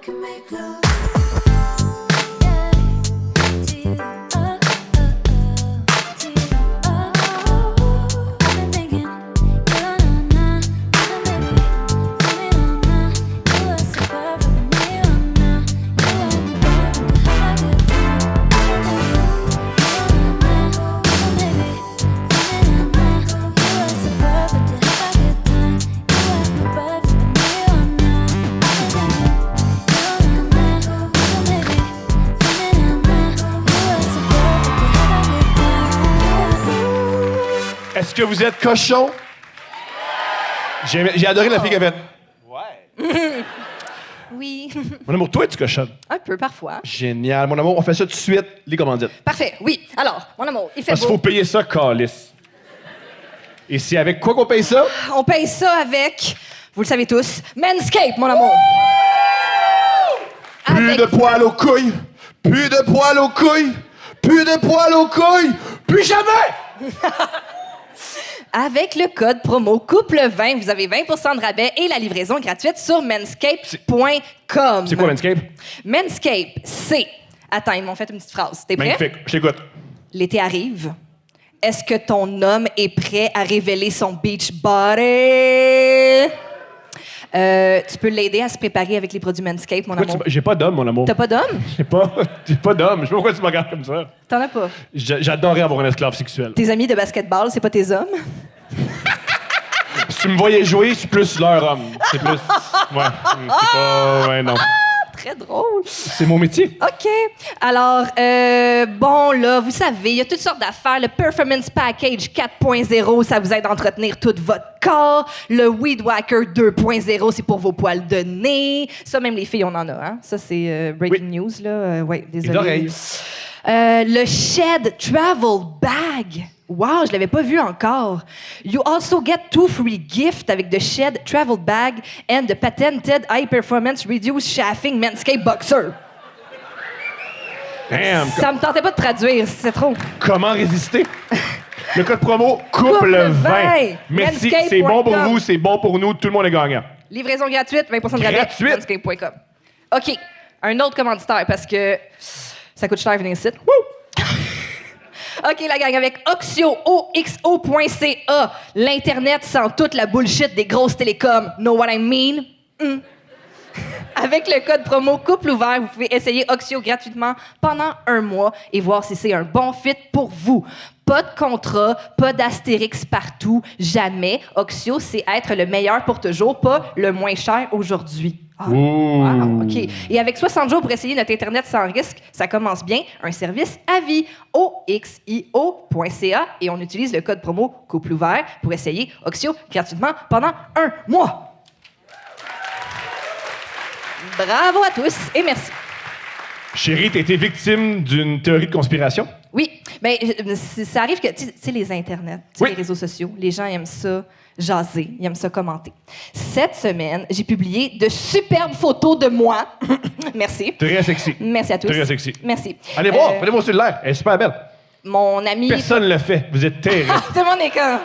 can make love. Est-ce que vous êtes cochon? J'ai adoré la fille qui a fait. Ouais. Oui. Mon amour, toi, tu cochonnes. Un peu, parfois. Génial. Mon amour, on fait ça tout de suite, les commandites. Parfait, oui. Alors, mon amour, il fait Parce qu'il beau. faut payer ça, calice. Et c'est avec quoi qu'on paye ça? On paye ça avec, vous le savez tous, Manscaped, mon amour. Plus de poils aux couilles! Plus de poils aux couilles! Plus de poils aux couilles! Plus jamais! Avec le code promo couple20, vous avez 20 de rabais et la livraison est gratuite sur manscaped.com. C'est quoi, Manscaped? Manscaped, c'est... Attends, ils m'ont fait une petite phrase. T'es prêt? Magnifique. Je t'écoute. L'été arrive. Est-ce que ton homme est prêt à révéler son beach body? Tu peux l'aider à se préparer avec les produits Manscaped, mon amour. J'ai pas d'homme, mon amour. T'as pas d'homme? J'ai pas d'homme. Je sais pas pourquoi tu me regardes comme ça. T'en as pas. J'adorerais avoir un esclave sexuel. Tes amis de basketball, c'est pas tes hommes? Si tu me voyais jouer, c'est plus leur homme. C'est plus... Ouais. C'est pas... Ouais, non. Très drôle. C'est mon métier. OK. Alors, bon, là, vous savez, il y a toutes sortes d'affaires. Le Performance Package 4.0, ça vous aide à entretenir tout votre corps. Le Weed Whacker 2.0, c'est pour vos poils de nez. Ça, même les filles, on en a, hein? Ça, c'est breaking news, là. Oui, désolé. Et d'oreilles. Le Shed Travel Bag. Wow, je l'avais pas vu encore. You also get 2 free gifts avec the Shed Travel Bag and the patented high performance reduced chafing Manscaped Boxer. Damn. Ça me tentait pas de traduire, c'est trop. Comment résister? Le code promo couple 20. Merci, c'est bon pour vous, c'est bon pour nous, tout le monde est gagnant. Livraison gratuite, 20 de rabais. Gratuite? Manscaped.com. OK, un autre commanditaire parce que ça coûte cher venir ici. OK, la gang, avec Oxio, oxo.ca, l'Internet sans toute la bullshit des grosses télécoms. Know what I mean? Avec le code promo Couple Ouvert, vous pouvez essayer Oxio gratuitement pendant 1 mois et voir si c'est un bon fit pour vous. Pas de contrat, pas d'astérix partout, jamais. Oxio, c'est être le meilleur pour toujours, pas le moins cher aujourd'hui. Ah, wow, OK. Et avec 60 jours pour essayer notre Internet sans risque, ça commence bien. Un service à vie. oxio.ca et on utilise le code promo Couple Ouvert pour essayer Oxio gratuitement pendant 1 mois. Bravo à tous et merci. Chérie, t'as été victime d'une théorie de conspiration? Oui, bien, ça arrive que, tu sais, les internets, Oui. les réseaux sociaux, les gens aiment ça jaser, ils aiment ça commenter. Cette semaine, j'ai publié de superbes photos de moi. Merci. Très sexy. Merci à tous. Très sexy. Merci. Allez voir, prenez mon cellulaire, elle est super belle. Mon ami... Personne ne le fait, vous êtes terrible. Tout le monde est comme...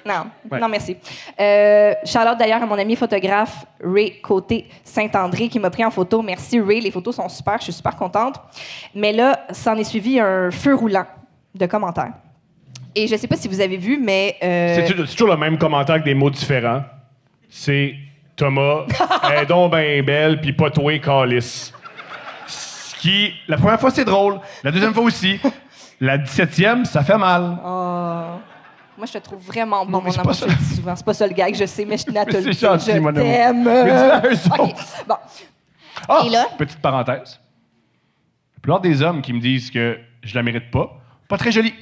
Non, Ouais. non, merci. Shout-out d'ailleurs à mon ami photographe Ray Côté Saint-André qui m'a pris en photo. Merci Ray, les photos sont super, je suis super contente. Mais là, s'en est suivi un feu roulant de commentaires. Et je sais pas si vous avez vu, mais... C'est toujours le même commentaire avec des mots différents. C'est Thomas, elle est donc ben belle, puis pas toi, calice. Ce qui, la première fois, c'est drôle. La deuxième fois aussi. La 17e, ça fait mal. Moi, je te trouve vraiment bon, Non, mais mon c'est amour. pas ça. Je te le dis souvent. C'est pas ça le gag, je sais, mais je tenais à te Mais le c'est dire. gentil, Je mon amour. t'aime. Mais dis-le à eux OK, autres. bon. Ah, Et là? petite parenthèse. La plupart des hommes qui me disent que je la mérite pas très jolie.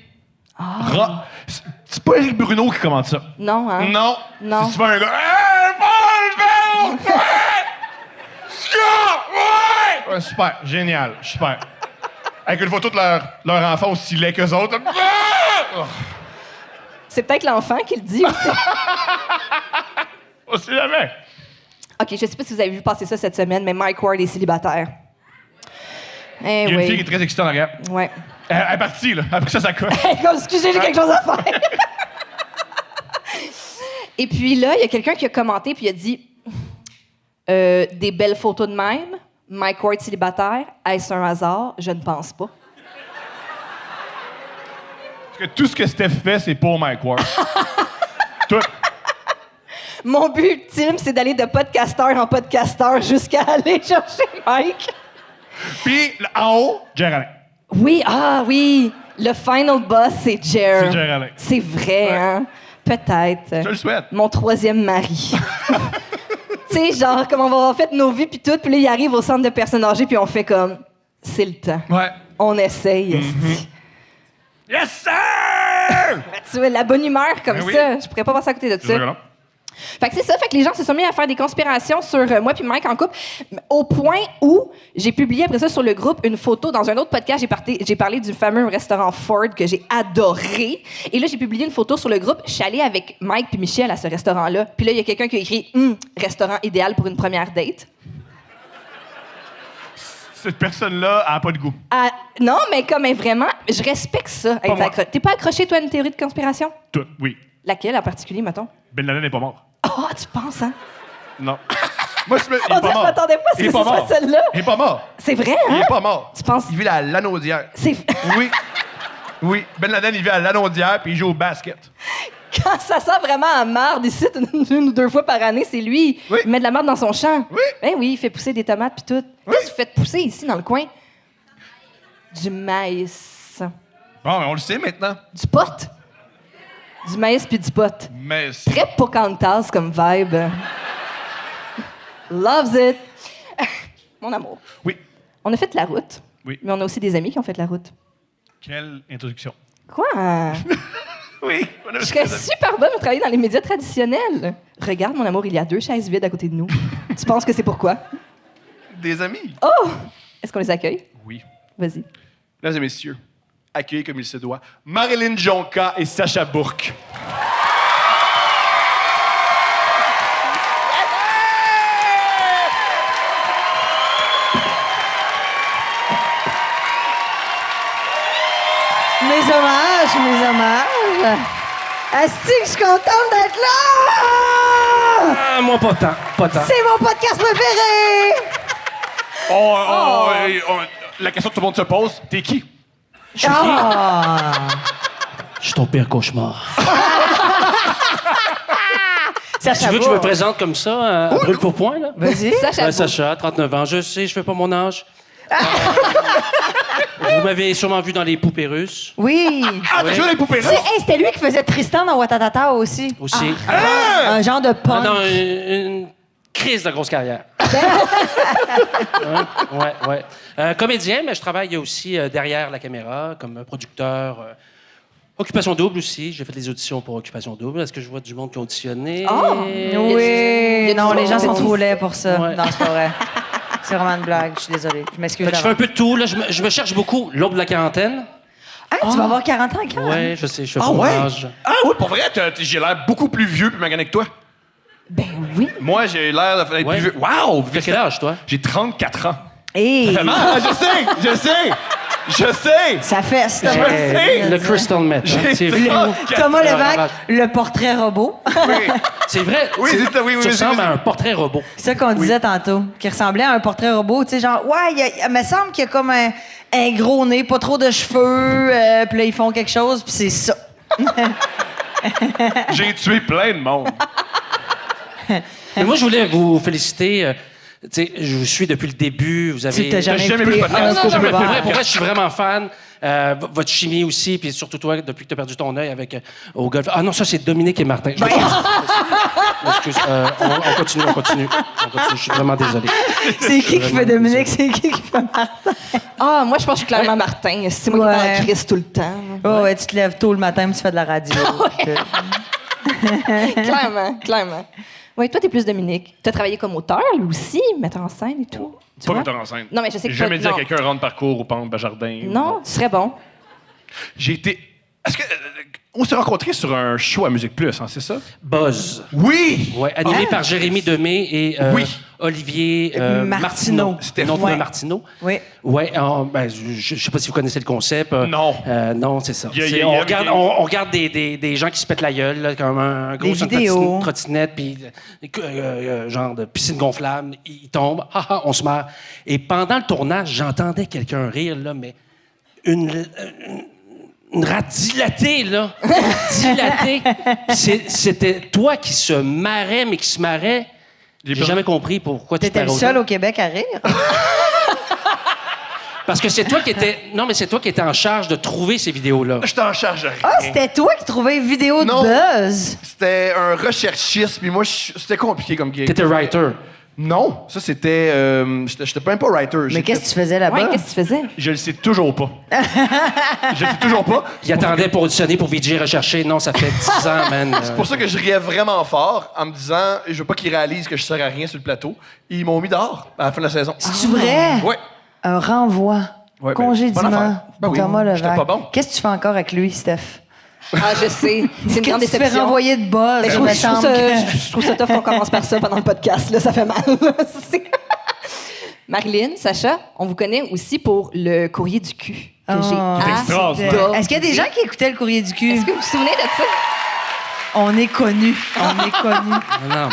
C'est pas Éric Bruno qui commente ça. Non, hein? Non. Non. C'est souvent un gars. Hey, Paul, Bell! Ouais! Ouais, super, génial, super. Avec une photo de leur enfant aussi laid qu'eux autres. C'est peut-être l'enfant qui le dit aussi. On sait jamais. OK, je sais pas si vous avez vu passer ça cette semaine, mais Mike Ward est célibataire. Eh Il y a oui. une fille qui est très excitée en arrière. Ouais. Elle est partie, là. Après ça colle. Comme, excusez, j'ai quelque chose à faire. Et puis là, il y a quelqu'un qui a commenté puis il a dit Des belles photos de même. Mike Ward célibataire. Est-ce un hasard? Je ne pense pas. Parce que tout ce que Steph fait, c'est pour Mike Ward. Tout. Mon but ultime, c'est d'aller de podcasteur en podcasteur jusqu'à aller chercher Mike. Puis, en haut, Jer Alain. Oui, oui. Le final boss, c'est Jer. C'est Jer Alain. C'est vrai, Ouais. hein? Peut-être. Je le souhaite. Mon troisième mari. Tu sais, genre, comme on va avoir fait nos vies puis tout, puis là, il arrive au centre de personnes âgées, puis on fait comme, c'est le temps. Ouais. On essaye, esti. Yes, sir! Tu vois, la bonne humeur comme Ben oui. ça, je pourrais pas passer à côté de C'est sûr que ça. non. Fait que c'est ça, fait que les gens se sont mis à faire des conspirations sur moi puis Mike en couple, au point où j'ai publié après ça sur le groupe une photo dans un autre podcast. J'ai parlé du fameux restaurant Ford que j'ai adoré. Et là, j'ai publié une photo sur le groupe. Je suis allée avec Mike puis Michel à ce restaurant-là. Puis là, il y a quelqu'un qui a écrit restaurant idéal pour une première date. Cette personne-là a pas de goût. Ah, non, mais comme vraiment, je respecte ça. être moi. T'es pas accroché, toi, à une théorie de conspiration? Tout, oui. Laquelle en particulier, mettons? Ben Laden n'est pas mort. Oh, tu penses, hein? Non. Moi, il On est dirait pas que je mort. m'attendais pas à ce Il est que pas ce soit mort. celle-là. Il est pas mort. C'est vrai, Il hein? est pas mort. Tu penses... Il vit à Lanaudière. C'est... Oui. Oui. Ben Laden, il vit à Lanaudière puis il joue au basket. Quand ça sent vraiment à marde ici, une ou deux fois par année, c'est lui. Oui. Il met de la marde dans son champ. Oui. Ben oui, il fait pousser des tomates puis tout. Oui. Qu'est-ce que vous faites pousser ici, dans le coin? Du maïs. Bon, on le sait maintenant. Du pot. Du maïs puis du pot. Mais c'est... Très Pocahontas comme vibe. Loves it. Mon amour. Oui. On a fait la route. Oui. Mais on a aussi des amis qui ont fait la route. Quelle introduction. Quoi? Oui. Je serais super bonne pour travailler dans les médias traditionnels. Regarde, mon amour, il y a 2 chaises vides à côté de nous. Tu penses que c'est pourquoi? Des amis. Oh! Est-ce qu'on les accueille? Oui. Vas-y. Mesdames et messieurs, accueillez comme il se doit Marilyn Jonca et Sacha Bourque. Mes hommages. Asti, je suis contente d'être là! Ah, moi, pas tant. C'est mon podcast préféré! La question que tout le monde se pose, t'es qui? Ah! Je suis ton pire cauchemar. Sacha Tu veux que je me Bourque. présente comme ça, à brûle pour point, là? Vas-y. Sacha Bourque. Sacha, 39 ans. Je sais, je fais pas mon âge. Vous m'avez sûrement vu dans les poupées russes Oui. Ah, t'as joué les poupées russes? C'était lui qui faisait Tristan dans Watatata aussi. aussi. Un genre de Ah punk. non, une crise de grosse carrière. ouais. Comédien, mais je travaille aussi derrière la caméra, comme producteur. Occupation double aussi. J'ai fait des auditions pour Occupation double. Est-ce que je vois du monde qui a auditionné? Oui. Non, les gens sont trop laids pour ça. Ouais. Non, c'est pas vrai. C'est vraiment une blague. Je suis désolée. Je m'excuse. Fait que je fais un peu de tout. Là, je me cherche beaucoup. L'aube de la quarantaine. Ah, tu vas avoir 40 ans quand? Ouais, je sais, je fais Ah pas mon ouais? âge. Ah oui, pour vrai, j'ai l'air beaucoup plus vieux puis magané que toi. Ben oui. Moi, j'ai l'air d'être Ouais. plus vieux. Wow! Tu as quel âge, toi? J'ai 34 ans. Hey, Vraiment? Ah, je sais! ça fesse. Je sais! Le Crystal Meth. hein, J'ai c'est le- fou. Thomas Ouais, Levac, ouais. le portrait robot. Oui. C'est vrai. Oui, c'est ça, oui, Tu oui, ressembles oui. à un portrait robot. C'est ça qu'on disait tantôt, qui ressemblait à un portrait robot. Tu sais, genre, ouais, il me semble qu'il y a comme un gros nez, pas trop de cheveux, puis là, ils font quelque chose, puis c'est ça. J'ai tué plein de monde. Mais moi, je voulais vous féliciter. Tu sais, je vous suis depuis le début. Vous avez. Tu t'as jamais jamais écouté vu le podcast. un Non, couple mais pour ouvert. vrai, je suis vraiment fan. Votre chimie aussi, puis surtout toi, depuis que tu as perdu ton œil avec au golf. Ah non, ça, c'est Dominique et Martin. Je m'excuse. On continue. Je suis vraiment désolé. C'est qui fait Dominique? C'est qui fait Martin? Ah, moi, je pense que je suis clairement Martin. C'est moi qui parle à Ouais. Chris tout le temps. Oh, ouais, tu te lèves tôt le matin, puis tu fais de la radio. Clairement. Oui, toi, t'es plus Dominique. T'as travaillé comme auteur, lui aussi, metteur en scène et tout. Tu Pas vois? metteur en scène. Non, mais je sais que J'ai jamais toi- dit à non. quelqu'un rentre parcours ou pente Bajardin. Non, tu serais bon. J'ai été Est-ce que. On s'est rencontrés sur un show à Musique Plus, hein, c'est ça? Buzz. Oui! Ouais, animé par Jérémy Demé et Oui. Olivier Martineau. C'était non Ouais. Martineau. Oui. Ouais, ben, je sais pas si vous connaissez le concept. Non. Non, c'est ça. Il y a- C'est- il y a- on regarde des gens qui se pètent la gueule, là, comme un gros Des sur une vidéos. trottinette, puis genre de piscine gonflable, il tombe, on se marre. Et pendant le tournage, j'entendais quelqu'un rire, là, mais une rate dilatée, là. Dilatée. C'était toi qui se marrais, mais qui se marrait. J'ai jamais compris pourquoi tu te T'étais le marrais seul autant. au Québec à rire. Parce que c'est toi qui étais... Non, mais c'est toi qui étais en charge de trouver ces vidéos-là. J'étais en charge de rien. Ah, c'était toi qui trouvais une vidéo de Non. Buzz. C'était un recherchiste, puis moi, c'était compliqué comme game. T'étais writer. Non, ça c'était. J'étais même pas writer. Mais qu'est-ce que tu faisais là-bas? Ouais, qu'est-ce que tu faisais? Je le sais toujours pas. Je le sais toujours pas. Il attendait pour auditionner pour VJ rechercher. Non, ça fait 10 ans, man. C'est pour ça que je riais vraiment fort en me disant je veux pas qu'ils réalisent que je sers à rien sur le plateau. Ils m'ont mis dehors à la fin de la saison. C'est vrai? Ouais. Un renvoi. Ouais, ben, Congédiement. bonne affaire. Ben oui, Thomas j'étais Levac. pas bon. Qu'est-ce que tu fais encore avec lui, Steph? Ah, je sais. C'est une grande Tu te fais déception. renvoyer de Buzz. Mais il je me trouve semble ça, que- je trouve ça tough qu'on commence par ça pendant le podcast. Là, ça fait mal. C'est- Marilyn, Sacha, on vous connaît aussi pour le courrier du cul que j'ai C'est extraordinaire. adoré. Est-ce qu'il y a des gens qui écoutaient le courrier du cul? Est-ce que vous vous souvenez de ça? On est connus. On est connus. Non,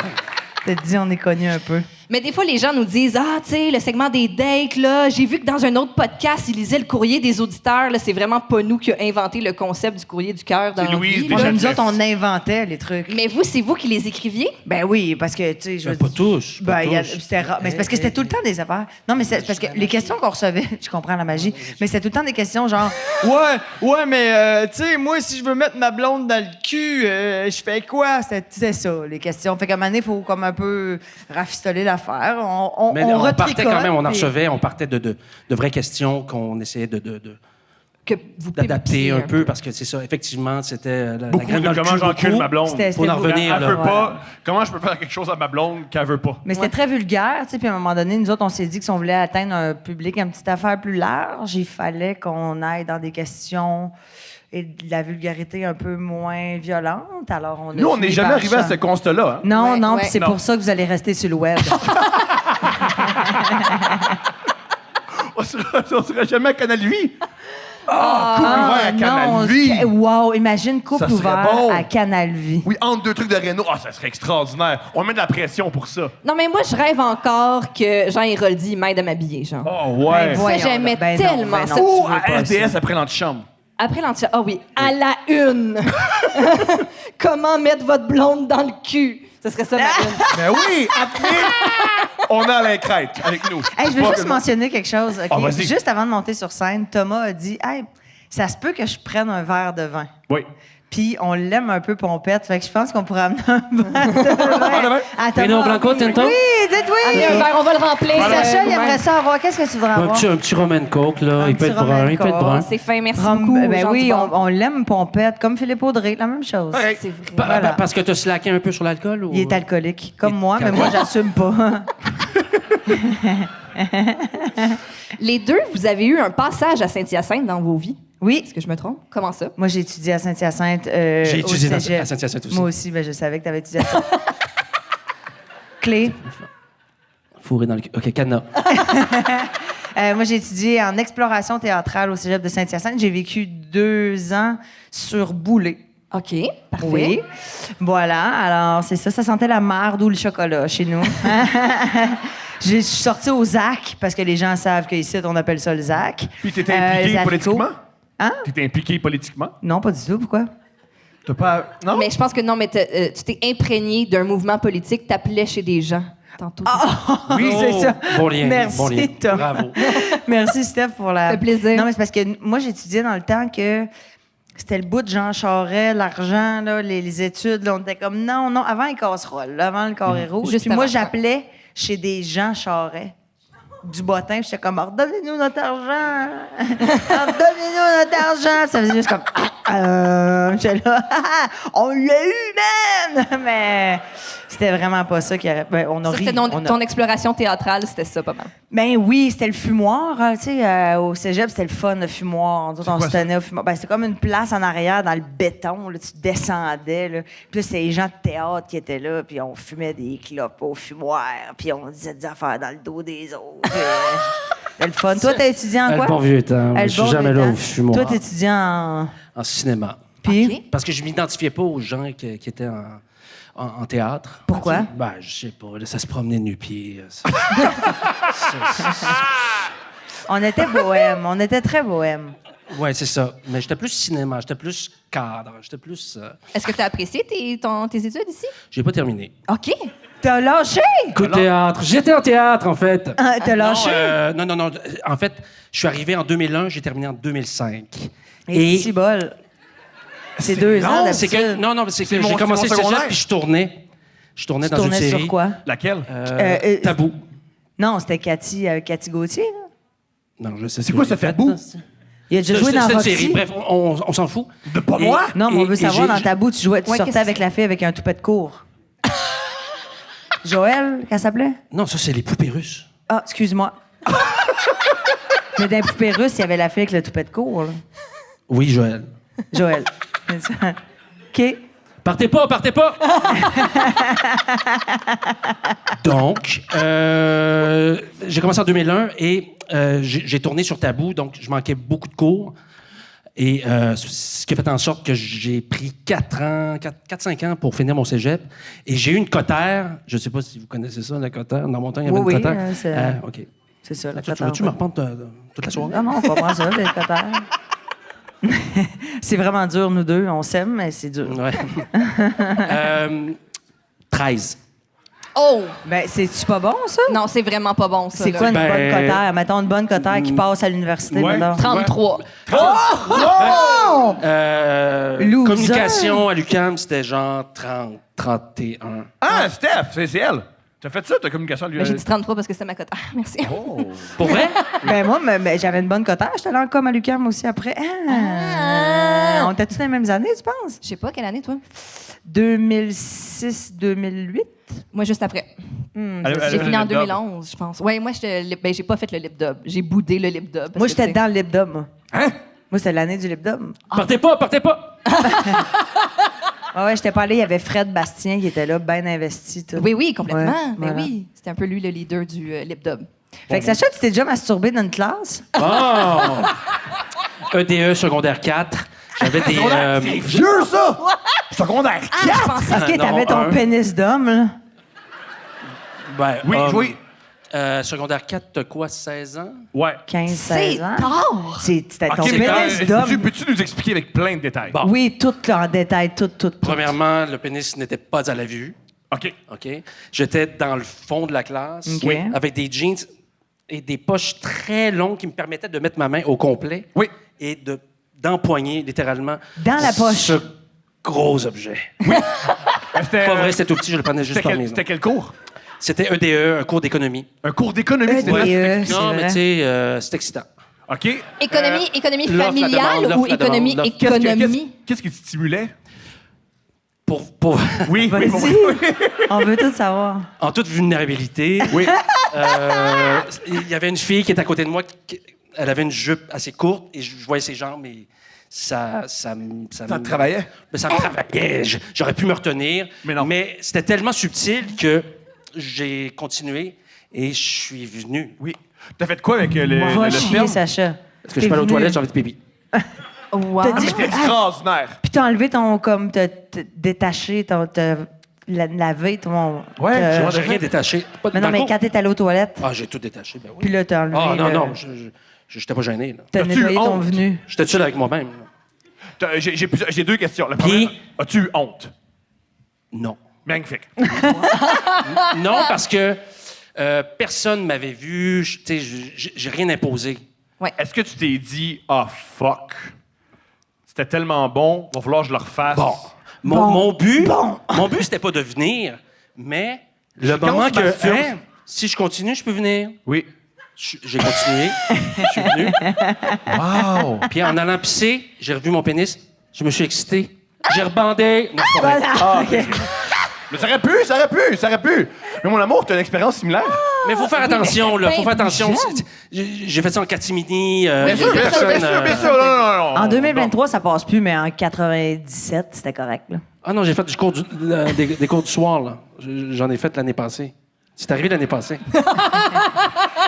Je te dis, on est connus un peu. Mais des fois, les gens nous disent ah, tu sais, le segment des dates, là, j'ai vu que dans un autre podcast, ils lisaient le courrier des auditeurs. Là, c'est vraiment pas nous qui a inventé le concept du courrier du cœur dans C'est la Louise vie, Deschamps. là. Nous autres, on inventait les trucs. Mais vous, c'est vous qui les écriviez? Ben oui, parce que, tu sais, je veux pas dire- tous. Ben, Pas il y a- tous. c'était rare. Mais c'est parce que c'était tout le temps des affaires. Non, mais c'est parce que les questions qu'on recevait, je comprends la magie, mais c'était tout le temps des questions genre Ouais, mais, tu sais, moi, si je veux mettre ma blonde dans le cul, je fais quoi? C'était ça, les questions. Fait qu'à un moment donné, il faut comme un peu rafistoler l'affaire. Mais on on partait retricote, quand même, on en puis- recevait, on partait de vraies questions qu'on essayait Que vous d'adapter pipiez un peu, parce que c'est ça, effectivement, c'était la Beaucoup graine de dans le comment cul, j'encule beaucoup. ma blonde. C'était- Faut en revenir, Elle là. veut Ouais. pas. Comment je peux faire quelque chose à ma blonde qu'elle veut pas? Mais c'était très vulgaire, tu sais. Puis à un moment donné, nous autres, on s'est dit que si on voulait atteindre un public, une petite affaire plus large, il fallait qu'on aille dans des questions et de la vulgarité un peu moins violente. Alors, on a Nous, on fini n'est jamais par arrivé à ça. ce constat-là. Hein? Non, Ouais, non, ouais. puis c'est Non. pour ça que vous allez rester sur le web. On sera jamais à Canal 8. Ah, couple ouvert à Canal non, 8. wow, imagine couple Ça serait ouvert bon. à Canal Vie. Oui, entre deux trucs de Renault. Ah, ça serait extraordinaire. On met de la pression pour ça. Non, mais moi, je rêve encore que Jean Héroldi m'aide à m'habiller, genre. Oh, ouais. Ben, voyons, j'aimais ben non, tellement ben ça. non, Ou tu veux à pas RDS ça. après l'antichambre. Après l'entière. Ah oui, à la une. Comment mettre votre blonde dans le cul? Ce serait ça, Marilyn. Ben oui, après, on a Alain Crête avec nous. Hey, je veux Pas juste que- mentionner quelque chose. OK? Ah, vas-y. Juste avant de monter sur scène, Thomas a dit Hey, ça se peut que je prenne un verre de vin. Oui. Puis on l'aime un peu pompette, fait que je pense qu'on pourrait amener un verre de vin. à Thomas. Vino Blanco, Tinto? Oui, dites oui. Amenez un verre, on va le remplir. Sacha, il vous-même. aimerait ça avoir. Qu'est-ce que tu voudrais avoir? Un petit Roman Coke, là. Un Il peut petit être brun, Roman il peut être Coke. brun. C'est fin, merci Rom- beaucoup. ben Jean oui, Dubon. on l'aime pompette, comme Philippe Audrey, la même chose. Correct. C'est vrai. Voilà. Parce que tu as slacké un peu sur l'alcool? Ou... Il est alcoolique, comme Il est moi, mais moi, j'assume pas. Les deux, vous avez eu un passage à Saint-Hyacinthe dans vos vies. Oui. Est-ce que je me trompe? Comment ça? Moi, j'ai étudié à Saint-Hyacinthe. J'ai au étudié cégep. à Saint-Hyacinthe aussi. Moi aussi, ben, je savais que tu avais étudié à ça. Clé. Fourré dans le cul. OK, cadenas. Moi, j'ai étudié en exploration théâtrale au cégep de Saint-Hyacinthe. J'ai vécu 2 ans sur Boulay. OK, parfait. Oui. Voilà. Alors, c'est ça. Ça sentait la marde ou le chocolat chez nous. Je suis sortie au ZAC parce que les gens savent qu'ici, on appelle ça le ZAC. Puis t'étais les impliqué haricots. politiquement? Hein? T'étais impliqué politiquement? Non, pas du tout. Pourquoi? T'as pas. Non? Mais je pense que non, mais tu t'es imprégné d'un mouvement politique, t'appelais chez des gens tantôt. Oui, c'est ça. Bon lien. Merci, bon lien. Thomas. Bravo. Merci, Steph, pour la. Ça fait plaisir. Non, mais c'est parce que moi, j'étudiais dans le temps que c'était le bout de Jean Charest, l'argent, là, les études. Là, on était comme non, non, avant les casseroles, là, avant le carré rouge. Juste Puis moi, avant. j'appelais chez des Jean Charest. Du bottin, j'étais comme, redonnez-nous notre argent! Redonnez-nous notre argent! Ça faisait juste comme, J'étais là, on l'a eu, man! Mais c'était vraiment pas ça qui aurait. Ben, on a Ça, ri. c'était ton exploration théâtrale, c'était ça pas mal. Ben oui, c'était le fumoir. Tu sais, au cégep, c'était le fun, le fumoir. Nous autres, on se tenait au fumoir. Ben, c'était comme une place en arrière dans le béton. Là, tu descendais. Là. Puis là, c'était les gens de théâtre qui étaient là. Puis on fumait des clopes au fumoir. Puis on disait des affaires dans le dos des autres. C'était le fun. Toi, t'es étudiant en quoi? Le bon vieux temps. Le Je suis bon jamais vieux là temps. au fumoir. Toi, t'es étudiant En cinéma. Puis? Ok. Parce que je m'identifiais pas aux gens qui étaient en théâtre. Pourquoi? Ben, je sais pas. Là, ça se promenait nu-pied. On était bohème. On était très bohème. Ouais, c'est ça. Mais j'étais plus cinéma. J'étais plus cadre. J'étais plus... Est-ce que tu as apprécié tes études ici? J'ai pas terminé. OK. T'as lâché? Coup de théâtre. J'étais en théâtre, en fait. T'as lâché? Non. En fait, je suis arrivé en 2001, j'ai terminé en 2005. Et si bol. C'est 2 ans Non, c'est que, d'habitude. non, c'est que mon- j'ai commencé c'est le mon cégep secondaire. puis je tournais. Je tournais Tu dans une tournais série. sur quoi? Laquelle? Tabou. Non, c'était Cathy Gauthier. Là. Non, je sais C'est quoi ce Tabou? Il a déjà joué dans C'est une Roxy. série. Bref, on s'en fout. De pas Et- moi? Non, mais on veut et savoir, j'ai- dans Tabou, tu Ouais, sortais qu'est-ce avec la fille avec un toupet de cour. Joël, qu'elle s'appelait? Non, ça, c'est les poupées russes. Ah, excuse-moi. Mais dans les poupées russes, il y avait la fille avec le toupet de cour. Là. Oui, Joël. Joël. OK. Partez pas! Donc, j'ai commencé en 2001 et j'ai tourné sur Tabou, donc je manquais beaucoup de cours. Et ce qui a fait en sorte que j'ai pris 4-5 ans pour finir mon cégep. Et j'ai eu une cotère. Je ne sais pas si vous connaissez ça, la cotère. Dans mon temps, il y avait Oui, une cotère. c'est- OK. C'est ça, la Tu cotère. veux-tu me reprendre toute la soirée? Non, non, on comprend ça, les cotères. C'est vraiment dur, nous deux. On s'aime, mais c'est dur. Ouais. 13. Oh! Ben, c'est-tu pas bon, ça? Non, c'est vraiment pas bon, ça. C'est là. quoi une Ben- bonne cotère? Mettons une bonne cotère qui passe à l'université. Ouais. mettons. 33. Loser. Communication à l'UQAM, c'était genre 30, 31. Ah, Steph, c'est elle. T'as fait ça, ta communication à lui. Ben, j'ai dit 33 parce que c'était ma cote. Ah, merci. Pour vrai? Ben moi, j'avais une bonne cotère. J'étais allée en com à l'UQAM aussi après. On était-tu dans les mêmes années, tu penses? Je sais pas, quelle année, toi? 2006-2008? Moi, juste après. J'ai fini en 2011, je pense. Oui, moi, j'ai pas fait le lip dub. J'ai boudé le lip dub. parce Moi, que, j'étais tu sais, dans le lip dub. Moi, Hein? Moi, c'était l'année du lip dub. Partez pas! Ouais, j'étais pas allée. Il y avait Fred Bastien qui était là, bien investi. Tout. Oui, complètement. Ouais, Mais voilà. oui, c'était un peu lui le leader du lip dub. Fait que Sacha, tu t'es déjà masturbé dans une classe? Oh! EDE, secondaire 4. J'avais des... C'est vieux, ça! Secondaire 4! Je pensais. OK, non, t'avais ton un. pénis d'homme, là. ben, Oui, oui. Secondaire 4, t'as quoi, 16 ans? Ouais. 15-16 C'est ans. tard! C'était ton OK, pénis d'homme. peux-tu nous expliquer avec plein de détails? Bon. Oui, tout là, en détail, tout. Premièrement, le pénis n'était pas à la vue. OK. OK? J'étais dans le fond de la classe, OK. Oui. avec des jeans et des poches très longues qui me permettaient de mettre ma main au complet Oui. et d'empoigner littéralement Dans la poche. ce gros objet. C'était Pas vrai, c'était tout petit, je le prenais juste c'était par mes c'était quel cours? C'était EDE, un cours d'économie. Un cours d'économie, c'était EDE. là? C'est Non, vrai. mais tu sais, c'est excitant. OK. Économie l'offre, la familiale demande, ou l'offre, la économie demande, l'offre. économie? Qu'est-ce qui te stimulait? Pour Oui, oui, Vas-y. On veut tout savoir. en toute vulnérabilité, oui. il y avait une fille qui était à côté de moi, elle avait une jupe assez courte et je voyais ses jambes, mais ça Ça te travaillait? Mais ça me travaillait. J'aurais pu me retenir. Mais non. Mais c'était tellement subtil que j'ai continué et je suis venu. Oui. T'as fait quoi avec le Va chier, sperme? Sacha. Parce que je suis pas allé aux toilettes, j'ai envie de pipi. Wow. T'as dit- C'était extraordinaire. Puis t'as enlevé ton, comme, t'as détaché, t'as lavé ton... Ouais, t'as- J'ai rien détaché. Pas de Mais non, mais balcon. quand t'es allé aux toilettes, Ah, j'ai tout détaché, ben oui. puis là, t'as enlevé... Ah, non, le- non, j'étais pas gêné. là. T'as T'as-tu nettoyé ton honte? venu. J'étais seul avec moi-même. là. J'ai 2 questions. La Puis- première, as-tu eu honte? Non. Magnifique. Non, parce que personne m'avait vu. Tu sais, j'ai rien imposé. Est-ce que tu t'es dit, ah, fuck, c'était tellement bon, va falloir que je le refasse? Bon. Mon but, c'était pas de venir, mais le moment que, masturbes. hein, si je continue, je peux venir. Oui. J'ai continué, je suis venu. Wow! Puis en allant pisser, j'ai revu mon pénis, Je me suis excité. J'ai rebandé. Non, c'est pas vrai. Ah, mais ça aurait pu. Mais mon amour, t'as une expérience similaire? Mais faut faire attention, là. Faut faire attention. J'ai fait ça en catimini. Il y a une personne, Bien sûr. Non. En 2023, ça passe plus, mais en 97, c'était correct. Là. Ah non, j'ai fait des cours du soir, là. J'en ai fait l'année passée. C'est arrivé l'année passée.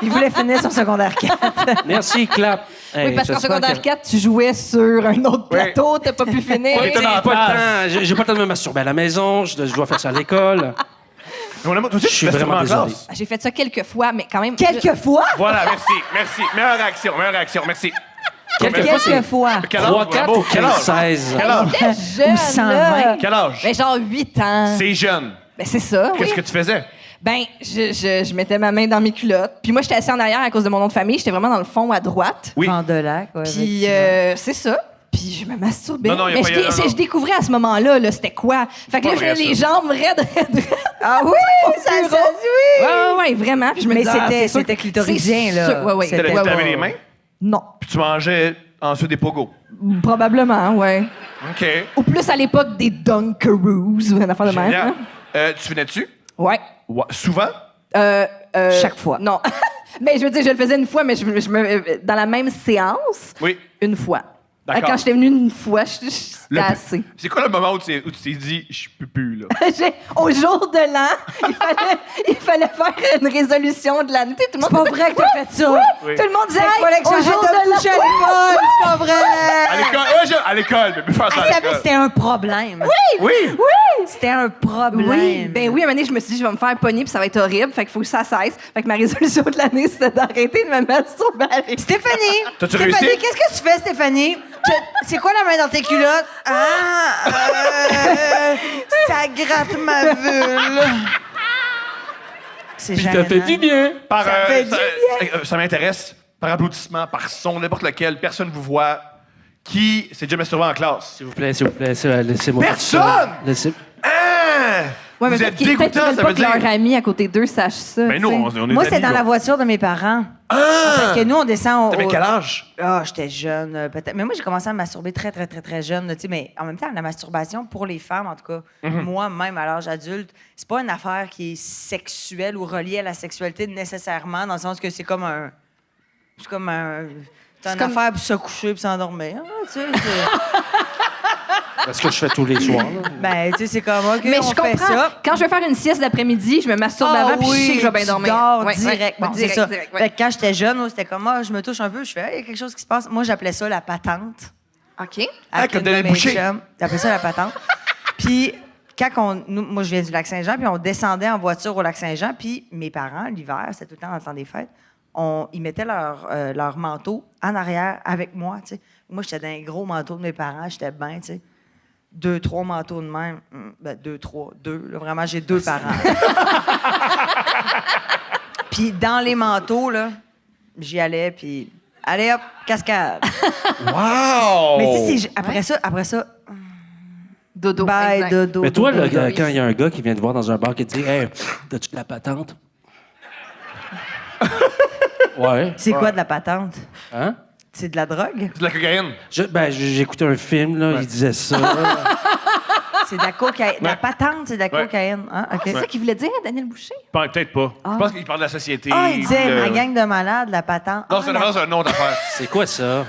Il voulait finir son secondaire 4. Merci, clap. Oui, parce qu'en secondaire 4, tu jouais sur un autre plateau, t'as pas pu finir. J'ai pas le temps. J'ai pas le temps de me masturber à la maison. Je dois faire ça à l'école. Mon amour, toi aussi, Je suis vraiment en désolé. classe. J'ai fait ça quelques fois, mais quand même. Quelquefois? Voilà, merci. Meilleure réaction, merci. Quelquefois. Quel âge, 3, mon 4 amour? ou 15, 16? Quel âge? Jeune, Ou 120. là. Quel âge? Ben, genre 8 ans. C'est jeune. Ben, c'est ça. Qu'est-ce oui. que tu faisais? Ben, je mettais ma main dans mes culottes. Puis moi, j'étais assis en arrière à cause de mon nom de famille. J'étais vraiment dans le fond à droite. Oui. Vandelac, ouais. Puis effectivement. c'est ça. Puis je me masturbais. Non, y a mais pas- non. je découvrais à ce moment-là, là, c'était quoi. Fait que là, Pas vrai, j'avais les ça. jambes raides. Ah oui, ça plus se Ouais, ouais, vraiment. Puis je me Mais disais, c'était- c'est sûr c'était que- clitoridien, c'est là. sûr. Ouais, ouais. C'était- Tu Ouais, t'avais ouais. les mains, Non. puis tu mangeais ensuite des pogos. Probablement, ouais. OK. Ou plus à l'époque des Dunkaroos ou une affaire de même. Génial. hein. Tu venais-tu? Ouais. Ouais. Souvent? Chaque fois. Non. Mais je veux dire, je le faisais une fois, mais dans la même séance, Oui. une fois. D'accord. Quand j'étais venue une fois, c'était assez. C'est quoi le moment où tu t'es dit, je peux plus, là? Au jour de l'an, il fallait faire une résolution de l'année. Tu sais, tout le C'est pas monde vrai que t'as fait ça. Oui. Tout le monde disait, Il fallait que au j'arrête jour de de me toucher à l'an. l'école. C'est pas vrai. À l'école? Ouais, à l'école, mais plus faire ça à Elle savait que l'école. c'était un problème. Oui! C'était un problème. Oui, ben oui, à un moment donné, je me suis dit, je vais me faire pogner puis ça va être horrible. Fait qu'il faut que ça cesse. Fait que ma résolution de l'année, c'était d'arrêter de me masturber à l'école. Stéphanie! T'as-tu Stéphanie, réussi? qu'est-ce que tu fais, Stéphanie? C'est quoi la main dans tes culottes? Ça gratte ma vulve. C'est Puis gênant. t'as fait du bien. Par, Ça fait du ça m'intéresse. Par applaudissement, par son, n'importe lequel, personne vous voit. Qui s'est déjà masturbé en classe? S'il vous plaît, laissez-moi. Personne! faire ça. Laissez... Hein? Ouais, mais Vous peut-être êtes qu'ils peut-être qu'ils dégoûtant, veulent ça pas veut que leur dire. ami à côté d'eux sache ça. Ben nous, tu sais. on est Moi, amis, c'est dans là. la voiture de mes parents. Ah! Parce que nous, on descend au... T'avais quel âge? Ah, j'étais jeune, peut-être. Mais moi, j'ai commencé à me masturber très, très, très, très jeune. là, tu sais, mais en même temps, la masturbation, pour les femmes, en tout cas, moi-même, à l'âge adulte, c'est pas une affaire qui est sexuelle ou reliée à la sexualité nécessairement, dans le sens que c'est comme un... C'est comme un... C'est une comme- affaire pour se coucher puis s'endormir. hein, tu sais, c'est- C'est ce que je fais tous les soirs. là. ben, tu sais, c'est comme, OK, Mais on je fait comprends. ça. Quand je vais faire une sieste d'après-midi, je me masturbe Ah avant puis je sais que je vais bien tu dormir. dors Ouais, direct. ouais. Bon, Bon, c'est direct, ça. direct, ouais. Fait que quand j'étais jeune, moi, c'était comme, je me touche un peu, je fais, il y a quelque chose qui se passe. Moi, j'appelais ça la patente. OK. Avec comme une de Daniel mes Boucher. chums. J'appelais ça la patente. Puis, moi, je viens du Lac-Saint-Jean, puis on descendait en voiture au Lac-Saint-Jean, puis mes parents, l'hiver, c'était tout le temps dans le temps des fêtes, ils mettaient leur manteau en arrière avec moi, tu sais. Moi, j'étais dans un gros manteau de mes parents, j'étais bien, tu sais. 2, 3 manteaux de même. Ben, 2, 3, 2. Là, vraiment, j'ai 2 parents. Puis dans les manteaux, là, j'y allais, puis allez hop, cascade. Wow! Mais tu sais, après ça, Dodo. bye, exact. dodo. Mais toi, là, dodo. quand il y a un gars qui vient te voir dans un bar qui te dit Hey, t'as-tu de la patente? Ouais. C'est quoi de la patente? Hein? C'est de la drogue? C'est de la cocaïne. J'ai écouté un film, là, il disait ça. C'est de la cocaïne. La patente, c'est de la Ouais. cocaïne. Hein? OK. C'est ça qu'il voulait dire, Daniel Boucher? Peut-être pas. Je pense qu'il parle de la société. Ah, il disait, de- ma gang de malades, la patente. Non, Ah, c'est la- vraiment un nom d'affaire. C'est quoi ça?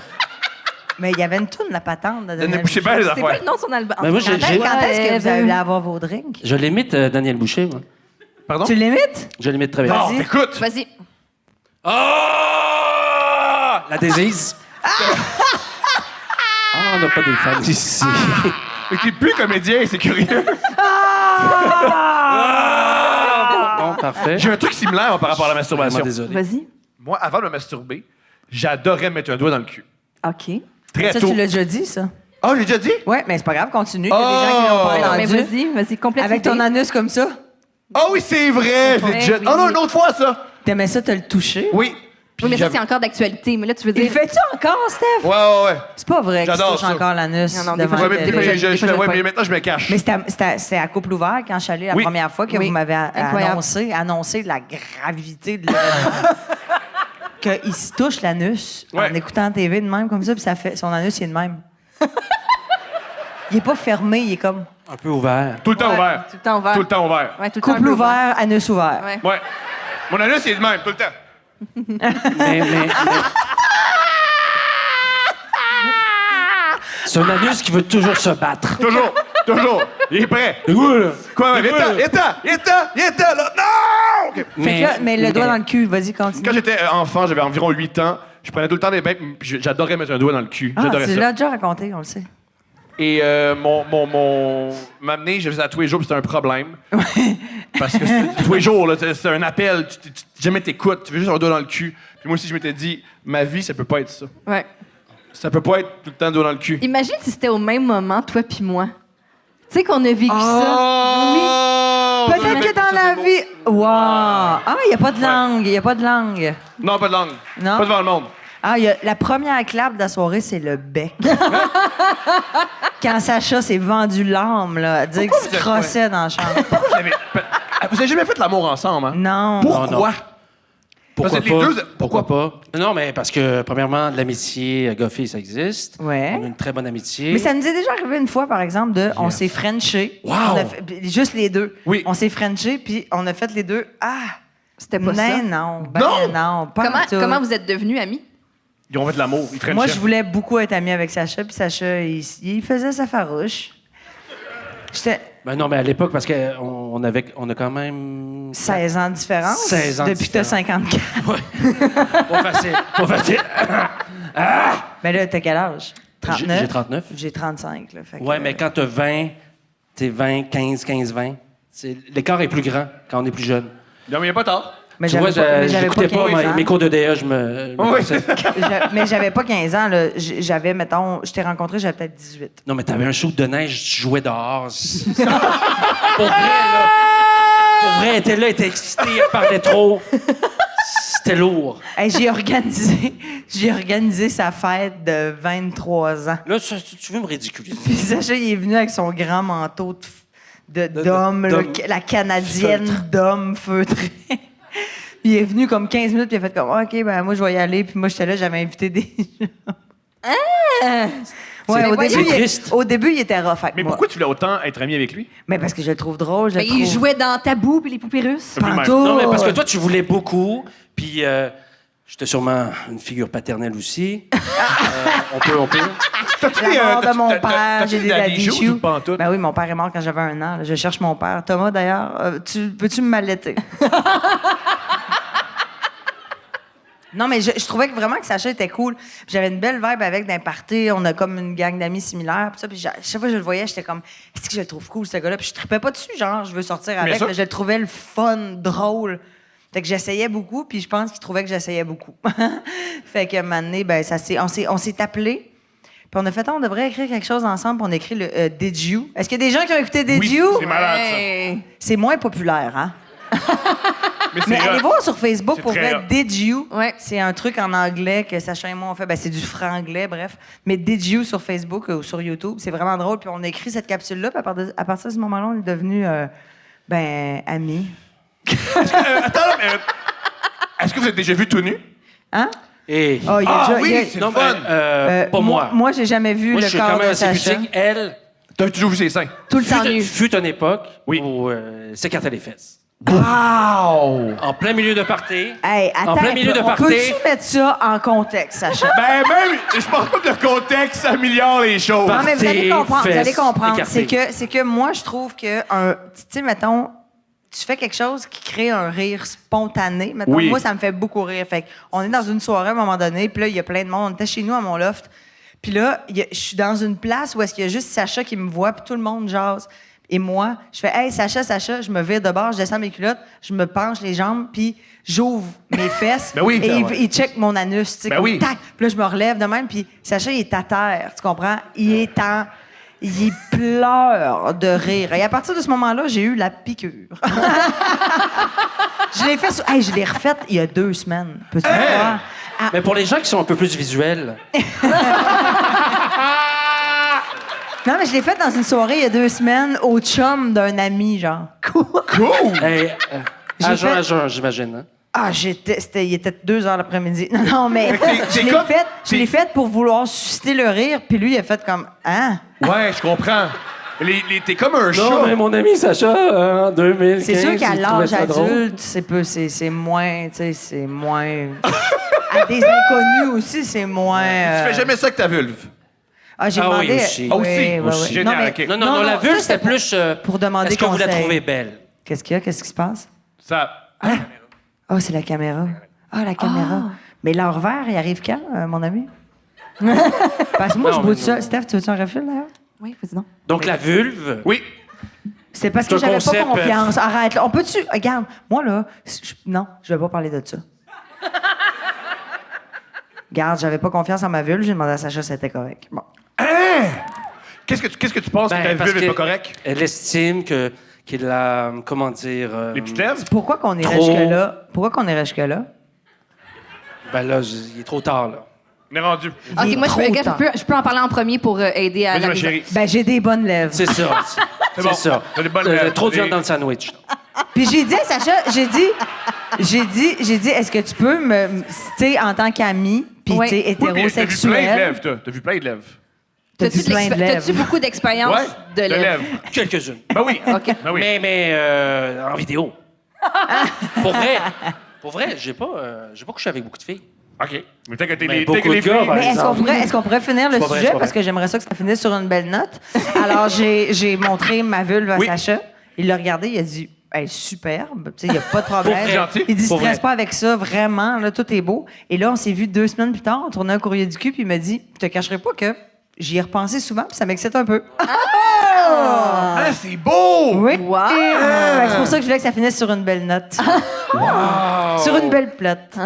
Mais il y avait une toune, la patente. De Daniel Boucher, ben les C'est quoi affaires. le nom de son album? Ben moi, j'ai- Quand est-ce que vous allez avoir vos drinks? Je l'imite, Daniel Boucher, moi. Pardon? Tu l'imites? Je l'imite très bien. Non, Vas-y. t'écoutes. Vas-y. Ah! La désise. Ah, on n'a pas des fans ici. Mais t'es plus comédien, c'est curieux. Bon, parfait. J'ai un truc similaire moi, par rapport à la Vraiment masturbation. désolé. Vas-y. Moi, avant de me masturber, j'adorais mettre un doigt dans le cul. OK. Très Ça, tôt. tu l'as déjà dit, ça? Ah, j'ai déjà dit? Ouais, mais c'est pas grave, continue. Il y a des gens qui l'ont pas Non, mais entendu. vas-y, complète Avec ton l'idée. anus comme ça? Ah oui, c'est vrai! Je l'ai Ouais, déjà... oui. Oh non, une autre fois, ça! T'aimais ça te le toucher? Oui. Puis Oui, mais ça, j'avais- c'est encore d'actualité. Mais là, tu veux dire... Il le fait-tu encore, Steph? Ouais. C'est pas vrai que tu J'adore touches ça. encore l'anus Non, non, des devant fois, Ouais, la mais, des fois, télé. je- des fois, je ouais, le mais fais. maintenant, je me cache. Mais c'est à couple ouvert quand je suis allée la Oui. première fois que Oui. vous m'avez Incroyable. annoncé la gravité de l'événement. Qu'il se touche l'anus en Ouais. écoutant la TV de même comme ça, puis ça fait son anus il est de même. Il est pas fermé, il est comme Un peu ouvert. Tout le temps Ouais, ouvert. Tout le temps ouvert. Tout le temps ouvert. Ouais, tout le temps un couple peu ouvert, anus ouvert. Ouais. Ouais. Mon anus, il est de même, tout le temps. Mais... C'est un anus qui veut toujours se battre. Toujours. Toujours. Il est prêt. Quoi, ouais, il est temps, là. Non! OK. Mais le doigt dans le cul, vas-y, continue. Quand j'étais enfant, j'avais environ 8 ans, je prenais tout le temps des bains, puis j'adorais mettre un doigt dans le cul. Ah, J'adorais tu ça. l'as déjà raconté, on le sait. Et m'amener, je faisais ça tous les jours, puis c'était un problème. Parce que tous les jours, là, c'est un appel, jamais t'écoutes, tu veux juste un doigt dans le cul. Puis moi aussi, je m'étais dit, ma vie, ça peut pas être ça. Ouais. Ça peut pas être tout le temps doigt dans le cul. Imagine si c'était au même moment, toi puis moi. Tu sais qu'on a vécu ça. Oh! Peut-être que dans la vie. Wow! Ah, il n'y a pas de langue, il n'y a pas de langue. Non, pas de langue. Non? Pas devant le monde. Ah, la première clap de la soirée, c'est le bec. Quand Sacha s'est vendu l'âme, là, à dire qu'il se vous êtes- crossait dans la chambre. Vous avez jamais fait l'amour ensemble, hein? Non. Pourquoi? Non. Pourquoi Parce que les pas? deux- Pourquoi pas? Non, mais parce que, premièrement, de l'amitié gars-fille, ça existe. Ouais. On a une très bonne amitié. Mais ça nous est déjà arrivé une fois, par exemple, on s'est frenché. Wow! On a juste les deux. Oui. On s'est frenché, puis on a fait les deux. Ah! C'était pas ça. Non, Non! non, pas Comment, du tout. comment vous êtes devenus amis? Ils ont fait de l'amour. Ils frenchaient. Moi, je voulais beaucoup être amie avec Sacha, puis Sacha, il faisait sa farouche. J'étais Ben non, mais à l'époque, parce qu'on a quand même... 16 ans de différence. 16 ans de depuis que t'as différence. 54. Pas facile. Pas facile. Mais là, t'as quel âge? 39? J'ai 39. J'ai 35, là. Fait que, Ouais, mais quand t'as 20, t'es 20, 15, 20. L'écart est plus grand quand on est plus jeune. Non, mais il n'y a pas tard. Mais Tu vois, j'avais j'écoutais pas, 15 ans. mes cours de DA, je me Oui. pensais- Mais j'avais pas 15 ans, là. J'avais, mettons, je t'ai rencontré, j'avais peut-être 18. Non, mais t'avais un shoot de neige, tu jouais dehors. Pour vrai, là. Pour vrai, elle était là, elle était excitée, elle parlait trop. C'était lourd. Hey, j'ai organisé sa fête de 23 ans. Là, tu veux me ridiculiser. Puis Sacha, il est venu avec son grand manteau d'homme, là, d'homme. la canadienne d'homme feutré. Il est venu comme 15 minutes, puis il a fait comme OK, ben moi, je vais y aller. Puis moi, j'étais là, j'avais invité des gens. Ouais, C'est triste. au début, il était rough avec Mais moi. pourquoi tu voulais autant être ami avec lui? Mais parce que je le trouve drôle. Je le Ben, il trouve... jouait dans Tabou puis les poupées russes. Pantoute. Non, mais parce que toi, tu voulais beaucoup, puis j'étais sûrement une figure paternelle aussi. On peut. T'as-tu La mort de mon t'as-tu père, j'ai des daddy issues. ou pas en tout? Ben oui, mon père est mort quand j'avais 1 an. là. Je cherche mon père. Thomas, d'ailleurs, peux-tu me m'allaiter? Non, mais je trouvais que vraiment que Sacha était cool. Puis j'avais une belle vibe avec d'un party. On a comme une gang d'amis similaires. Puis ça, puis chaque fois que je le voyais, j'étais comme, est-ce que je le trouve cool, ce gars-là? Puis je tripais pas dessus, genre, je veux sortir avec. sûr. Mais je le trouvais le fun, drôle. Fait que j'essayais beaucoup, puis je pense qu'il trouvait que j'essayais beaucoup. Fait que un moment donné, ben, on s'est appelés. Puis on a fait, on devrait écrire quelque chose ensemble, puis on a écrit le Did You. Est-ce qu'il y a des gens qui ont écouté Did Oui, You? c'est malade, ça. Hey. C'est moins populaire, hein? Mais Mais c'est allez hot. voir sur Facebook, C'est pour très vrai, hot. Did You. Ouais. C'est un truc en anglais que Sacha et moi on fait. Ben, c'est du franglais, bref. Mais Did You sur Facebook ou sur YouTube, c'est vraiment drôle. Puis on a écrit cette capsule-là, puis à partir de ce moment-là, on est devenus, amis. Attends, mais, est-ce que vous êtes déjà vu tout nu? Hein? Et... Oh, il y a déjà- il y a- c'est non, le fun. pas moi. Moi, j'ai jamais vu Moi, le je suis corps quand même de assez Sacha. pudique. Elle, T'as toujours vu ses seins? Tout le temps nu. fut une époque Oui. où s'écartait les fesses. Wow! En plein milieu de party. Hey, attends, En plein milieu de on party. peut-tu mettre ça en contexte, Sacha? Ben même, je pense pas que le contexte améliore les choses. Non, mais vous allez Party, comprendre, vous allez fesses comprendre. écartées. C'est que moi, je trouve que, tu sais, mettons, tu fais quelque chose qui crée un rire spontané. Mettons, Oui. moi, ça me fait beaucoup rire. Fait on est dans une soirée à un moment donné, puis là, il y a plein de monde. On était chez nous à mon loft. Puis là, je suis dans une place où est-ce qu'il y a juste Sacha qui me voit, puis tout le monde jase. Et moi, je fais « Hey, Sacha, Sacha », je me vire de bord, je descends mes culottes, je me penche les jambes, puis j'ouvre mes fesses. Ben oui, et ça, ouais. il check mon anus, tu sais, Ben comme oui. tac. Puis là, je me relève de même, puis Sacha, il est à terre, tu comprends? Il pleure de rire. Et à partir de ce moment-là, j'ai eu la piqûre. Je l'ai fait je l'ai refaite il y a 2 semaines. Peux-tu croire? Ah, Mais pour les gens qui sont un peu plus visuels, non, mais je l'ai faite dans une soirée il y a 2 semaines au chum d'un ami, genre. Cool. Cool! hey, J'ai à jeun, fait- à jeun, j'imagine. Hein? Ah, il était 2 heures l'après-midi. Non, mais t'es je comme- l'ai fait pour vouloir susciter le rire, puis lui, il a fait comme, hein? Ouais, je comprends. T'es comme un chat. Non, mais mon ami Sacha, en 2015, C'est sûr qu'à il trouvait l'âge ça drôle. adulte, c'est moins, tu sais, c'est moins... À des inconnus aussi, c'est moins... Tu fais jamais ça avec ta vulve. Ah, j'ai Ah oui, demandé... aussi. Ah, aussi? Aussi. Génial, mais- ok. Non, la vulve, ça, c'était plus... pour demander Est-ce que vous la conseil. trouvez belle? Qu'est-ce qu'il y a? Qu'est-ce qui se passe? Ça. Ah, c'est la caméra. Ah, la caméra. Mais leur verre, il arrive quand, mon ami? Parce que moi, Non, je bois mais de ça. non. Steph, tu veux-tu un refil, d'ailleurs? Oui, vas-y donc. Donc, la vulve... Oui. C'est parce C'est que un j'avais concept, pas confiance. Arrête, là. On peut-tu... Regarde, moi, là... Non, je vais pas parler de ça. Regarde, j'avais pas confiance en ma vulve. J'ai demandé à Sacha si c'était correct. Bon. Qu'est-ce que tu penses que ta parce vulve est que pas correcte? Elle estime qu'il a... Comment dire... Les petites lèvres? Pourquoi qu'on irait Trop. jusque-là? Pourquoi qu'on irait jusque-là? Ben là, il est trop tard, là. On est rendu. Il est OK, moi, trop tard. je peux en parler en premier pour aider à Vas-y, la ma mise- chérie. Ben, j'ai des bonnes lèvres. C'est ça. C'est bon. ça. T'as des bonnes lèvres. Trop de viande Des- dans le sandwich. Puis j'ai dit à Sacha, j'ai dit, est-ce que tu peux me, tu sais, en tant qu'ami, puis Oui. tu sais, Oui, mais t'as vu plein de hétérosexuel, lèvres, toi. T'as vu plein de lèvres. t'as-tu T'as-tu de plein de t'as-tu lèvres. beaucoup d'expérience Ouais, de lèvres? Quelques-unes. Ben oui. OK. Ben oui. Mais en vidéo. Pour vrai, j'ai pas couché avec beaucoup de filles. OK. Mais peut-être que t'es Mais les beaucoup de filles- gars, par Mais exemple. est-ce qu'on pourrait finir le C'est pas vrai, sujet c'est pas parce vrai. que j'aimerais ça que ça finisse sur une belle note. Alors j'ai montré ma vulve à Oui. Sacha. Il l'a regardé, il a dit elle est superbe, tu sais, il n'y a pas de problème. C'est gentil. Il dit Pour stresse vrai. pas avec ça, vraiment, là, tout est beau. Et là, on s'est vu 2 semaines plus tard, on tournait un courrier du cul, puis il m'a dit je te cacherai pas que j'y ai repensé souvent, puis ça m'excite un peu. Ah, c'est beau! Oui. Wow! Fait que c'est pour ça que je voulais que ça finisse sur une belle note. Sur une belle plotte.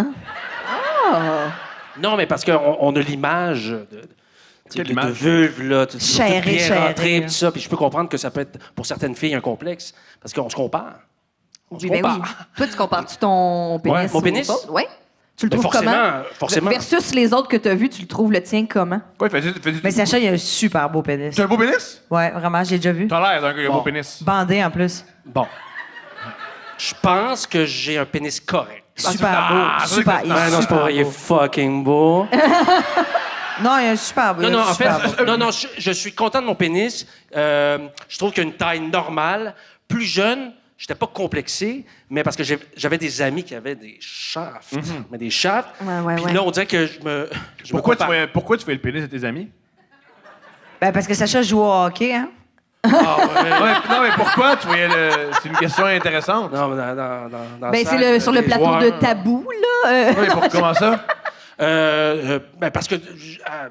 Non, mais parce qu'on a l'image Quelle de image? vulve, là, tout Chéré, bien chéré. rentré, tout ça. Puis je peux comprendre que ça peut être, pour certaines filles, un complexe. Parce qu'on se compare. On se Oui, ben oui. compare. Toi, tu compares-tu ton pénis Ouais, mon aux pénis? autres? Oui. Tu le Ben, trouves forcément. Versus les autres que tu as vus, tu le trouves le tien comment? Ouais, fais-tu... Mais Sacha, il a un super beau pénis. T'as un beau pénis? Ouais, vraiment, j'ai déjà vu. T'as l'air d'un gars qui a un Bon. beau pénis. Bandé en plus. Bon. Je pense que j'ai un pénis correct. Super ah, beau. c'est Super. vrai que- Il est Ah non, c'est pas super vrai, il est beau. fucking beau. Non, il est super beau. Non, il est non, en fait, super beau. je suis content de mon pénis. Je trouve qu'il a une taille normale. Plus jeune, j'étais pas complexé, mais parce que j'avais des amis qui avaient des shafts. Mais des shafts. Ouais, Puis ouais. là, on dirait que je me compare. Pourquoi tu fais le pénis de tes amis? Ben, parce que Sacha joue au hockey, hein? Ah, ouais. Ouais, non, mais pourquoi tu voyais le... C'est une question intéressante. Non, mais dans Ben, le c'est sac, sur le des plateau joueurs. de tabou, là. Ouais, pour comment ça? Ben, parce que...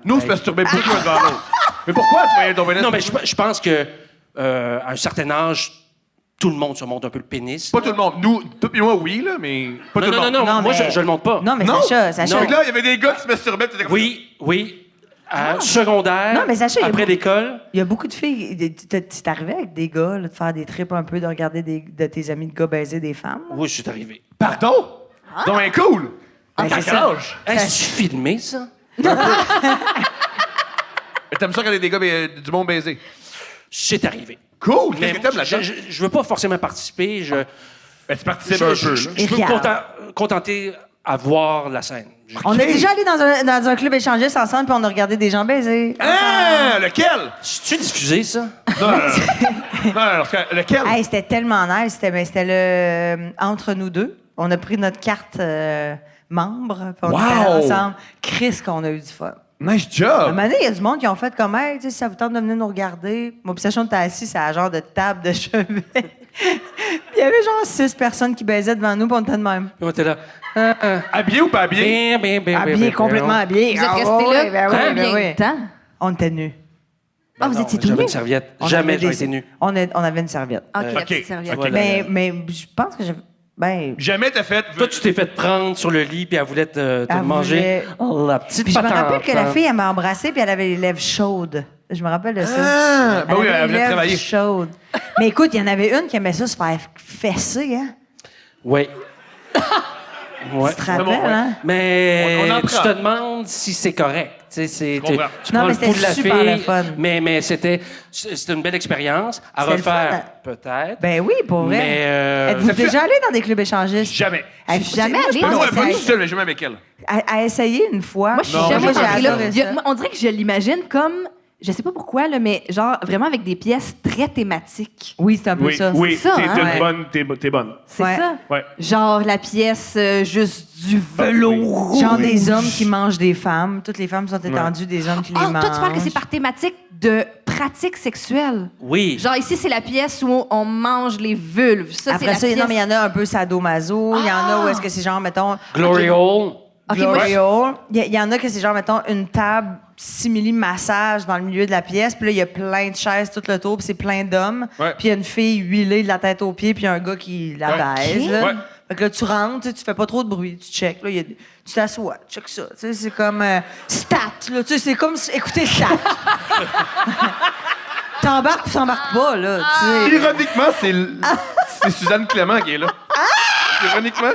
Nous, on se masturbait beaucoup un devant l'autre. Mais pourquoi tu voyais ton pénis? Non, mais je pense que à un certain âge, tout le monde se monte un peu le pénis. Pas tout le monde. Nous, toi et moi, oui, là, mais pas tout le monde. Non, Non, moi, mais- je le monte pas. Non, mais Non? Sacha. Fait que là, il y avait des gars qui se masturbaient, puis t'étais comme Oui. Secondaire, Non, mais Sacha, il y a après beaucoup- l'école. Il y a beaucoup de filles. C'est arrivé avec des gars, là, de faire des trips un peu, de regarder de tes amis de gars baiser des femmes. là? Oui, je suis arrivé. Pardon? Donc, cool! Ben, À c'est quel ça. âge? Est-ce filmé, ça? T'aimes ça regarder des gars du monde baiser? C'est arrivé. Cool! Mais Qu'est-ce que t'aimes là-dedans? je veux pas forcément participer. Ben, tu participes un peu, Je là. Et peux me regarde. contenter à voir la scène. On est déjà allé dans un club échangiste ensemble, puis on a regardé des gens baiser. Ah! Lequel? C'est-tu diffusé, ça? Non, lequel? Hey, c'était tellement nice. C'était le entre nous deux. On a pris notre carte membre, puis on était Wow! ensemble. Chris, qu'on a eu du fun. Nice À un job! moment donné, il y a du monde qui ont fait comme, hey, tu sais, si ça vous tente de venir nous regarder. Moi, puis Sacha, on était assis à la genre de table de chevet. Puis il y avait genre 6 personnes qui baisaient devant nous, puis on était de même. Puis on était là. Habillé ou pas habillé? Habillés, complètement habillés. Vous êtes Ah, restés ouais, là ben oui, combien ben oui. de temps? On était nus. Ah, vous étiez tout J'avais nus? une serviette. On Jamais avait j'ai des- été nu. On avait une serviette. OK, la OK. petite serviette. OK. Mais je pense que j'avais. Ben. Jamais t'as fait... Toi, tu t'es fait prendre sur le lit, puis elle voulait te Elle manger. voulait- Oh, la petite Puis je me patente. rappelle que la fille, elle m'a embrassée, puis elle avait les lèvres chaudes. Je me rappelle de ça. Ah! Ben oui, avait elle les venait lèvres travailler. chaudes. Mais écoute, il y en avait une qui aimait ça se faire fesser, hein? Oui. Ouais. Tu te rappelles, hein? Mais On en tu prend. te demandes si c'est correct. Tu sais, comprends. tu Non, prends mais le pouls de la c'était super le fille, fun. mais c'était une belle expérience à C'était le refaire, fun. peut-être. Ben oui, pour vrai. Mais, Êtes-vous Ça fait- déjà allé dans des clubs échangistes? Jamais. Jamais allé? pense Pas que pas c'est- tout seul, mais jamais avec elle. À essayer une fois. Moi, je suis Non, jamais moi, j'ai rentrée là. adoré Il y a- ça. moi, on dirait que je l'imagine comme, je sais pas pourquoi, là, mais genre vraiment avec des pièces très thématiques. Oui, c'est un peu Oui, ça. oui, C'est ça, t'es hein? une Ouais. bonne, t'es bonne. C'est Ouais. ça? Ouais. Genre la pièce juste du velours rouge. Genre des hommes qui mangent des femmes. Toutes les femmes sont étendues, des hommes qui les Ah, mangent. toi, tu parles que c'est par thématique de pratique sexuelle. Oui. Genre ici, c'est la pièce où on mange les vulves. Ça, c'est Après la ça, pièce... non, mais il y en a un peu sadomaso. Il y en a où est-ce que c'est genre, mettons... Glory Hole. Ok, moi, Glory je- hole. Il y en a que c'est genre, mettons, une table simili-massage dans le milieu de la pièce. Puis là, il y a plein de chaises tout le tour. Puis c'est plein d'hommes. Ouais. Puis il y a une fille huilée de la tête aux pieds. Puis il y a un gars qui la baise. là. Ouais. Fait que là, tu rentres, tu sais, tu fais pas trop de bruit. Tu check. Là, tu t'assois. Tu check ça. Tu sais, c'est comme stat. Là, tu sais, c'est comme écouter stat. T'embarques ou t'embarques pas, là. Tu sais. Ironiquement, c'est Suzanne Clément qui est là. Ironiquement.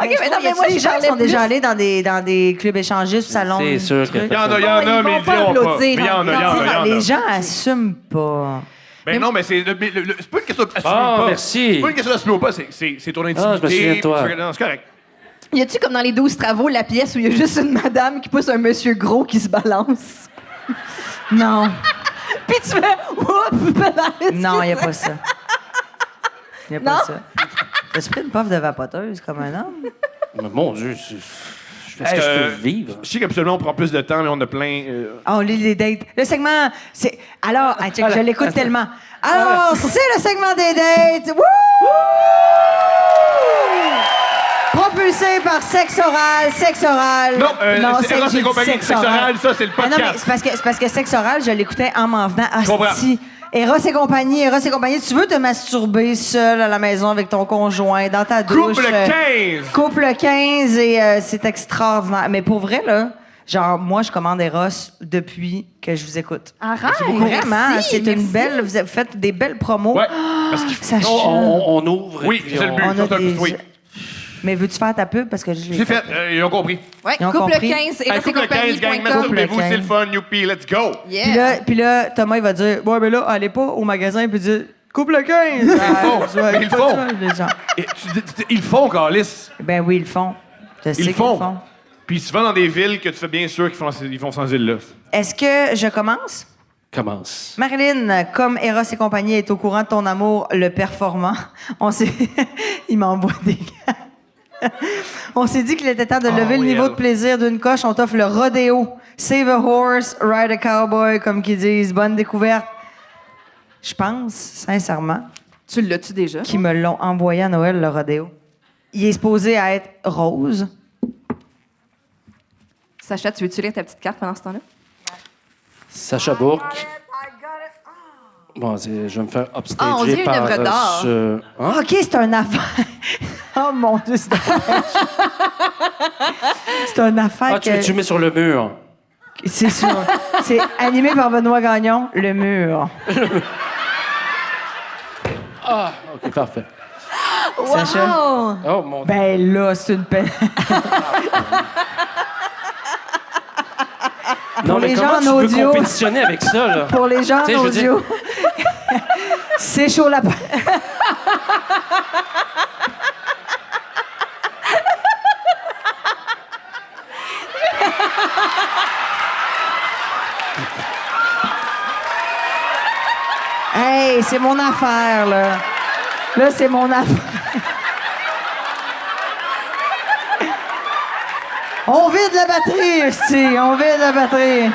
Ok, mais non, il y a mais moi, des je gens qui parlais sont déjà plus- allés dans des clubs échangistes, salons. C'est sûr que- trucs. Il y en a, Ils mais vont ils pas diront pas. applaudir Mais il y en a, il y en a, il y en a. Les gens assument pas. Ben non, mais c'est pas une question d'assumer Ah, pas. merci. C'est pas une question d'assumer ou pas, c'est ton intimité. Ah, je me souviens de toi. Non, c'est correct. Y a-tu comme dans les 12 travaux la pièce où il y a juste une madame qui pousse un monsieur gros qui se balance? Non. Puis tu fais oups, balance. Non, il n'y a pas ça. Il n'y a Non? pas ça. T'as-tu pris une puff de vapoteuse comme un homme? Mais mon Dieu, je fais ce que je peux vivre. Je sais qu'habituellement, on prend plus de temps, mais on a plein. Oh, les dates. Le segment, c'est... Alors, ah, check, je l'écoute tellement. Alors, c'est le segment des dates. Wouh! Propulsé par Sexe Oral, Sexe Oral. Non, c'est celle Eros qui et dit compagnie, Sexe Sexe Oral, ça, c'est le Ah non, mais podcast. c'est parce que Sexe Oral, je l'écoutais en m'en venant. comprends. Asti. Eros et compagnie. Tu veux te masturber seul à la maison avec ton conjoint, dans ta douche. Couple 15! Couple 15 et c'est extraordinaire. Mais pour vrai, là, genre, moi, je commande Eros depuis que je vous écoute. Arrête! Vraiment, merci, c'est une merci. belle... Vous faites des belles promos. Ouais, parce qu'il faut. Ça chante. On ouvre. Oui, puis c'est le but. On a Ça, des... oui. Mais veux-tu faire ta pub? Parce que je l'ai J'ai fait, ils ont compris. Ouais, Ils ont couple compris. 15 et Hey, couple 15, gang, masturbez-vous, c'est le fun, youpi, let's go! Yeah. Puis là, Thomas, il va dire, ouais, mais là, allez pas au magasin et puis dire, couple 15. Ils le font, mais ils le font. Les gens. Et ils le font, Carlis. Ben oui, ils le font. Je sais Ils le qu'ils font. Puis souvent dans des villes que tu fais bien sûr qu'ils font sans île-là. Est-ce que je commence? Commence. Marilyn, comme Eros et compagnie est au courant de ton amour, le performant, on s'est... il m'envoie des gars. On s'est dit qu'il était temps de lever le oui, niveau elle. de plaisir d'une coche. On t'offre le rodéo. Save a horse, ride a cowboy, comme qu'ils disent. Bonne découverte. Je pense, sincèrement, Tu l'as-tu déjà? qu'ils me l'ont envoyé à Noël, le rodéo. Il est supposé à être rose. Sacha, tu veux-tu lire ta petite carte pendant ce temps-là? Sacha Bourque. Bon, je vais me faire upstager Ah, on dirait une par... œuvre d'art. Hein? OK, c'est un affaire. Oh mon Dieu, c'est c'est une affaire Ah, tu que... mets sur le mur. C'est sûr. C'est animé par Benoît Gagnon, Le Mur. Ah, OK, parfait. Sacha? Wow! Oh, mon Dieu. Ben là, c'est une peine. Non, mais les comment gens tu en veux audio- compétitionner avec ça, là? Pour les gens Tu sais, en je veux dire- audio, c'est chaud la Hey, c'est mon affaire, là. Là, c'est mon affaire. On vide la batterie, esti. On vide la batterie.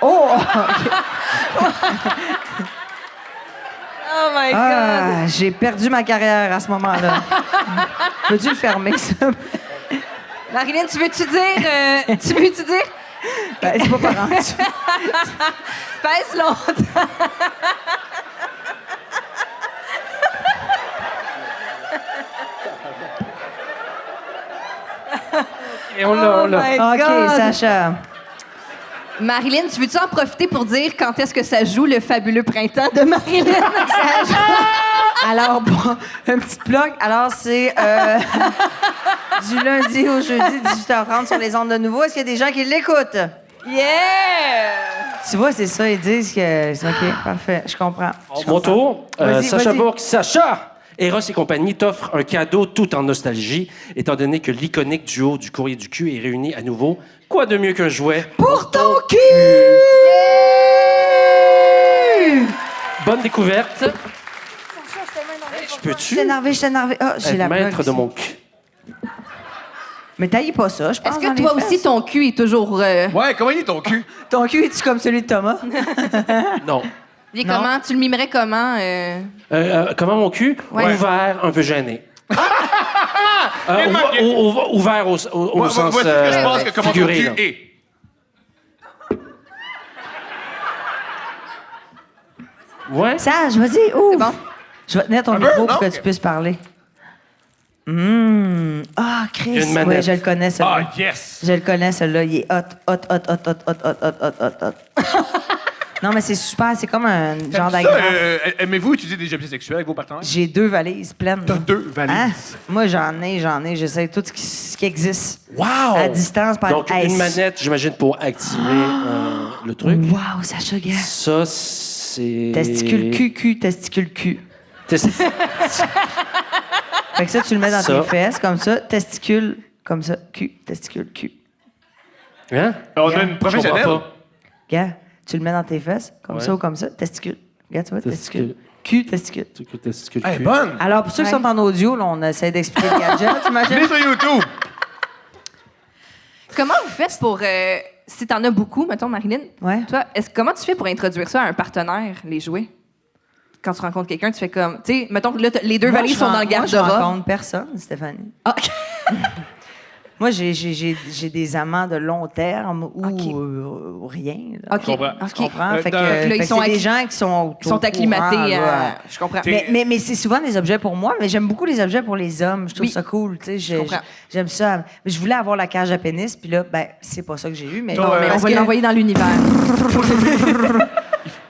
Oh! Oh my God! Ah, j'ai perdu ma carrière à ce moment-là. Peux-tu le fermer, ça? Marilyn, tu veux-tu dire... tu veux-tu dire... Ben, c'est pas par en dessous. Pèse longtemps. Et on l'a, on l'a. my OK, God. Sacha. Marilyn, tu veux-tu en profiter pour dire quand est-ce que ça joue le fabuleux printemps de Marilyn? Alors, bon, un petit plug. Alors, c'est du lundi au jeudi, 18h30 sur les ondes de Nouveau. Est-ce qu'il y a des gens qui l'écoutent? Yeah! Tu vois, c'est ça, ils disent que... OK, parfait, je comprends. Mon tour. Vas-y, Sacha vas-y. Bourque. Sacha! Eros et compagnie t'offre un cadeau tout en nostalgie, étant donné que l'iconique duo du Courrier du cul est réuni à nouveau. Quoi de mieux qu'un jouet? Pour ton cul! Bonne découverte. Je Je peux-tu suis énervée, je suis énervée. Ah, j'ai être la maître plug de ici. mon cul? Mais taille pas ça, je pense. Est-ce dans que les toi fesses. aussi, ton cul est toujours... Ouais, comment il est ton cul? Ton cul est-tu comme celui de Thomas? Non. il est Non. comment? Tu le mimerais comment? Comment mon cul? Ouais. Ouvert, un peu gêné. Ouvert au Moi, sens voici ce que je pense que comment ton figuré, cul là. est. Ouais. Sage, vas-y, ouvre. C'est bon? Je vais tenir ton Un peu? micro pour Non? que tu puisses parler. Ah, Chris. Il y a une manette. Ouais, je le connais, celui-là. Ah, yes! Je le connais, celui-là. Il est hot, hot, hot, hot, hot, hot, hot, hot, hot, hot, hot. Non, mais c'est super. C'est comme un genre Ça, d'agrafe. aimez-vous utiliser des objets sexuels avec vos partenaires? J'ai 2 valises pleines. T'as 2 valises. Hein? Moi, j'en ai. J'essaie tout ce qui existe. Wow! À distance, par Donc, une manette, j'imagine, pour activer le truc. Wow, Sacha, gars. Ça, c'est... Testicule cul, testicule cul. Fait que ça, tu le mets dans Ça. tes fesses, comme ça. Testicule, comme ça. Cul, testicule, cul. Hein? On a Regarde, une Je professionnelle. comprends pas. Gars, tu le mets dans tes fesses, comme Ouais. ça ou comme ça. Testicule. Regarde, tu vois, testicule. Testicule. Cul, testicule. Testicule Elle est cul. bonne! Alors, pour ceux qui Ouais. sont en audio, là, on essaie d'expliquer le gadget, Venez t'imagines? sur YouTube! Comment vous faites pour... si t'en as beaucoup, mettons, Marilyn, Ouais. toi, comment tu fais pour introduire ça à un partenaire, les jouets? Quand tu rencontres quelqu'un, tu fais comme... Tu sais, mettons que là, les deux Moi, valises je sont dans le moi, je garde-robe. rencontre personne, Stéphanie. Ah, Moi, j'ai des amants de long terme ou ou rien. Là. OK. comprends. Tu OK. comprends? Fait que, là, fait ils que sont c'est des accli- gens qui sont Ils sont acclimatés à... Je comprends. Mais c'est souvent des objets pour moi, mais j'aime beaucoup les objets pour les hommes. Je trouve Oui. ça cool. Tu sais, Je comprends. j'aime ça. Mais je voulais avoir la cage à pénis, puis là, ben, c'est pas ça que j'ai eu. Mais, Toi, mais On parce va que l'envoyer dans l'univers.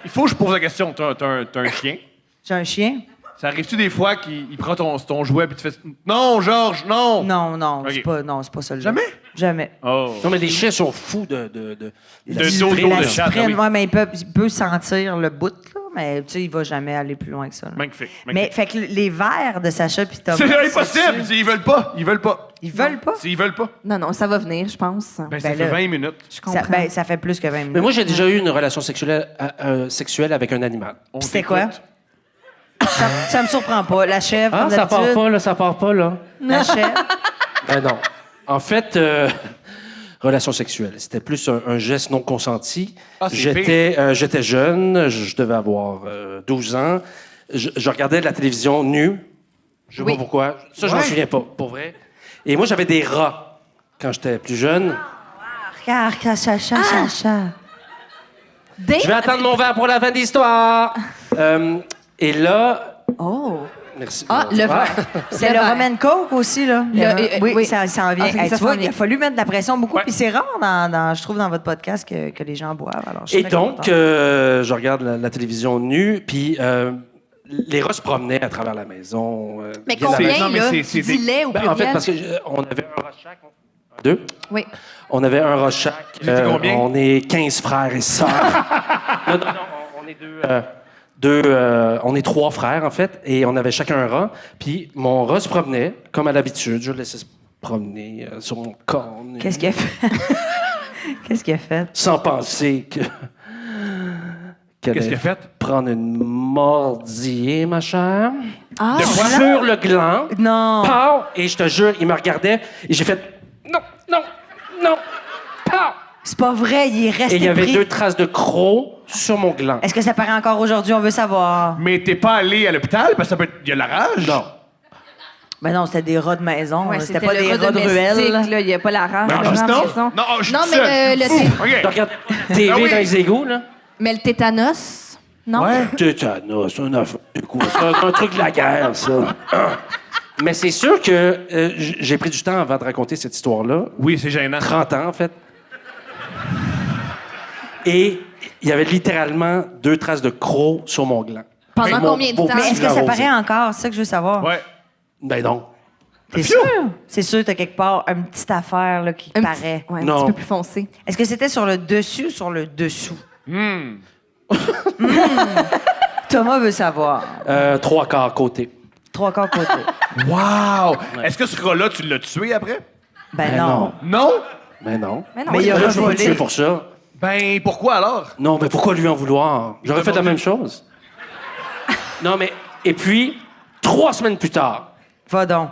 Il faut que je pose la question. T'as un chien. j'ai un chien. Ça arrive-tu des fois qu'il prend ton jouet puis tu fais Non, Georges, non! Non, Ok. c'est pas ça. Jamais? Jamais. Oh. Non, mais les chiens sont fous de De discipline, dodo La de là. chat, cyprine, oui. ouais, mais il peut sentir le bout, là, mais tu sais, il va jamais aller plus loin que ça. là. Magnifique. Mais fait que les verres de Sacha puis Thomas. C'est impossible! Ils veulent pas. Ils veulent pas. Ils veulent pas? Ils veulent pas. Non, ça va venir, je pense. Ben, ça Ben fait là. 20 minutes. Je comprends. Ça fait plus que 20 minutes. Mais moi, j'ai déjà eu une relation sexuelle avec un animal. On C'était t'écoute. quoi? Ça me surprend pas. La chèvre, Ah, comme ça part d'habitude. pas, là, ça part pas, là. La chèvre. Ben non. En fait, relation sexuelle, c'était plus un geste non consenti. Ah, c'est J'étais jeune, je devais avoir 12 ans. Je regardais de la télévision nue. Je sais Oui. pas pourquoi. Ça, je m'en Ouais. souviens pas, pour vrai. Et moi, j'avais des rats quand j'étais plus jeune. Regarde, Sacha. Je vais attendre mon verre pour la fin de l'histoire. Et là... Oh! Merci. Ah, le verre. C'est le rum and coke aussi, là. Oui, oui. ça en vient. Ah, c'est Hey, ça tu vois, s'en il a vient. fallu mettre de la pression beaucoup. Ouais. Puis c'est rare, je trouve, dans votre podcast que les gens boivent. Alors, je suis Et très donc, contente. je regarde la télévision nue, puis les rats se promenaient à travers la maison. Mais bien la combien, maison. Non, mais là? c'est Tu dis lait ou Ben, pluriel? en fait, parce qu'on avait un rat chaque. Deux. Oui. On avait un rat chaque. Vous étiez combien? On est 15 frères et sœurs. non, on est on est 3 frères, en fait, et on avait chacun un rat. Puis mon rat se promenait, comme à l'habitude. Je le laissais se promener sur mon corps. Qu'est-ce qu'il a fait? Qu'est-ce qu'il a fait? Sans penser qu'elle Qu'est-ce qu'il a allait fait? prendre une mordillée, ma chère. Ah! Sur le gland. Non. Pow! Et je te jure, il me regardait et j'ai fait non. Pow! C'est pas vrai, il est resté Et il y avait pris. 2 traces de crocs sur mon gland. Est-ce que ça paraît encore aujourd'hui? On veut savoir. Mais t'es pas allé à l'hôpital parce que ça peut être. Il y a la rage? Non. Ben non, c'était des rats de maison. Ouais, c'était pas le des rat rats de ruelle. domestique, là. Il n'y a pas la rage. Non, la juste rage non. maison. Non, je suis Non, tout mais seul. le OK. Regarde TV Ah oui. dans les égouts, là. mais le tétanos, non? Ouais. Tétanos, c'est un truc de la guerre, ça. Mais c'est sûr que j'ai pris du temps avant de raconter cette histoire-là. Oui, c'est gênant. 30 ans, en fait. Et il y avait littéralement 2 traces de crocs sur mon gland. Pendant combien de temps? Mais est-ce que ça paraît encore? C'est ça que je veux savoir. Ouais. Ben non. T'es sûr? C'est sûr, t'as quelque part une petite affaire là, qui paraît. Ouais, un Non. petit peu plus foncé. Est-ce que c'était sur le dessus ou sur le dessous? Thomas veut savoir. 3/4 côté. 3/4 côté. Wow! Est-ce que ce gars-là, tu l'as tué après? Ben non. Non? Ben non. Mais non, Mais il y a Là, je vais volé. le tuer pour ça. Ben, pourquoi alors? Non, mais pourquoi lui en vouloir? J'aurais fait la même chose. Non, mais... Et puis, 3 semaines plus tard, Va donc.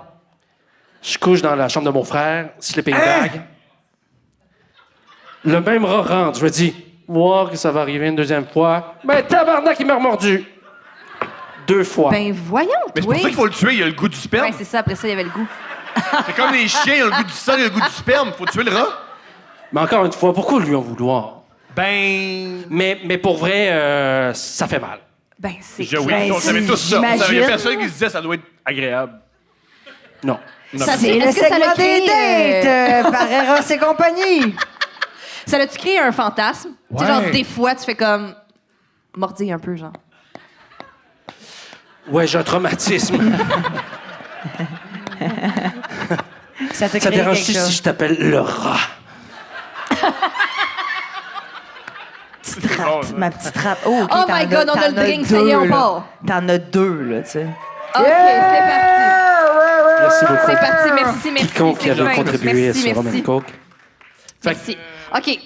je couche dans la chambre de mon frère, sleeping bag. Le même rat rentre. Je me dis, voir que ça va arriver une deuxième fois. Ben, tabarnak, il m'a remordu. 2 fois. Ben voyons, Mais c'est pour ça qu'il faut le tuer, il a le goût du sperme. Ouais, c'est ça. Après ça, il y avait le goût. C'est comme les chiens, ils ont le goût du sang, ils ont le goût du sperme. Faut tuer le rat. Mais encore une fois, pourquoi lui en vouloir? Ben... Mais pour vrai, ça fait mal. Ben c'est Oui, Ben, on savait tous ça. Il y a j'imagine. personne qui se disait ça doit être agréable. Non. Ça C'est fait- le est-ce que ça l'a segment des créé, dates par Eros et compagnie. Ça l'a-tu créé un fantasme? Tu sais, Ouais. genre, des fois, tu fais comme... Mordi un peu, genre. Ouais, j'ai un traumatisme. Ça te Ça crée dérange-tu quelque si chose. je t'appelle le rat? Petite trappe, ma petite trappe. Oh, OK, Oh t'en my God, as- on a t'en le as drink, ça y est, deux, on là. part. T'en as 2, là, tu sais. OK, c'est parti. Merci beaucoup. C'est parti, merci. Quiconque qui c'est avait fin. contribué à Merci, ce Rum merci. and Coke. Merci. OK.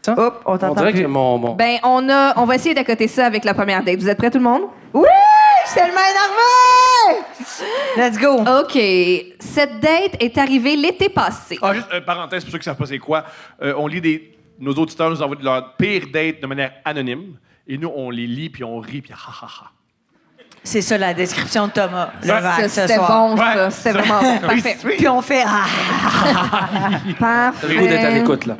Ça? Hop, on t'entend dirait plus. que mon... Ben, on va essayer d'accoter ça avec la première date. Vous êtes prêts, tout le monde? Oui! Je suis tellement énervée! Let's go! OK. Cette date est arrivée l'été passé. Ah, juste parenthèse pour ceux qui savent pas c'est quoi. On lit nos auditeurs nous envoient leur pire date de manière anonyme. Et nous, on les lit, puis on rit, puis ha ha ha. C'est ça la description de Thomas. Le Ça, vague, ce C'était soir. bon, Ouais. ça. C'était vraiment bon. Parfait. Puis on fait ah! T'as le goût d'être à Parfait. l'écoute, là.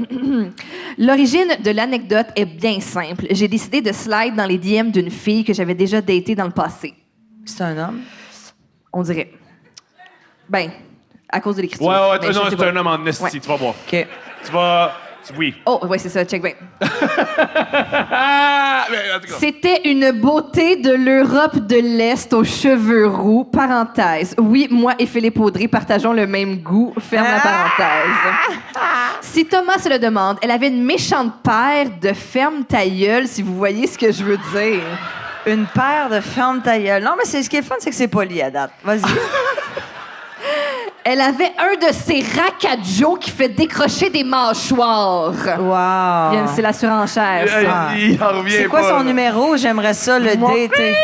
L'origine de l'anecdote est bien simple. J'ai décidé de slide dans les DM d'une fille que j'avais déjà datée dans le passé. C'est un homme. On dirait. Ben, à cause de l'écriture. Ouais, Mais je non, sais c'est pas. un homme en esti, Ouais. tu vas voir. OK. Tu vas... Oui. Oh, ouais, c'est ça, check bien. Ah! Mais, en tout cas. C'était une beauté de l'Europe de l'Est aux cheveux roux. Parenthèse. Oui, moi et Philippe Audrey partageons le même goût. Ferme la parenthèse. Si Thomas se le demande, elle avait une méchante paire de ferme ta gueule, si vous voyez ce que je veux dire. Une paire de ferme ta gueule. Non, mais c'est ce qui est fun, c'est que c'est poli à date. Vas-y. Elle avait un de ces racadjos qui fait décrocher des mâchoires. Wow. Bien, c'est la surenchère, ça. Il en revient C'est quoi pas, son là. numéro? J'aimerais ça le Moi- dater.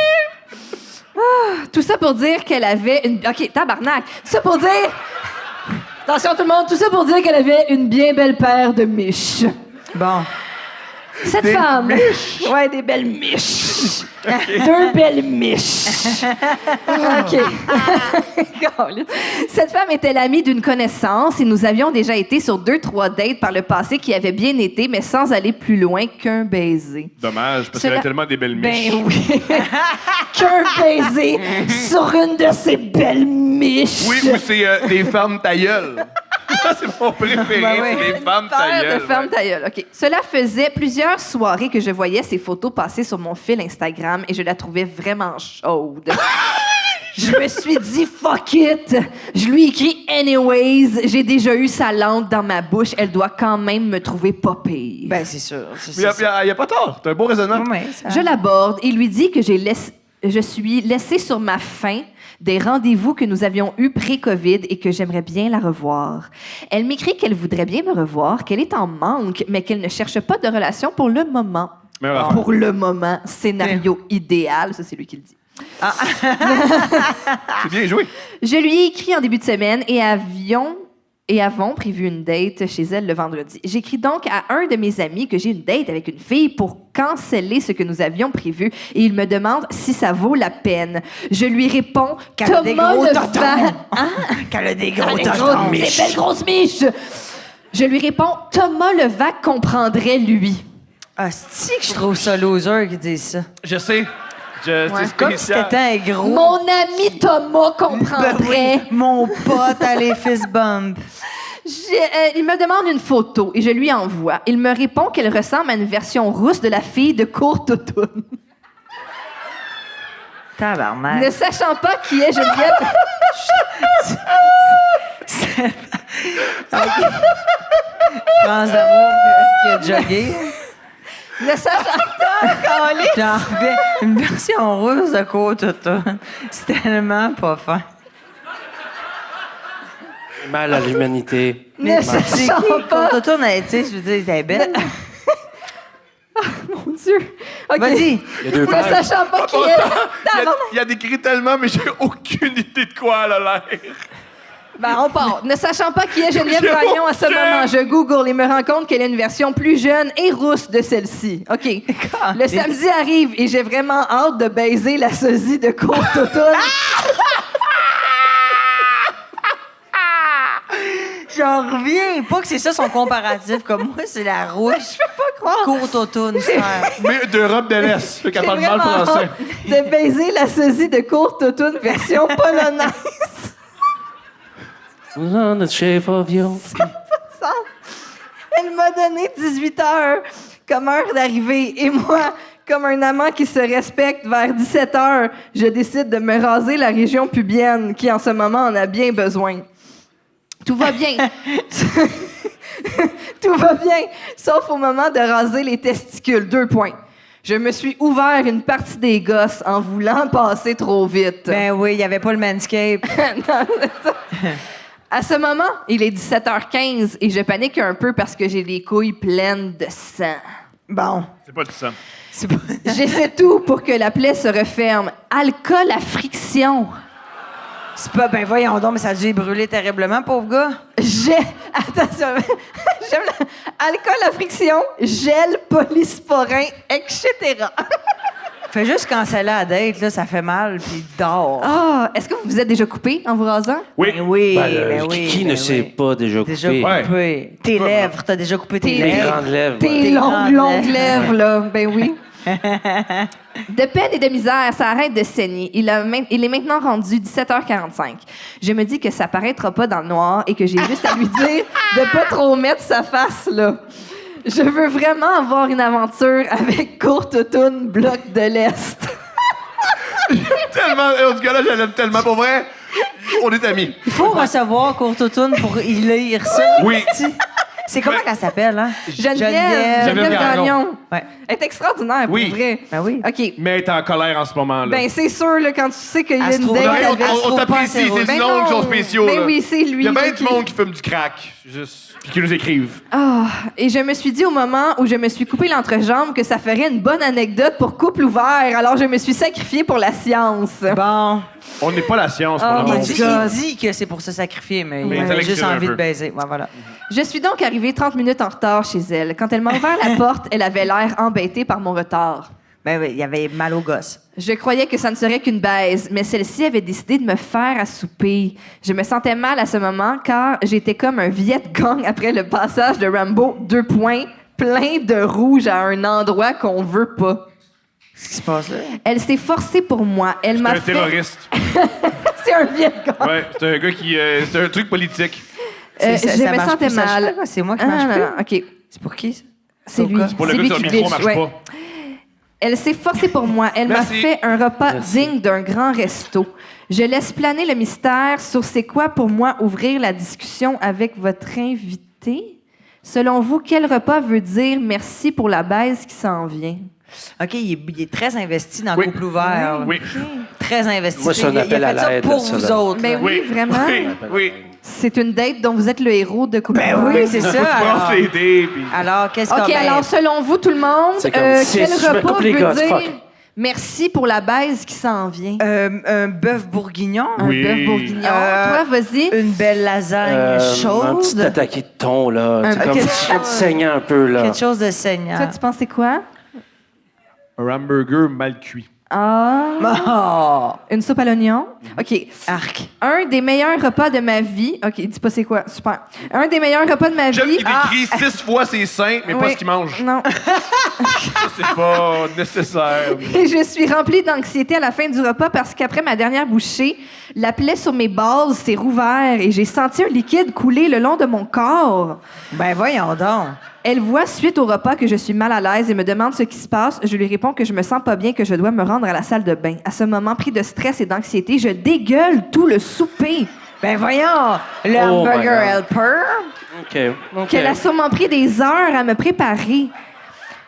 Tout ça pour dire qu'elle avait une... OK, tabarnak. Tout ça pour dire... Attention tout le monde, tout ça pour dire qu'elle avait une bien belle paire de miches. Bon. Cette femme... Ouais, des belles miches. 2 belles miches. OK. Cette femme était l'amie d'une connaissance et nous avions déjà été sur 2-3 dates par le passé qui avaient bien été, mais sans aller plus loin qu'un baiser. Dommage, parce Cela- qu'elle a tellement des belles miches. Ben oui. Qu'un baiser sur une de ces belles miches. Oui, ou c'est des femmes ta gueule. C'est mon préféré, Ben oui. c'est des femmes ta Paire gueule. de femmes ouais. ta gueule. OK. Cela faisait plusieurs soirées que je voyais ces photos passer sur mon fil Instagram et je la trouvais vraiment chaude. Je me suis dit, fuck it! Je lui ai écrit anyways. J'ai déjà eu sa langue dans ma bouche. Elle doit quand même me trouver pas pire. Ben, c'est sûr. C'est Mais ça. il n'y a pas tort, t'as un bon raisonnement. Ouais, ça- Je l'aborde et lui dis que je suis laissée sur ma faim des rendez-vous que nous avions eus pré-COVID et que j'aimerais bien la revoir. Elle m'écrit qu'elle voudrait bien me revoir, qu'elle est en manque, mais qu'elle ne cherche pas de relation pour le moment. Meilleure affaire. Pour le moment, scénario idéal, ça c'est lui qui le dit. C'est bien joué. Je lui ai écrit en début de semaine et avons prévu une date chez elle le vendredi. J'écris donc à un de mes amis que j'ai une date avec une fille pour canceller ce que nous avions prévu et il me demande si ça vaut la peine. Je lui réponds Qu'elle a des Thomas gros le tontons. va... Qu'elle a des gros Des tontons. des belles grosses miches! Je lui réponds Thomas Levac comprendrait lui. Ah, c'est que je trouve ça loser qui dit ça. Je sais. C'est Comme si spécial. t'étais un gros... Mon ami Thomas comprendrait. Mon pote à les fist bump. Il me demande une photo et je lui envoie. Il me répond qu'elle ressemble à une version rousse de la fille de Courte Automne. Tabarnak. Ne sachant pas qui est Geneviève... France d'amour qui a jogué. Ne sachant pas... J'en reviens. Une version russe de Côte-Automne. C'est tellement pas fin. Mal à l'humanité. Ne C'est qui, sachant pas... Côte-Automne, tu sais, je veux dire, elle est belle. Mon Dieu. OK. Vas-y. Il y a deux Ne pages. sachant pas qui est... Il y a décrit tellement, mais j'ai aucune idée de quoi elle a l'air. Ben, on part. Ne sachant pas qui est Geneviève J'ai Gagnon à ce aucune. moment, je Google et me rends compte qu'elle est une version plus jeune et rousse de celle-ci. OK. Le samedi arrive et j'ai vraiment hâte de baiser la sosie de Côte-Automne. J'en reviens pas que c'est ça son comparatif. Comme moi, c'est la rousse. Je peux pas croire. Côte-Automne, frère. Mais d'Europe de l'Est, fait qu'elle J'ai parle mal vraiment français. hâte de baiser la sosie de Côte-Automne version polonaise. On the shape of you. Ça. Elle m'a donné 18 heures comme heure d'arrivée. Et moi, comme un amant qui se respecte, vers 17 heures, je décide de me raser la région pubienne, qui en ce moment en a bien besoin. Tout va bien. Tout va bien, sauf au moment de raser les testicules. 2 points. Je me suis ouvert une partie des gosses en voulant passer trop vite. Ben oui, il n'y avait pas le manscape. Non, c'est ça. À ce moment, il est 17h15 et je panique un peu parce que j'ai les couilles pleines de sang. Bon. C'est pas du sang. C'est pas... J'essaie tout pour que la plaie se referme. Alcool à friction. C'est pas... Ben voyons donc, mais ça a dû brûler terriblement, pauvre gars. Attention. J'aime alcool à friction, gel, polysporin, etc. Fais juste canceller la date, là, ça fait mal, puis dors. Ah, est-ce que vous vous êtes déjà coupé en vous rasant? Oui. Ben oui, Ben, ben oui. qui ben ne s'est oui. pas déjà Déjà coupé? Ouais. coupé. Tes lèvres, t'as déjà coupé tes Tes Les lèvres. grandes lèvres. Tes ouais. Tes longues, grandes longues lèvres. lèvres, là. Ben oui. De peine et de misère, ça arrête de saigner. Il est maintenant rendu 17h45. Je me dis que ça paraîtra pas dans le noir et que j'ai juste à lui dire de pas trop mettre sa face là. Je veux vraiment avoir une aventure avec Côte-Automne, bloc de l'Est. Tellement, ce gars-là, je l'aime tellement. Pour vrai, on est amis. Il faut recevoir Côte-Automne pour y lire ça. Oui. C'est comment qu'elle s'appelle, hein? Geneviève Gagnon. Ouais. Elle est extraordinaire, Oui. pour vrai. Ben oui. OK. Mais elle est en colère en ce moment-là. Ben, c'est sûr, là, quand tu sais qu'il y a Elle se une trouve date bien, avec... on t'apprécie, c'est Ben du nom qui sont non. spéciaux. Ben là. oui, c'est lui. Il y a bien OK. du monde qui fume du crack, juste, puis qui nous écrivent. Ah, et je me suis dit au moment où je me suis coupé l'entrejambe que ça ferait une bonne anecdote pour couple ouvert. Alors je me suis sacrifiée pour la science. Bon. On n'est pas la science, pour Oh l'amour. my Il God. dit que c'est pour se sacrifier, mais il Mais avait intellectuel juste un envie peu. de baiser. Ouais, voilà. Je suis donc arrivée 30 minutes en retard chez elle. Quand elle m'a ouvert la porte, elle avait l'air embêtée par mon retard. Ben oui, il y avait mal au gosse. Je croyais que ça ne serait qu'une baise, mais celle-ci avait décidé de me faire à souper. Je me sentais mal à ce moment car j'étais comme un Viet Cong après le passage de Rambo 2 points, plein de rouge à un endroit qu'on veut pas. Qu'est-ce qui se passe là? Elle s'est forcée pour moi. Elle C'est m'a un fait... terroriste. C'est un Viet Cong. Ouais, c'est un gars qui. C'est un truc politique. Je me marche sentais plus, ça, mal. je sais pas, c'est moi qui Ah, marche non, plus. non, OK. C'est pour qui, ça? C'est lui. Pour le C'est gars lui sur le qui micro, bitch, marche ouais. pas. Elle s'est forcée pour moi. Elle m'a Merci. fait un repas digne d'un grand resto. Je laisse planer le mystère sur c'est quoi pour moi ouvrir la discussion avec votre invité. Selon vous, quel repas veut dire merci pour la baise qui s'en vient? OK, il est très investi dans Oui. le couple ouvert. Oui. Très investi. Moi, c'est un Il a appel fait à ça l'aide, pour ça, vous là. autres. Ben là. oui, vraiment. Oui. Oui. C'est une date dont vous êtes le héros de couple Ben ouvert. oui, c'est ça. Faut que tu Alors, penses l'aider, puis. alors qu'est-ce qu'on OK, ben, alors selon vous, tout le monde, C'est comme, quel si je me repas coupe les veut gosses, dire fuck. merci pour la baise qui s'en vient? un bœuf bourguignon, Un Oui. bœuf bourguignon. Euh, Toi, vas-y. une belle lasagne Un chaude, petit attaqué de thon, là. Un C'est comme quelque si je chose. saignais un peu, là. quelque chose de saignant. Toi, tu penses c'est quoi? Un hamburger mal cuit. Ah, Oh, une soupe à l'oignon. OK. arc. Un des meilleurs repas de ma vie. OK, dis pas c'est quoi. Super. Un des meilleurs repas de ma J'aime vie. qu'il décrit 6 fois ses seins, mais pas Oui. ce qu'il mange. Non. Ça, c'est pas nécessaire. Et je suis remplie d'anxiété à la fin du repas parce qu'après ma dernière bouchée, la plaie sur mes balles s'est rouverte et j'ai senti un liquide couler le long de mon corps. Ben voyons donc. Elle voit suite au repas que je suis mal à l'aise et me demande ce qui se passe. Je lui réponds que je me sens pas bien, que je dois me rendre rendre à la salle de bain. À ce moment, pris de stress et d'anxiété, je dégueule tout le souper. Ben voyons, le Oh my hamburger God. helper. OK. Qu'elle a sûrement pris des heures à me préparer.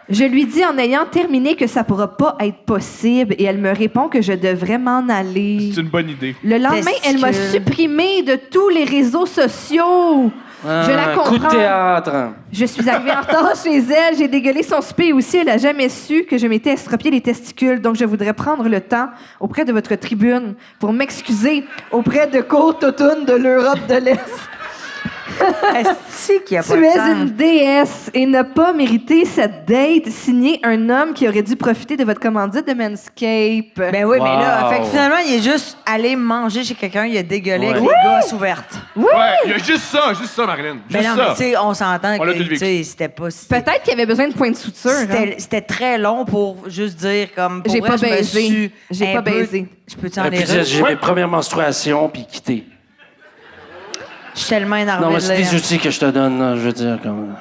Je lui dis en ayant terminé que ça pourra pas être possible et elle me répond que je devrais m'en aller. C'est une bonne idée. Le lendemain, elle m'a Testicule. supprimé de tous les réseaux sociaux. Je la Coup de comprends. théâtre. Je suis arrivée en retard chez elle, j'ai dégueulé son souper aussi. Elle a jamais su que je m'étais estropié les testicules. Donc, je voudrais prendre le temps auprès de votre tribune pour m'excuser auprès de Côte Automne de l'Europe de l'Est. Est-ce qu'il y a pas Tu de es sens? une déesse et n'a pas mérité cette date signée un homme qui aurait dû profiter de votre commandite de Manscape. Ben oui, mais là, Wow. fait que finalement, il est juste allé manger chez quelqu'un, il a dégueulé avec Ouais. les gosses ouvertes. Ouais, il y a juste ça, Marilyn. Ben Juste non, mais ça. tu sais, on s'entend On l'a que, tout vécu. tu sais, c'était pas... Peut-être qu'il avait besoin de points de suture. hein. C'était très long pour juste dire comme... pour J'ai vrai, pas je me baisé. suis J'ai un pas peu- baisé. Je peux-tu en J'aurais pu aller dire, rire? j'ai mes premières menstruations, puis quitter. Je suis tellement énervée Non, mais de c'est lire. des outils que je te donne, là, je veux dire. Comme...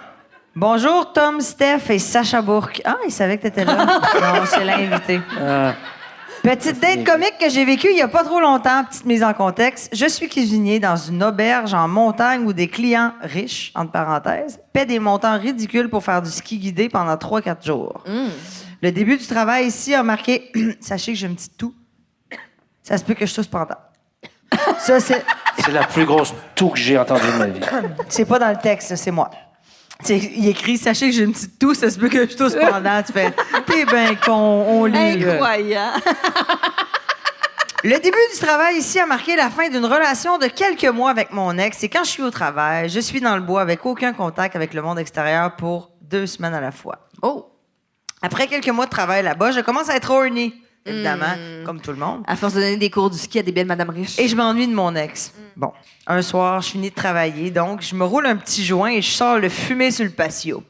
Bonjour, Tom, Steph et Sacha Bourque. Ah, il savait que t'étais là. Non, c'est l'invité. Petite date comique que j'ai vécue il y a pas trop longtemps. Petite mise en contexte. Je suis cuisinier dans une auberge en montagne où des clients riches, entre parenthèses, paient des montants ridicules pour faire du ski guidé pendant 3-4 jours. Le début du travail ici a marqué « Sachez que j'ai une petite toux. Ça se peut que je tousse pendant. » Ça, C'est la plus grosse toux que j'ai entendue de ma vie. c'est pas dans le texte, c'est moi. Il écrit « Sachez que j'ai une petite toux, ça se peut que je tousse pendant. » Tu fais « T'es ben con, on lit. » Incroyable. Le début du travail ici a marqué la fin d'une relation de quelques mois avec mon ex. Et quand je suis au travail, je suis dans le bois avec aucun contact avec le monde extérieur pour 2 semaines à la fois. Oh. Après quelques mois de travail là-bas, je commence à être horny, évidemment, comme tout le monde. À force de donner des cours du ski à des belles madames riches. Et je m'ennuie de mon ex. Bon, un soir, je finis de travailler, donc je me roule un petit joint et je sors le fumé sur le patio.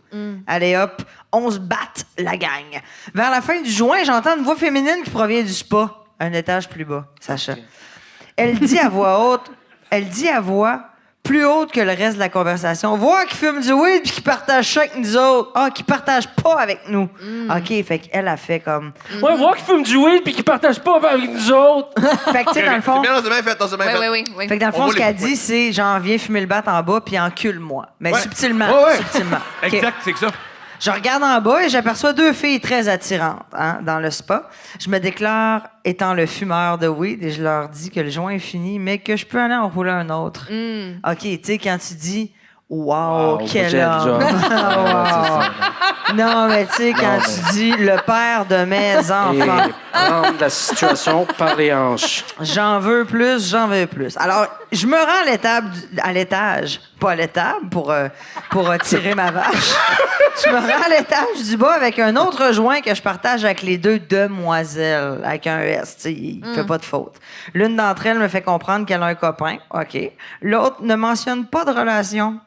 Allez hop, on se batte, la gang. Vers la fin du joint, j'entends une voix féminine qui provient du spa, un étage plus bas, Sacha. Elle dit à voix plus haute que le reste de la conversation. Voir qui fume du weed puis qui partage ça avec nous autres. Ah, qui partage pas avec nous. OK, fait qu'elle a fait comme... Ouais, voir qu'ils fument du weed puis qu'ils partagent pas avec nous autres. Fait que, tu sais, dans le fond... C'est bien, c'est bien fait, c'est bien fait. oui. Fait que dans le On fond, voit ce qu'elle les- dit, c'est j'en viens fumer le bat en bas puis encule-moi. Mais Ouais. subtilement. Ouais, ouais. Subtilement. OK. Exact, c'est que ça. Je regarde en bas et j'aperçois 2 filles très attirantes dans le spa. Je me déclare étant le fumeur de weed et je leur dis que le joint est fini, mais que je peux aller en rouler un autre. OK, tu sais, quand tu dis « Wow, quel homme! » Non, mais tu sais, quand tu dis « Le père de mes Et enfants », prendre la situation par les hanches. j'en veux plus, j'en veux plus. Alors, je me rends à l'étage, pas à l'étable pour tirer ma vache. Je me rends à l'étage du bas avec un autre joint que je partage avec les 2 demoiselles, avec un S, tu sais, il fait pas de faute. L'une d'entre elles me fait comprendre qu'elle a un copain, OK. L'autre ne mentionne pas de relation.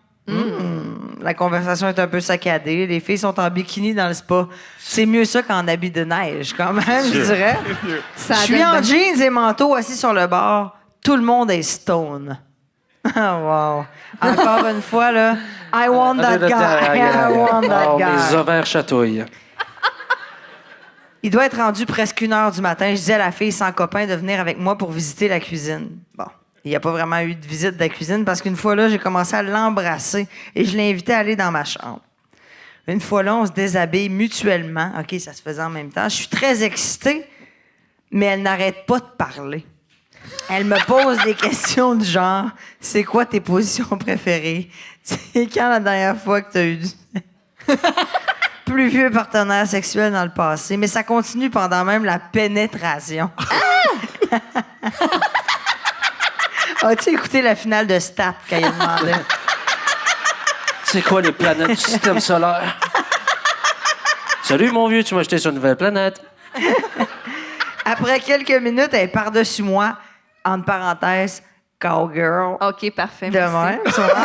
La conversation est un peu saccadée. Les filles sont en bikini dans le spa. C'est mieux ça qu'en habit de neige, quand même, je dirais. Ça Je suis donne en bien. jeans et manteau assis sur le bar. Tout le monde est stone. Wow. Encore une fois, là. I want that guy. I want that Oh, mes guy. ovaires chatouillent. Il doit être rendu presque 1h du matin. Je disais à la fille sans copain de venir avec moi pour visiter la cuisine. Bon. Il n'y a pas vraiment eu de visite de la cuisine parce qu'une fois là, j'ai commencé à l'embrasser et je l'ai invité à aller dans ma chambre. Une fois là, on se déshabille mutuellement. OK, ça se faisait en même temps. Je suis très excitée, mais elle n'arrête pas de parler. Elle me pose des questions du genre « C'est quoi tes positions préférées? C'est quand la dernière fois que tu as eu du... plus vieux partenaire sexuel dans le passé? » Mais ça continue pendant même la pénétration. As-tu écouté la finale de Stat quand il a demandé? C'est quoi les planètes du système solaire? Salut, mon vieux, tu m'as jeté sur une nouvelle planète. Après quelques minutes, elle est par-dessus moi, entre parenthèses, cowgirl. OK, parfait. De merci. même, tu vois.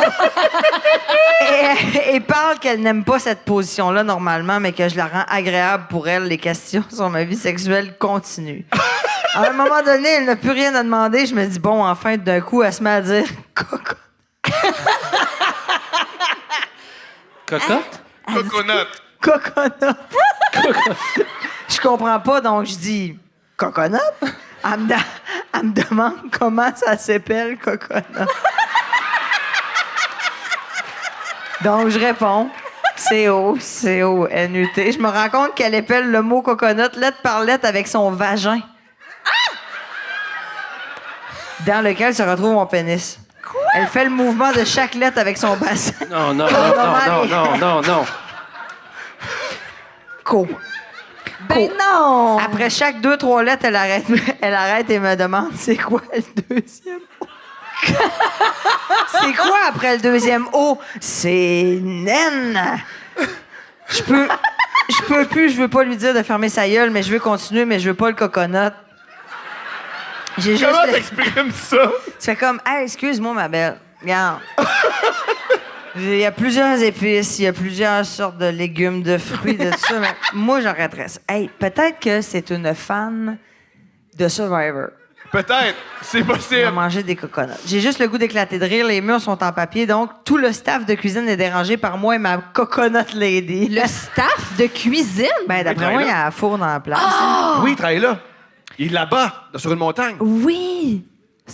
et parle qu'elle n'aime pas cette position-là normalement, mais que je la rends agréable pour elle. Les questions sur ma vie sexuelle continuent. À un moment donné, elle n'a plus rien à demander. Je me dis, bon, enfin, d'un coup, elle se met à dire coco. Cocotte? Coconut. Coconut. Je comprends pas, donc je dis Coconut? Elle me demande comment ça s'appelle, coconut. Donc, je réponds. C-O-C-O-N-U-T. Je me rends compte qu'elle épelle le mot coconut lettre par lettre avec son vagin. Dans lequel se retrouve mon pénis. Quoi? Elle fait le mouvement de chaque lettre avec son bassin. Non. Co. Ben non! Après chaque 2-3 lettres, elle arrête et me demande c'est quoi le deuxième O? C'est quoi après le deuxième O? C'est naine. Je peux plus, je veux pas lui dire de fermer sa gueule, mais je veux continuer, mais je veux pas le coconut. J'ai juste. Comment t'exprimes ça? Tu fais comme, hey, excuse-moi, ma belle. Regarde. Il y a plusieurs épices, il y a plusieurs sortes de légumes, de fruits, de tout ça, mais moi, j'arrêterais ça. Hey, peut-être que c'est une fan de Survivor. Peut-être. C'est On va possible. manger des coconuts. J'ai juste le goût d'éclater de rire. Les murs sont en papier, donc tout le staff de cuisine est dérangé par moi et ma coconut lady. Le staff de cuisine? Ben, d'après moi, il y a un four dans la place. Oui, il travaille là. Il est là-bas, sur une montagne. Oui!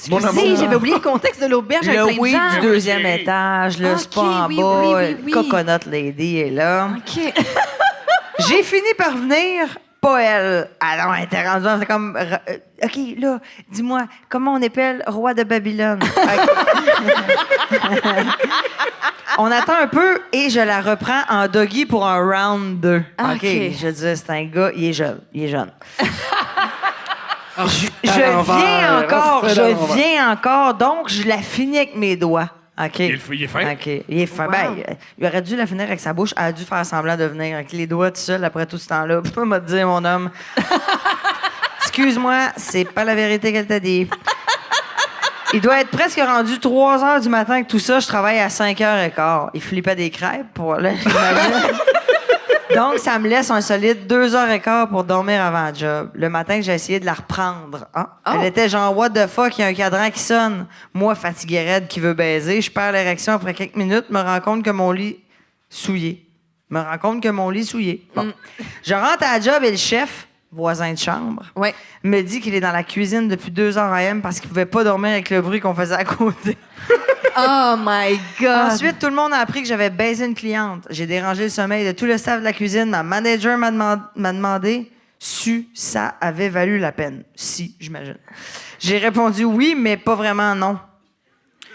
Mon Excusez, amour. j'avais oublié le contexte de l'auberge avec Le plein de oui gens. du deuxième étage, le Ok, spa en oui, bas, oui. coconut lady est là. OK. J'ai fini par venir, pas elle. Alors, elle était rendue, c'est comme, OK, là, dis-moi, comment on appelle roi de Babylone? OK. On attend un peu et je la reprends en doggy pour un round 2. Ah, OK, OK. je dis, c'est un gars, il est jeune. Je viens encore, donc je la finis avec mes doigts. OK. Il est fin. OK. Il est fin. Wow. Ben, il aurait dû la finir avec sa bouche. Elle a dû faire semblant de venir avec les doigts tout seul après tout ce temps-là. Puis m'a dit, mon homme, excuse-moi, c'est pas la vérité qu'elle t'a dit. Il doit être presque rendu 3 heures du matin que tout ça. Je travaille à 5h15. Il flippait des crêpes pour là, j'imagine. Donc, ça me laisse un solide 2h15 pour dormir avant le job. Le matin, j'ai essayé de la reprendre. Ah, Elle était genre, what the fuck, il y a un cadran qui sonne. Moi, fatigué raide qui veut baiser, je perds l'érection après quelques minutes, me rends compte que mon lit souillé. Bon. Je rentre à la job et le chef, voisin de chambre, Ouais. me dit qu'il est dans la cuisine depuis 2h AM parce qu'il pouvait pas dormir avec le bruit qu'on faisait à côté. Oh my God! Ensuite, tout le monde a appris que j'avais baisé une cliente. J'ai dérangé le sommeil de tout le staff de la cuisine. Ma manager m'a demandé si ça avait valu la peine. Si, j'imagine. J'ai répondu oui, mais pas vraiment non.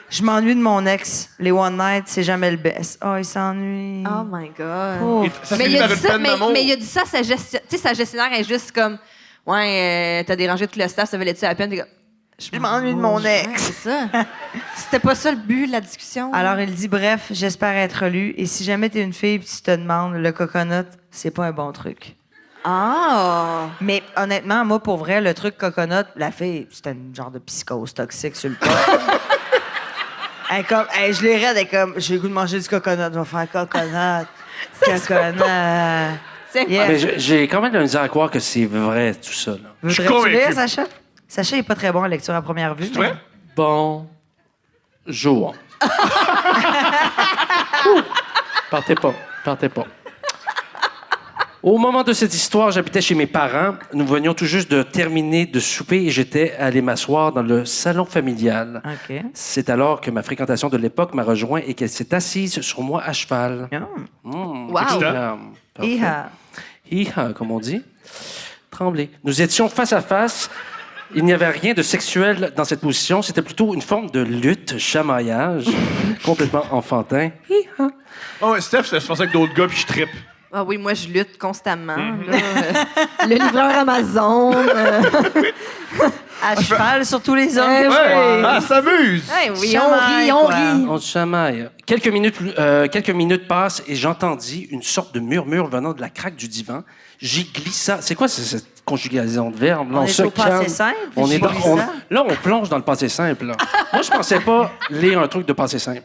Je m'ennuie de mon ex. Les one night, c'est jamais le best. Oh, il s'ennuie. Oh my God! Pauvre. Ça Mais finit il, a par dit une ça, peine d'amour. mais il a dit ça à sa gestionnaire. Tu sais, sa gestionnaire est juste comme, ouais, t'as dérangé tout le staff, ça valait-tu la peine? T'es comme, Je m'ennuie de mon ouais, ex. c'est ça. C'était pas ça le but de la discussion. Alors, il dit, bref, j'espère être lu. Et si jamais t'es une fille et tu te demandes, le coconut, c'est pas un bon truc. Ah! Mais honnêtement, moi, pour vrai, le truc coconut, la fille, c'était une genre de psychose toxique sur le corps. Elle est comme, hey, je l'ai raide, elle est comme, j'ai le goût de manger du coconut, je vais faire coconut. Coconut. C'est Yeah. Mais j'ai quand même de la misère à croire que c'est vrai, tout ça. Là. Je suis Voudrais-tu convaincu. lire, Sacha? Sacha, il est pas très bon en lecture à première vue. C'est vrai? Bonjour. Partez pas. Au moment de cette histoire, j'habitais chez mes parents. Nous venions tout juste de terminer de souper et j'étais allé m'asseoir dans le salon familial. OK. C'est alors que ma fréquentation de l'époque m'a rejoint et qu'elle s'est assise sur moi à cheval. Wow. Parfait. Iha. Hi-ha, comme on dit. Trembler. Nous étions face à face. Il n'y avait rien de sexuel dans cette position. C'était plutôt une forme de lutte, chamaillage, complètement enfantin. Hi-ha. Oh, ouais, Steph, je pensais que d'autres gars, puis je trippe. Ah oui, moi, je lutte constamment. Là. Le livreur Amazon. À cheval sur tous les hommes. Eh que je oui. vois. Ah, s'amuse! Eh oui, Chamaille, on quoi. rit. On se chamaille. Quelques minutes passent et j'entendis une sorte de murmure venant de la craque du divan. J'y glissa. C'est quoi cette conjugaison de verbes? Là, On est se au passé calme. simple, On j'y est dans- glissa. Là, on plonge dans le passé simple. Là. Moi, je pensais pas lire un truc de passé simple.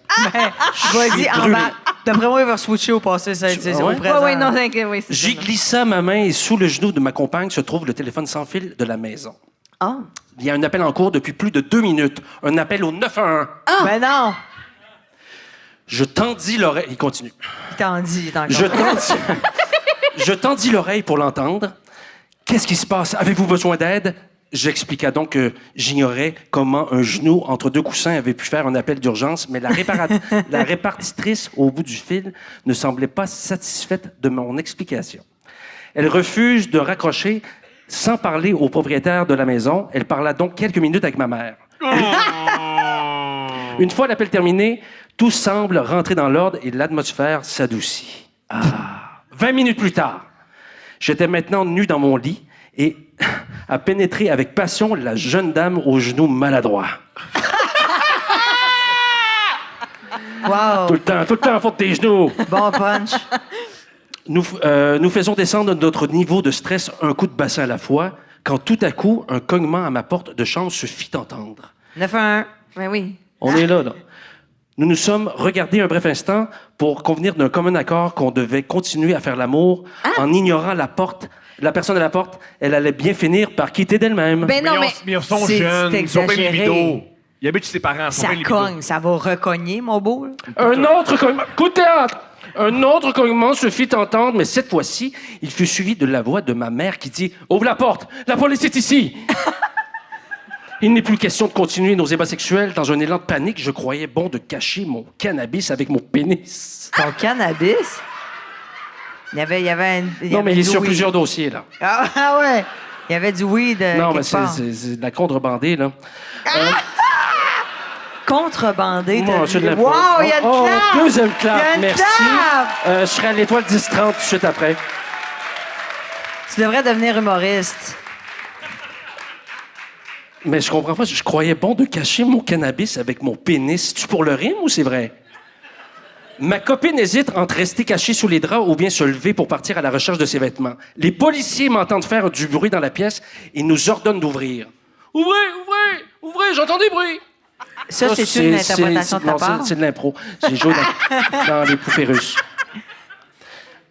Vas-y, brûlé. embarque. D'après moi, il va switcher au passé, c'est Ouais. au Oui, présent. oui, non, t'inquiète, oui, c'est J'y ça. glissa ma main et sous le genou de ma compagne se trouve le téléphone sans fil de la maison. Ah. Il y a un appel en cours depuis plus de 2 minutes. Un appel au 911. Ben non! Je tendis l'oreille. Il continue. Il t'en dit, il est encore. Je tendis l'oreille pour l'entendre. Qu'est-ce qui se passe? Avez-vous besoin d'aide? J'expliqua donc que j'ignorais comment un genou entre deux coussins avait pu faire un appel d'urgence, mais la répartitrice au bout du fil ne semblait pas satisfaite de mon explication. Elle refuse de raccrocher sans parler au propriétaire de la maison. Elle parla donc quelques minutes avec ma mère. Une fois l'appel terminé, tout semble rentrer dans l'ordre et l'atmosphère s'adoucit. 20 minutes plus tard, j'étais maintenant nu dans mon lit et a pénétré avec passion la jeune dame aux genoux maladroits. Wow. Tout le temps, faute des genoux. Bon punch. Nous faisons descendre notre niveau de stress un coup de bassin à la fois, quand tout à coup, un cognement à ma porte de chambre se fit entendre. 9-1. Ben oui. On est là. Nous nous sommes regardés un bref instant pour convenir d'un commun accord qu'on devait continuer à faire l'amour en ignorant la porte. La personne à la porte, elle allait bien finir par quitter d'elle-même. Ben non, mais... Ils sont C'est jeunes, ils sont bien exagéré. libido. Ils habitent chez ses parents, ils sont Ça bien libido. cogne, ça va recogner, mon beau. là. Un autre cognement... Coup de théâtre! Un autre cognement se fit entendre, mais cette fois-ci, il fut suivi de la voix de ma mère qui dit « Ouvre la porte! La police est ici! » Il n'est plus question de continuer nos ébats sexuels. Dans un élan de panique, je croyais bon de cacher mon cannabis avec mon pénis. Ton cannabis? Il y avait Non, mais il est du sur weed. plusieurs dossiers, là. Ah ouais! Il y avait du weed. Non, mais quelque part. c'est de la contrebandée, là. Contrebandé. Moi, c'est de la Wow, il y a une Oh, clap! deuxième Il y a clap, une merci. clap! Je serai à l'étoile 10-30 tout de suite après. Tu devrais devenir humoriste. Mais je comprends pas, je croyais bon de cacher mon cannabis avec mon pénis. C'est-tu pour le rime ou c'est vrai? Ma copine hésite entre rester cachée sous les draps ou bien se lever pour partir à la recherche de ses vêtements. Les policiers m'entendent faire du bruit dans la pièce et nous ordonnent d'ouvrir. Ouvrez, ouvrez, ouvrez, j'entends des bruits. Ça, c'est une interprétation de ta non, part? c'est de l'impro. J'ai joué dans les poupées russes.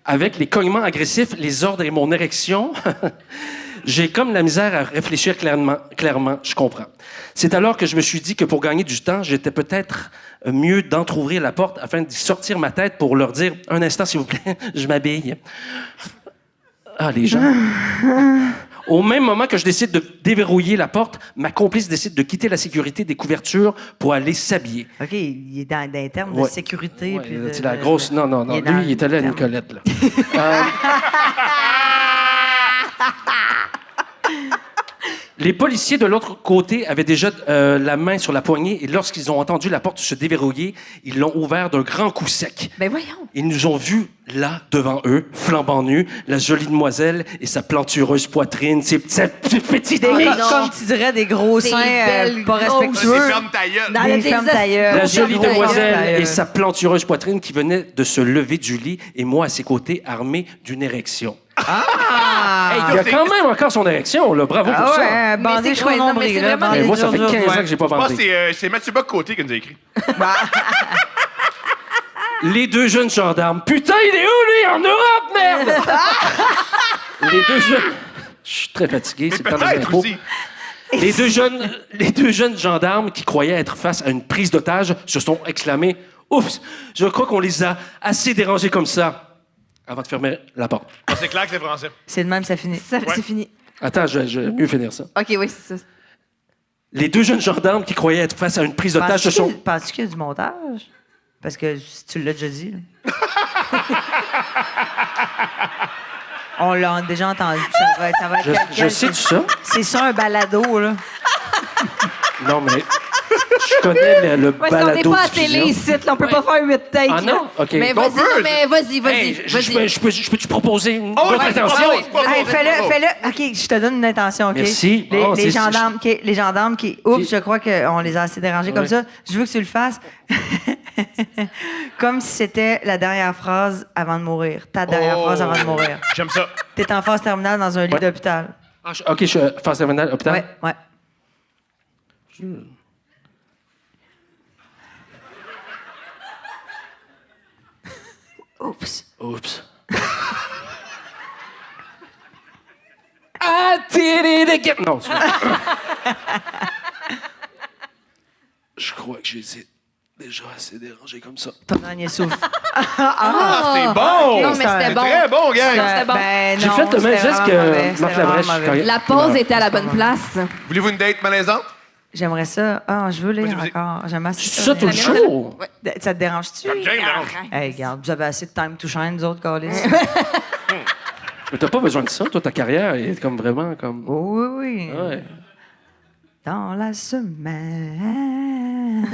Avec les cognements agressifs, les ordres et mon érection, j'ai comme la misère à réfléchir clairement, je comprends. C'est alors que je me suis dit que pour gagner du temps, j'étais peut-être mieux d'entrouvrir la porte afin d'y sortir ma tête pour leur dire « Un instant, s'il vous plaît, je m'habille. » Ah, les gens. Au même moment que je décide de déverrouiller la porte, ma complice décide de quitter la sécurité des couvertures pour aller s'habiller. OK, il est dans les termes de Ouais. sécurité. Ouais, puis de- c'est la grosse... Non. il est Lui, dans il est allé à le terme. Nicolette, là. Les policiers de l'autre côté avaient déjà la main sur la poignée et lorsqu'ils ont entendu la porte se déverrouiller, ils l'ont ouvert d'un grand coup sec. Ben voyons. Ils nous ont vus là, devant eux, flambant nus, la jolie demoiselle et sa plantureuse poitrine, ses petits Des, dents. comme tu dirais, des gros Des seins belles pas grosses- respectueux. Ferme ta gueule. Dans Des le fermes désastre. tailleures. La Des jolie gros demoiselle tailleures. et sa plantureuse poitrine qui venait de se lever du lit et moi à ses côtés, armé d'une érection. Ah! Hey, il a quand même encore son érection, là. Bravo pour Ah ça. ouais, bandé c'est jusqu'au quoi? Non, mais nombril. c'est là, vraiment- bandé Mais moi, ça fait dur, 15 dur. ans que j'ai pas Je pense que bandé. c'est Mathieu Bock-Côté qui nous a écrit. Les deux jeunes gendarmes. Putain, il est où, lui? En Europe, merde! Les deux jeunes... Je suis très fatigué, c'est le temps des Peut-être impôts. aussi. Les deux jeunes gendarmes qui croyaient être face à une prise d'otage se sont exclamés « Oups, je crois qu'on les a assez dérangés comme ça. » Avant de fermer la porte. Ah, c'est clair que c'est français. C'est de même, ça finit. C'est fini. Attends, je vais mieux finir ça. OK, oui, c'est ça. Les deux jeunes gendarmes qui croyaient être face à une prise d'otage se sont... Penses-tu qu'il y a du montage? Parce que si tu l'as déjà dit. là. On l'a déjà entendu. Ça va être Je quelqu'un, sais tout c'est- ça. C'est ça, un balado, là. Non, mais je connais le Ouais, si on n'est balado pas à diffusion. télé ici, là, on peut pas faire 8 takes. Ah non? là. OK. Mais On peut. vas-y, Hey, je peux-tu proposer une Oh, autre ouais, intention? ouais, ouais. Hey, fais-le. OK, je te donne une intention, OK? Merci. Les, Oh, les c'est- gendarmes, OK, les gendarmes qui... Oups, Qui- je crois qu'on les a assez dérangés comme Ouais. ça. Je veux que tu le fasses comme si c'était la dernière phrase avant de mourir. Ta dernière phrase avant de mourir. J'aime ça. T'es en phase terminale dans un lit Ouais. d'hôpital. Ah, OK, je suis phase terminale, hôpital. Ouais, ouais. Oups. Oups. I did it again. Non, c'est- Je crois que j'ai été déjà assez dérangé comme ça. Ton dernier souffle. Ah, c'est bon! Non, mais c'était C'est bon. très bon, gang! C'était bon. Ben, J'ai non, fait le même c'était geste vraiment mauvais, que c'était Marc vraiment Labrèche. mauvais. La pause était à la bonne place. Voulez-vous une date malaisante? J'aimerais ça. Ah, je veux lire Vas-y. encore. J'aime assez C'est ça tout le mais- show? Ça te dérange-tu? James, dérange. Hey, regarde, vous avez assez de time to shine, nous autres, Calis. Mais t'as pas besoin de ça, toi, ta carrière est comme vraiment comme. Oui, oui. Ouais. Dans la semaine.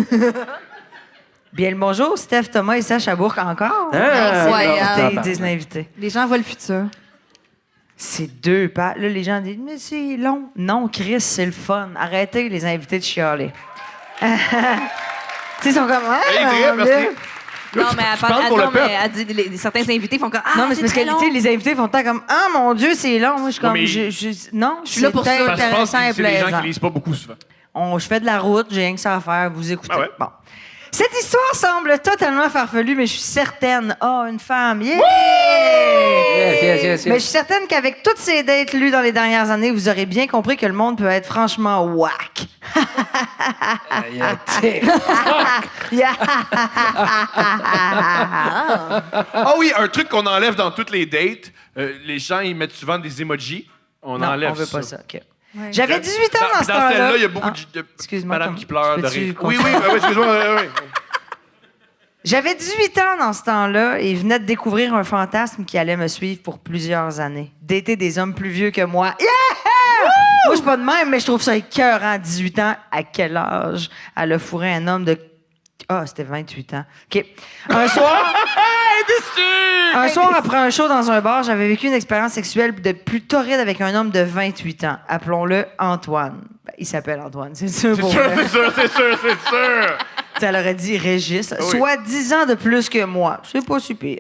Bien le bonjour, Steph, Thomas et Sacha à Bourg encore. Ah, L'invité, non, ils disent l'invité. Les gens voient le futur. C'est 2 pages. Là, les gens disent, mais c'est long. Non, Chris, c'est le fun. Arrêtez les invités de chialer. Tu sais, ils sont comme. Ah, Hey, très, mon merci. Dieu. Non, mais elle parles parle. pour Non, le peuple. mais elle dit, certains invités font comme. Ah, Non, mais c'est parce que très long. tu sais, les invités font tout le temps comme Ah, mon Dieu, c'est long. Moi, je suis comme. mais- Non, suis là pour ça. c'est Parce que je pense intéressant que et c'est des gens plaisant. qui lisent pas beaucoup souvent. Je fais de la route, j'ai rien que ça à faire, vous écoutez. Ah ouais? Bon. Cette histoire semble totalement farfelue, mais je suis certaine. Une femme. Yeah! Mais je suis certaine qu'avec toutes ces dates lues dans les dernières années, vous aurez bien compris que le monde peut être franchement whack. Yeah. Ah oui, un truc qu'on enlève dans toutes les dates, les gens, ils mettent souvent des emojis. On Non, enlève on veut pas ça. OK. Ouais. J'avais 18 ans dans ce Dans temps-là. celle-là, il y a beaucoup Ah, de excuse-moi, madame Tom. qui pleurent de Peux-tu rire. continuer? Oui, excuse-moi. oui. J'avais 18 ans dans ce temps-là et venais de découvrir un fantasme qui allait me suivre pour plusieurs années. Dater des hommes plus vieux que moi. Yeah! Moi, je suis pas de même, mais je trouve ça écœurant à 18 ans. À quel âge elle a fourré un homme de... Ah, c'était 28 ans. OK. Un soir... Un soir, après un show dans un bar, j'avais vécu une expérience sexuelle de plus torride avec un homme de 28 ans. Appelons-le Antoine. Ben, il s'appelle Antoine, c'est sûr. C'est pour sûr, vrai. c'est sûr. Tu sais, elle aurait dit Régis, Oui. soit 10 ans de plus que moi. C'est pas super.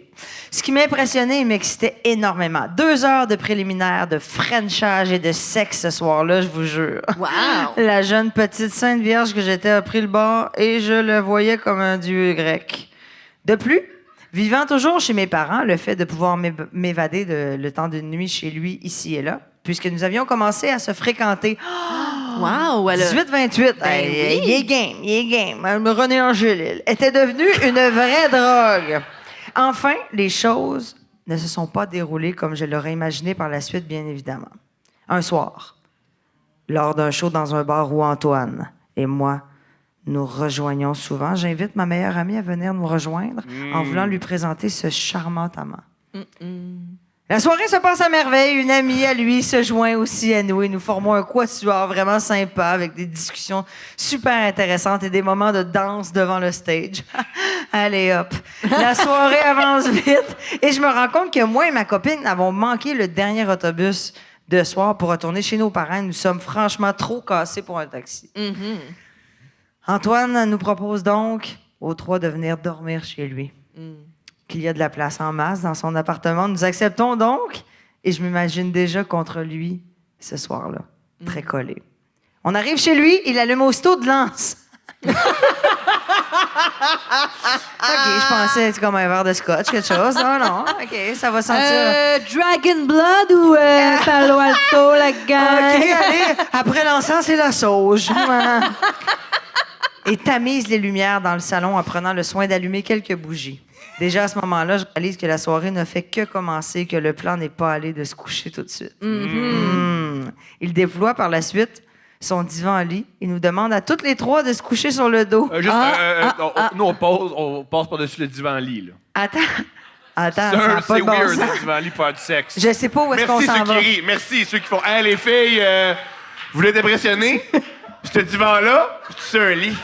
Ce qui m'impressionnait et m'excitait énormément. 2 heures de préliminaire, de frenchage et de sexe ce soir-là, je vous jure. Wow! La jeune petite sainte vierge que j'étais a pris le bord et je le voyais comme un dieu grec. De plus, vivant toujours chez mes parents, le fait de pouvoir m'évader le temps d'une nuit chez lui, ici et là, puisque nous avions commencé à se fréquenter. Wow! Elle a... 18-28, oui. il est game. René Angélil était devenu une vraie drogue. Enfin, les choses ne se sont pas déroulées comme je l'aurais imaginé par la suite, bien évidemment. Un soir, lors d'un show dans un bar où Antoine et moi nous rejoignons souvent, j'invite ma meilleure amie à venir nous rejoindre en voulant lui présenter ce charmant amant. La soirée se passe à merveille. Une amie à lui se joint aussi à nous et nous formons un quatuor vraiment sympa avec des discussions super intéressantes et des moments de danse devant le stage. Allez hop. La soirée avance vite et je me rends compte que moi et ma copine avons manqué le dernier autobus de soir pour retourner chez nos parents. Nous sommes franchement trop cassés pour un taxi. Antoine nous propose donc aux 3 de venir dormir chez lui. Qu'il y a de la place en masse dans son appartement. Nous acceptons donc, et je m'imagine déjà contre lui ce soir-là, très collé. On arrive chez lui, il allume aussitôt de lance. OK, je pensais c'est comme un verre de scotch, quelque chose. Non, OK, ça va sentir... Dragon Blood ou Palo Alto, la gang? OK, allez, après l'encens, c'est la sauge. Et tamise les lumières dans le salon en prenant le soin d'allumer quelques bougies. Déjà, à ce moment-là, je réalise que la soirée ne fait que commencer, que le plan n'est pas allé de se coucher tout de suite. Il déploie par la suite son divan-lit et nous demande à toutes les 3 de se coucher sur le dos. Nous, on passe par-dessus le divan-lit, là. Attends, ça n'a pas C'est de bon weird, sens. le divan-lit, faire du sexe. Je sais pas où est-ce qu'on Merci s'en ceux va. qui rient. Merci ceux qui font « Hey, les filles, vous voulez t'impressionner? Ce divan-là, c'est un lit. »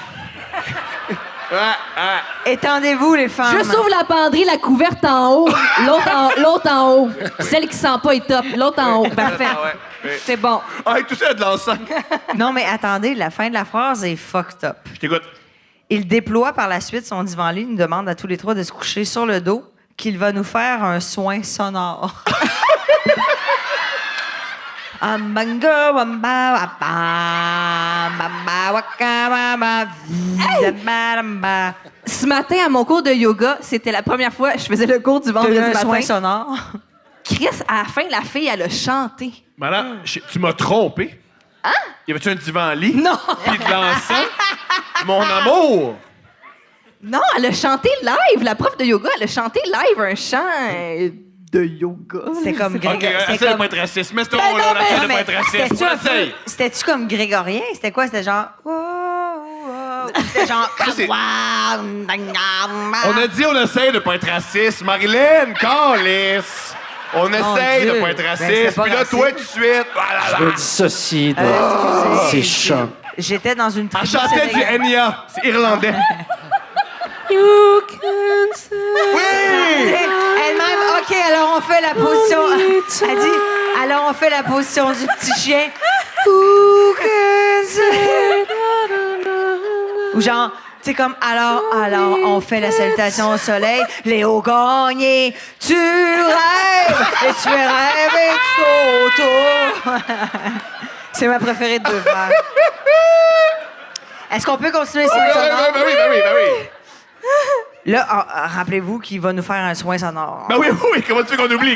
Étendez-vous, les femmes. Juste ouvre la penderie, la couverte en haut, l'autre en haut. Celle qui sent pas est top, l'autre en haut. Parfait. Ouais. C'est bon. Ah, tout ça a de l'encens. Non, mais attendez, la fin de la phrase est fucked up. Je t'écoute. Il déploie par la suite son divan-lit, nous demande à tous les 3 de se coucher sur le dos, qu'il va nous faire un soin sonore. Ce matin, à mon cours de yoga, c'était la première fois que je faisais le cours du vendredi Un soin matin. sonore. Chris, à la fin, la fille, elle a chanté. Madame, tu m'as trompé. Hein? Y avait-tu un divan-lit? Non! Puis de l'encens? Mon amour! Non, elle a chanté live. La prof de yoga, elle a chanté live un chant de yoga. C'était comme OK, C'était essaye de comme... pas être raciste. Mets ce Ben non, ton-là, mais- essaye de Non, pas mais être raciste. c'était-tu un Essaye. peu... C'était-tu comme grégorien? C'était quoi? C'était genre... Wow, wow. Ou c'était genre... c'est- On On a dit on essaye de pas être raciste. Marilyn, calisse. On essaye Dieu. de pas être Ben, raciste. c'était pas Puis là, raciste. toi, tout de suite... Je me dissocie de ces chants. J'étais dans une Elle tribu chantait du sénégalaise. Enya. C'est irlandais. You can say... Oui! Elle-même, OK, alors on fait la position... Elle dit, alors on fait la position du petit chien. Who can say... Ou genre... C'est comme, alors, on fait la salutation au soleil. Léo Gagné, tu rêves et tu fais rêver tout autour. C'est ma préférée de deux frères. Est-ce qu'on peut continuer sur le sonore? Ben oui. Là, rappelez-vous qu'il va nous faire un soin sonore. Ben oui. Comment tu veux qu'on oublie?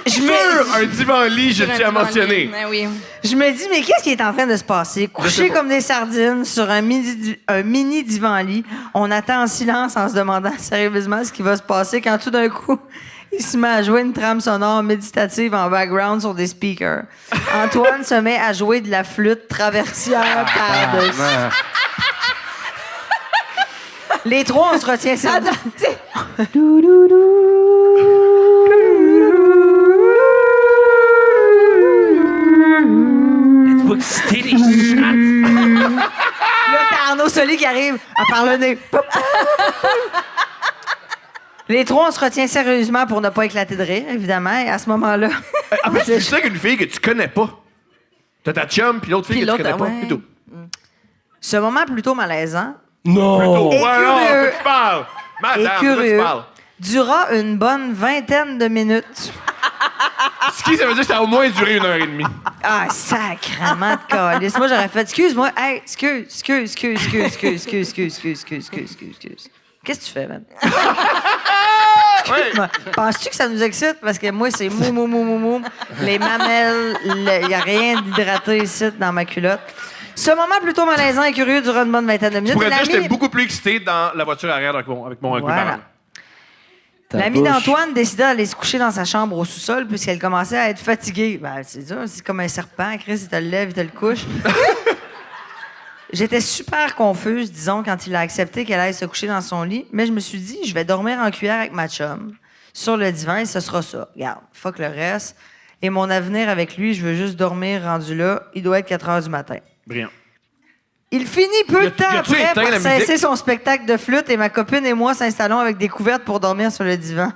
Je Sur me- un divan-lit, je tiens à mentionner. Ben oui. Je me dis, mais qu'est-ce qui est en train de se passer? sais Couché pas. comme des sardines sur un mini divan-lit, on attend en silence en se demandant sérieusement ce qui va se passer quand tout d'un coup, il se met à jouer une trame sonore méditative en background sur des speakers. Antoine se met à jouer de la flûte traversière par-dessus. Les trois, on se retient sérieusement. Là, t'as Arnaud Soli qui arrive par le nez. Pop. Les trois, on se retient sérieusement pour ne pas éclater de rire, évidemment. Et à ce moment-là, En plus, c'est ça qu'une fille que tu connais pas. T'as ta chum, puis l'autre fille Puis que tu l'autre, connais pas. ouais. C'est tout. ce moment plutôt malaisant Plutôt. Et Ouais, non, curieux. de quoi tu parles? et Madame, de quoi tu curieux parles? dura une bonne vingtaine de minutes. Ce qui, ça veut dire que ça a au moins duré 1h30. Ah, sacrement de calice. Moi, j'aurais fait, excuse-moi, hey, excuse. Qu'est-ce que tu fais, man? Ouais. Penses-tu que ça nous excite? Parce que moi, c'est mou. Les mamelles, il n'y a rien d'hydraté ici dans ma culotte. Ce moment plutôt malaisant et curieux dura une bonne vingtaine de minutes. Je pourrais dire que L'ami- j'étais beaucoup plus excité dans la voiture arrière avec mon avec Voilà. parent. L'ami d'Antoine décida d'aller se coucher dans sa chambre au sous-sol puisqu'elle commençait à être fatiguée. Ben, c'est dur, c'est comme un serpent. Chris, il te le lève, il te le couche. J'étais super confuse, disons, quand il a accepté qu'elle aille se coucher dans son lit, mais je me suis dit, je vais dormir en cuillère avec ma chum sur le divan et ce sera ça. Regarde, fuck le reste. Et mon avenir avec lui, je veux juste dormir rendu là. Il doit être 4 heures du matin. Brillant. Il finit peu de temps y a-tu après éteint par la cesser musique? son spectacle de flûte et ma copine et moi s'installons avec des couvertes pour dormir sur le divan.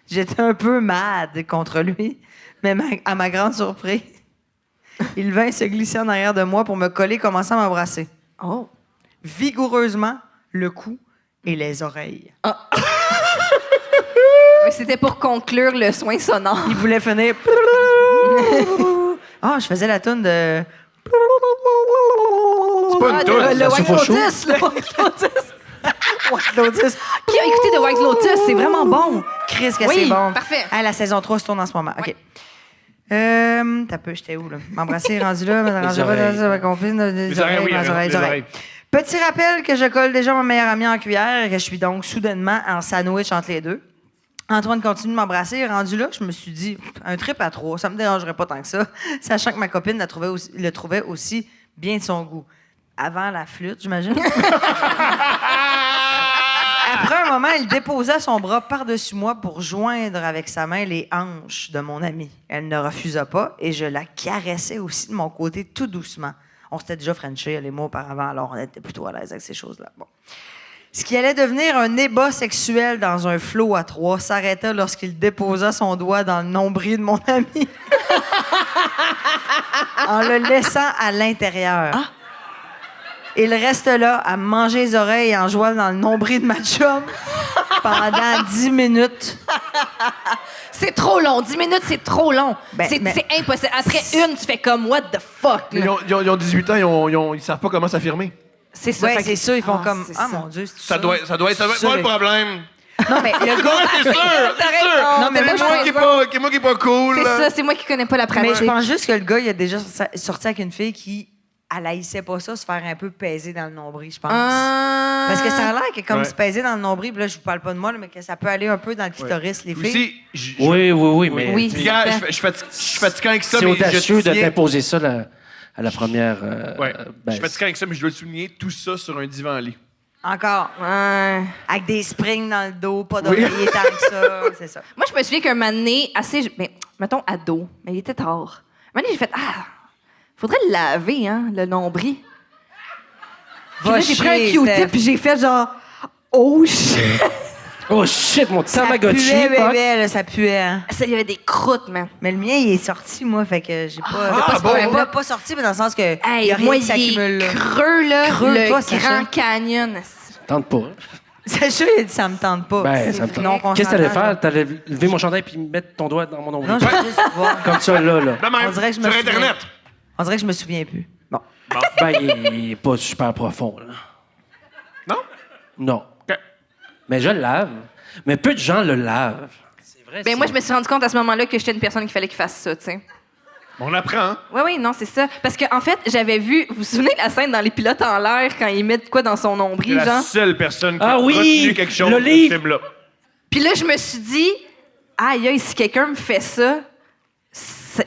J'étais un peu mad contre lui, mais à ma grande surprise, il vint se glisser en arrière de moi pour me coller, commençant à m'embrasser. Oh. Vigoureusement, le cou et les oreilles. Mais c'était pour conclure le soin sonore. Il voulait finir. Ah, je faisais la toune de. C'est pas une toune, le ça White souffle chaud. Lotus, le White Lotus. White Lotus. Qui a écouté The White Lotus? C'est vraiment bon. Chris, que Oui, c'est bon. parfait. Ah, la saison 3 se tourne en ce moment. OK. T'as peu, j'étais où, là? M'embrasser, rendu là, me déranger pas, oreilles. ma copine, les oreilles, oui, mes les oreilles. Petit rappel que je colle déjà mon meilleur ami en cuillère et que je suis donc soudainement en sandwich entre les deux. Antoine continue de m'embrasser. Rendu là, je me suis dit, un trip à 3, ça me dérangerait pas tant que ça, sachant que ma copine le trouvait aussi bien de son goût. Avant la flûte, j'imagine. Après un moment, il déposa son bras par-dessus moi pour joindre avec sa main les hanches de mon amie. Elle ne refusa pas et je la caressais aussi de mon côté tout doucement. On s'était déjà frenché, elle et moi, auparavant, alors on était plutôt à l'aise avec ces choses-là. Bon. Ce qui allait devenir un ébat sexuel dans un flot à 3 s'arrêta lorsqu'il déposa son doigt dans le nombril de mon ami en le laissant à l'intérieur. Il reste là à me manger les oreilles et en jouant dans le nombril de ma chum pendant 10 minutes. C'est trop long. 10 minutes, c'est trop long. Ben, c'est mais- impossible. Après une, tu fais comme what the fuck. là. Ils ont 18 ans, ils savent pas comment s'affirmer. C'est ça. Ouais, fait que- c'est ça, ils font Ah, comme c'est ah ça. mon dieu, c'est Ça doit être moi le problème. Non mais le gars C'est sûr, T'as c'est sûr. raison, Non, mais t'as moi, C'est raison. moi qui est pas cool. C'est là. ça, c'est moi qui connais pas la pratique. mais je pense juste que le gars il a déjà sorti avec une fille qui elle haïssait pas ça, se faire un peu peser dans le nombril, je pense. Ah. Parce que ça a l'air que comme Ouais. se peser dans le nombril, puis là, je vous parle pas de moi, là, mais que ça peut aller un peu dans le clitoris, les filles. Aussi, Oui, mais Oui. Regarde, je suis fatiguant avec ça, c'est mais audacieux je de tiens- t'imposer ça à la première Ouais. Je baisse. suis fatiguant avec ça, mais je dois le souligner, tout ça sur un divan-lit. Encore. Ouais. Avec des springs dans le dos, pas d'oreiller tant que ça, c'est ça. Moi, je me souviens qu'un moment donné, assez, ben, mettons, ado, mais il était tard. Un moment donné, j'ai fait, faudrait le laver, hein, le nombril. Puis là, j'ai pris un chier, Q-tip, Steph. puis j'ai fait genre, oh shit! Oh shit, mon Ça Tamagotchi! puait, fuck. bébé, là, ça puait, hein. Ça, il y avait des croûtes, man. Mais le mien, il est sorti, moi, fait que j'ai pas... Ah, bon. pas sorti, mais dans le sens que Hey, y a rien moi, qui il s'accumule, est là. creux, là, Creux, le toi, Sacha? Grand Canyon. Tente pas. Sacha, il a dit ça me tente pas. Ben, ça me vrai. tente. Non Qu'est-ce que t'allais consentant, faire? T'allais lever mon chandail puis mettre ton doigt dans mon nombril. Non, je veux juste voir. Comme ça, là. De même, On dirait que je me sur souviens. Internet. On dirait que je me souviens plus. Bon. Ben, il est pas super profond, là. Non? Non. OK. Mais je le lave. Mais peu de gens le lavent. C'est vrai. Ben, moi, je me suis rendu compte à ce moment-là que j'étais une personne qu'il fallait qu'il fasse ça, tu sais. On apprend, hein? Oui, non, c'est ça. Parce qu'en fait, j'avais vu, vous vous souvenez de la scène dans Les Pilotes en l'air quand ils mettent quoi dans son C'est nombril, la genre? seule personne qui Ah a oui! retenu quelque chose Le de ce livre! film-là. Puis là, je me suis dit, aïe, si quelqu'un me fait ça,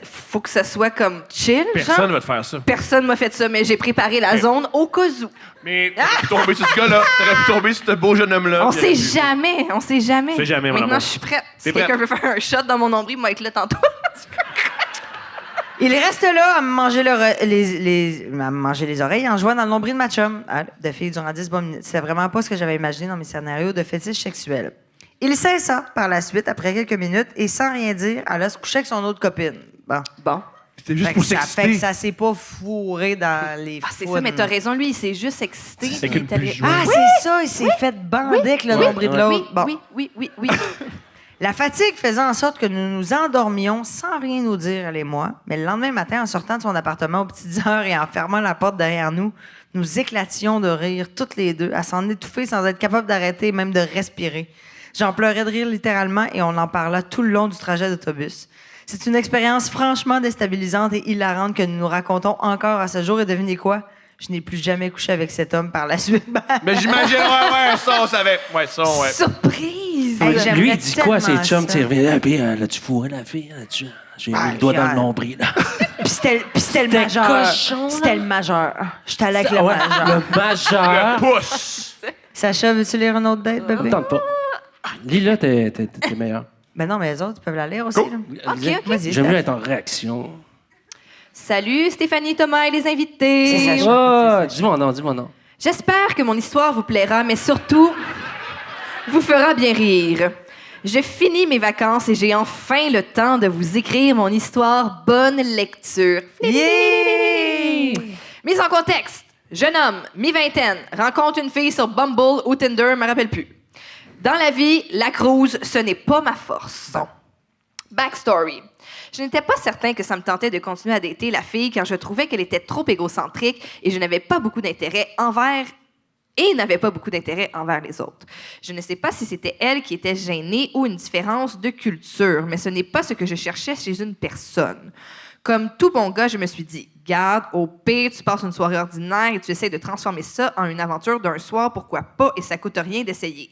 faut que ça soit comme chill, Personne genre. va te faire ça. Personne m'a fait ça, mais j'ai préparé la zone au cas où. Mais t'aurais pu tomber sur ce gars-là. T'aurais pu tomber sur ce beau jeune homme-là. On puis sait il aurait pu- jamais, on sait jamais. On sait jamais, mon Maintenant, amour. je suis prête. Si T'es quelqu'un prête? veut faire un shot dans mon nombril, moi, être là tantôt. Il reste là à me manger, à me manger les oreilles en jouant dans le nombril de ma chum. De fille durant 10 bonnes minutes. C'est vraiment pas ce que j'avais imaginé dans mes scénarios de fétiche sexuel. Il cessa par la suite, après quelques minutes, et sans rien dire, elle a se coucher avec son autre copine. Bon. Bon. C'était juste Fait pour que ça fait que s'exciter. ça s'est pas fourré dans les Ah, c'est ça, founes. mais t'as raison, lui, il s'est juste excité. C'est puis il qu'une est allé- plus joie. Ah, c'est ça, il s'est fait bander avec le nombril de l'autre. Bon. Oui. La fatigue faisait en sorte que nous nous endormions sans rien nous dire, elle et moi. Mais le lendemain matin, en sortant de son appartement aux petites heures et en fermant la porte derrière nous, nous éclations de rire toutes les deux, à s'en étouffer sans être capable d'arrêter, même de respirer. J'en pleurais de rire littéralement et on en parla tout le long du trajet d'autobus. C'est une expérience franchement déstabilisante et hilarante que nous nous racontons encore à ce jour. Et devinez quoi? Je n'ai plus jamais couché avec cet homme par la suite. Mais j'imagine, ouais, ça, on savait. Ouais, ça, ouais. Surprise! Hey, Lui, j'aimerais il dit quoi à ses tellement chums? ça. Tu reviens, puis l'as-tu fourré la fille? J'ai mis le doigt dans le nombril. Là. Puis c'était le majeur. cochon, là. C'était le majeur. J'étais allée avec le Ouais, majeur. le majeur. Pousse! Sacha, veux-tu lire une autre date, Ça bébé? me tente pas. Lis-là, t'es meilleur. Ben non, mais les autres, ils peuvent la lire aussi. là. Lisez. ok. Vas-y, J'aime Steph. mieux être en réaction. Salut, Stéphanie, Thomas et les invités. C'est Sacha. Oh, dis-moi non. J'espère que mon histoire vous plaira, mais surtout, vous fera bien rire. Je finis mes vacances et j'ai enfin le temps de vous écrire mon histoire. Bonne lecture. Yeah! Mise en contexte. Jeune homme, mi-vingtaine, rencontre une fille sur Bumble ou Tinder, me rappelle plus. Dans la vie, la cruise, ce n'est pas ma force. Bon. Backstory. Je n'étais pas certain que ça me tentait de continuer à dater la fille car je trouvais qu'elle était trop égocentrique et je n'avais pas beaucoup d'intérêt envers les autres. Je ne sais pas si c'était elle qui était gênée ou une différence de culture, mais ce n'est pas ce que je cherchais chez une personne. Comme tout bon gars, je me suis dit, garde, au pire, tu passes une soirée ordinaire et tu essaies de transformer ça en une aventure d'un soir, pourquoi pas, et ça coûte rien d'essayer.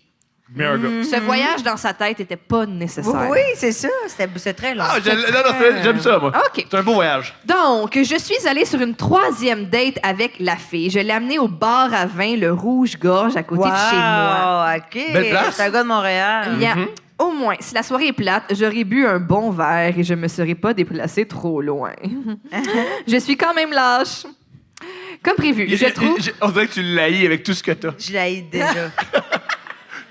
Mais un gars. Ce voyage dans sa tête n'était pas nécessaire. Oui, c'est ça. C'est très long. Ah, j'aime ça, moi. OK. C'est un beau voyage. Donc, je suis allée sur une 3e date avec la fille. Je l'ai amenée au bar à vin, le Rouge-Gorge, à côté de chez moi. OK. Belle place. C'est un gars de Montréal. Il y a- Au moins, si la soirée est plate, j'aurais bu un bon verre et je me serais pas déplacée trop loin. Je suis quand même lâche. Comme prévu, je trouve... On dirait que tu l'haïs avec tout ce que t'as. Je l'ai déjà.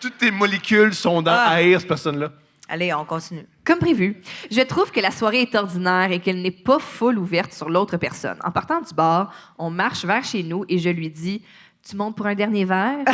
Toutes tes molécules sont dans haïr cette personne-là. Allez, on continue. Comme prévu, je trouve que la soirée est ordinaire et qu'elle n'est pas full ouverte sur l'autre personne. En partant du bar, on marche vers chez nous et je lui dis « Tu montes pour un dernier verre? »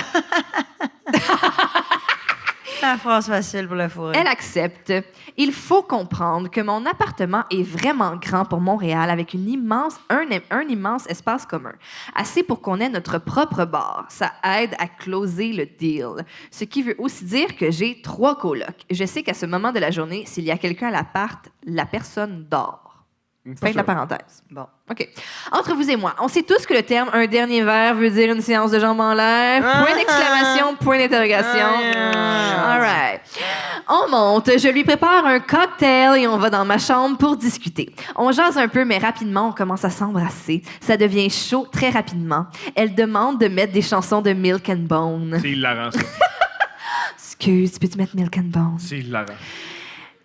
La phrase facile pour la forêt. Elle accepte. Il faut comprendre que mon appartement est vraiment grand pour Montréal avec un immense espace commun. Assez pour qu'on ait notre propre bar. Ça aide à closer le deal. Ce qui veut aussi dire que j'ai 3 colocs. Je sais qu'à ce moment de la journée, s'il y a quelqu'un à l'appart, la personne dort. Fin de la parenthèse. Bon. OK. Entre vous et moi, on sait tous que le terme « un dernier verre » veut dire une séance de jambes en l'air. Point d'exclamation, point d'interrogation. All right. On monte, je lui prépare un cocktail et on va dans ma chambre pour discuter. On jase un peu, mais rapidement, on commence à s'embrasser. Ça devient chaud très rapidement. Elle demande de mettre des chansons de Milk and Bone. C'est hilarant, ça. Excuse, peux-tu mettre Milk and Bone? C'est hilarant.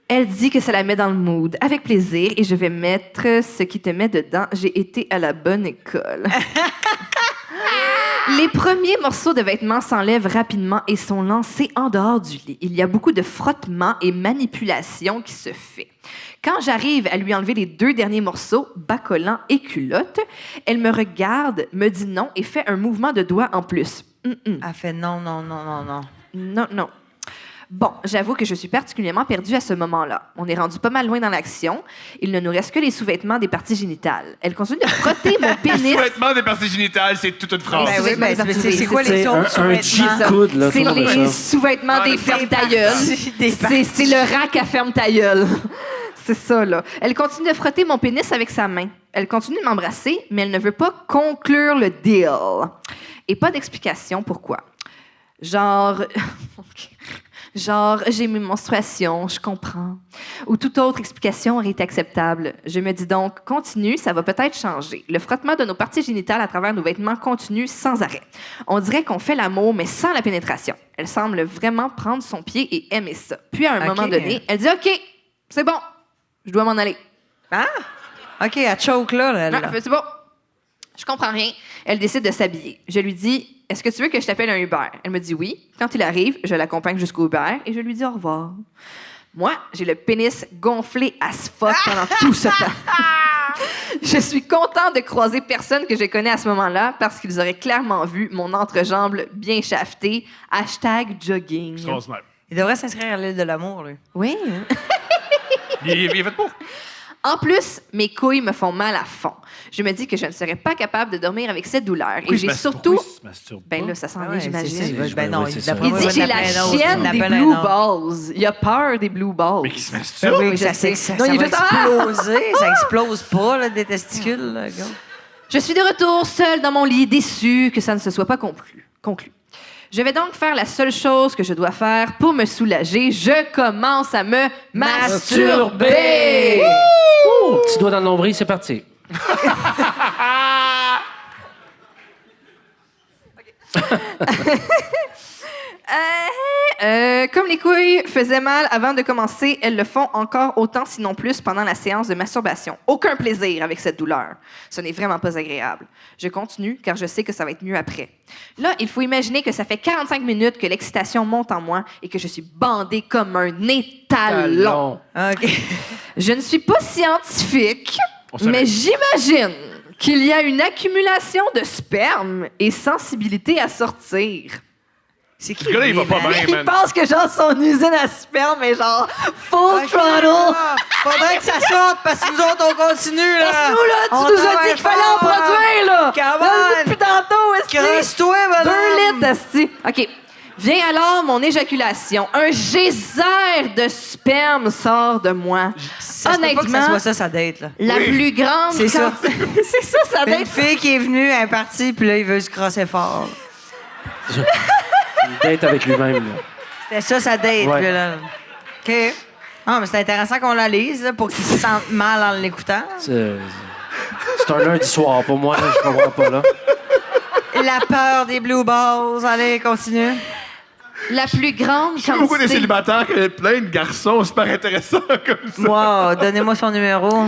Elle dit que ça la met dans le mood. Avec plaisir, et je vais mettre ce qui te met dedans. J'ai été à la bonne école. Les premiers morceaux de vêtements s'enlèvent rapidement et sont lancés en dehors du lit. Il y a beaucoup de frottement et manipulation qui se fait. Quand j'arrive à lui enlever les 2 derniers morceaux, bas collants et culotte, elle me regarde, me dit non et fait un mouvement de doigt en plus. Elle fait non. Non. Bon, j'avoue que je suis particulièrement perdue à ce moment-là. On est rendu pas mal loin dans l'action. Il ne nous reste que les sous-vêtements des parties génitales. Elle continue de frotter mon pénis. Sous-vêtements des parties génitales, c'est toute une phrase. Ben oui, mais c'est quoi les C'est autres un sous-vêtements? G-coude, là. C'est tout le monde les ça. sous-vêtements des fermes ta gueule. C'est le rack à ferme ta gueule. C'est ça, là. Elle continue de frotter mon pénis avec sa main. Elle continue de m'embrasser, mais elle ne veut pas conclure le deal. Et pas d'explication pourquoi. Genre, j'ai mes menstruations, je comprends. Ou toute autre explication aurait été acceptable. Je me dis donc, continue, ça va peut-être changer. Le frottement de nos parties génitales à travers nos vêtements continue sans arrêt. On dirait qu'on fait l'amour, mais sans la pénétration. Elle semble vraiment prendre son pied et aimer ça. Puis à un moment donné, elle dit « OK, c'est bon, je dois m'en aller. » Ah! OK, elle choke là. Non, elle fait, c'est bon. Je comprends rien. Elle décide de s'habiller. Je lui dis, est-ce que tu veux que je t'appelle un Uber? Elle me dit oui. Quand il arrive, je l'accompagne jusqu'au Uber et je lui dis au revoir. Moi, j'ai le pénis gonflé as fuck pendant tout ce temps. Je suis contente de croiser personne que je connais à ce moment-là parce qu'ils auraient clairement vu mon entrejambe bien shaftée. #jogging. Extraordinaire. Il devrait s'inscrire à l'île de l'amour, lui. Oui. Il est fait pour. En plus, mes couilles me font mal à fond. Je me dis que je ne serais pas capable de dormir avec cette douleur. Et j'ai surtout... Ben là, ça sent bien, j'imagine. Ben non, c'est ça. d'après Il moi, dit va j'ai en la appeler un autre, chienne il en des appelle un blue autre. balls. Il a peur des blue balls. Mais qui se masturbe? Oui, je ça, sais. ça Non, il va est juste- Ah! exploser. Ça explose pas, là, des testicules. Là, gars. Je suis de retour seule dans mon lit, déçue que ça ne se soit pas conclu. Je vais donc faire la seule chose que je dois faire pour me soulager. Je commence à me masturber. Ouh, petit doigt dans le nombril, c'est parti. Comme les couilles faisaient mal avant de commencer, elles le font encore autant, sinon plus, pendant la séance de masturbation. Aucun plaisir avec cette douleur. Ce n'est vraiment pas agréable. Je continue, car je sais que ça va être mieux après. Là, il faut imaginer que ça fait 45 minutes que l'excitation monte en moi et que je suis bandée comme un étalon. OK. Je ne suis pas scientifique, On savait. mais j'imagine qu'il y a une accumulation de sperme et sensibilité à sortir. C'est qui? Ce gars-là, il va pas bien, Il man. pense que genre son usine à sperme est genre full OK, throttle. là, faudrait que ça sorte parce que nous autres, on continue, là. Parce que nous, là, tu On nous as travaille dit qu'il fallait en fort, produire, là. Come Là, on. depuis tantôt, esti. Creuse-toi, madame. 2 litres, esti. OK. Vient alors mon éjaculation. Un geyser de sperme sort de moi. Ça se peut pas que ça soit ça, sa date, là. La plus grande... C'est ça. C'est ça, ça Une date. fille qui est venue, elle est partie, puis là, il veut se crosser fort. Une date avec lui-même. là. C'était ça, sa date, Ouais. lui, là. OK. Ah, mais c'est intéressant qu'on la lise, là, pour qu'il se sente mal en l'écoutant. C'est un lundi soir pour moi, là, je comprends pas, là. La peur des blue balls. Allez, continue. La plus grande J'aime beaucoup des quantité... célibataires qui avaient plein de garçons super intéressants comme ça. Wow, donnez-moi son numéro.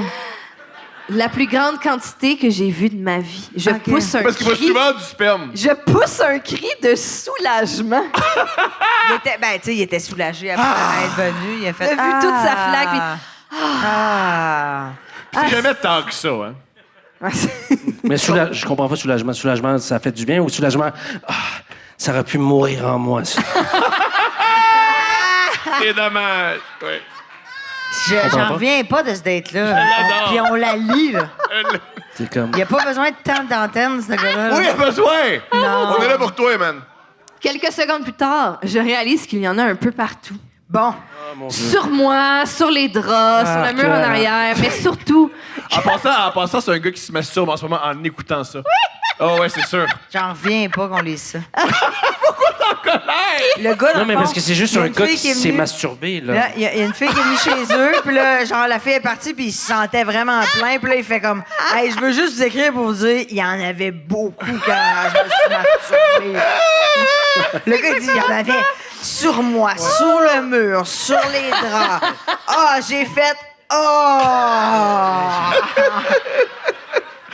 La plus grande quantité que j'ai vue de ma vie. Je OK. pousse un Parce qu'il va cri... souvent du sperme. Je pousse un cri de soulagement. Il était, ben, tu sais, il était soulagé après être venu. Il a fait. Il a vu toute sa flaque, puis- Ah. C'est jamais tant que ça, hein. Mais je comprends pas soulagement. Soulagement, ça fait du bien ou soulagement, ça aurait pu mourir en moi, ça. C'est dommage. Ouais. comprends J'en pas. reviens pas de ce date-là. l'adore. Puis on la lit, là. C'est comme... Il n'y a pas besoin de tant d'antennes, ce gars-là. Oui, il y a besoin. Non. On est là pour toi, man. Quelques secondes plus tard, je réalise qu'il y en a un peu partout. Bon. Sur moi, sur les draps, sur le mur en arrière, mais surtout... En passant, c'est un gars qui se masturbe en ce moment en écoutant ça. Oh ouais, c'est sûr. J'en reviens pas qu'on lise ça. Pourquoi t'es en colère? Le gars, dans Non, mais le parce fond, que c'est juste il y a un une gars fille qui est s'est venue- masturbé, là. Là, il y a une fille qui est venue chez eux, puis là, genre, la fille est partie, puis il se sentait vraiment plein, puis là, il fait comme « Hey, je veux juste vous écrire pour vous dire, il y en avait beaucoup quand je me suis masturbé. » Le gars, il dit « Il y en avait sur moi, sur le mur, sur les draps. Ah, j'ai fait... Oh!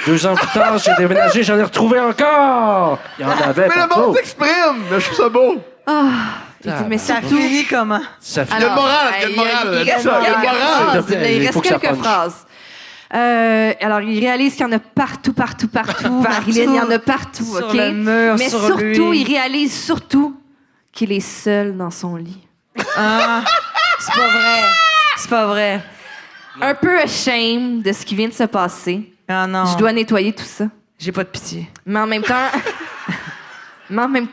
2 ans plus tard, j'ai déménagé, j'en ai retrouvé encore! Il y en avait Mais le partout. monde s'exprime! Je trouve ça beau! Il dit, mais Ça surtout... finit comment? Ça fait... Il y a une morale, il y a une morale. Il Dis reste ça, il y a une quelques morale. phrases. S'il te plaît, Il il reste faut que ça quelques punch. phrases. Alors, il réalise qu'il y en a partout. Marilyn, il y en a partout, Sur OK? le mur, mais sur surtout, lui. il réalise surtout qu'il est seul dans son lit. Ah, c'est pas vrai. C'est pas vrai. Un peu ashamed de ce qui vient de se passer. Ah non. Je dois nettoyer tout ça. J'ai pas de pitié. Mais en même temps...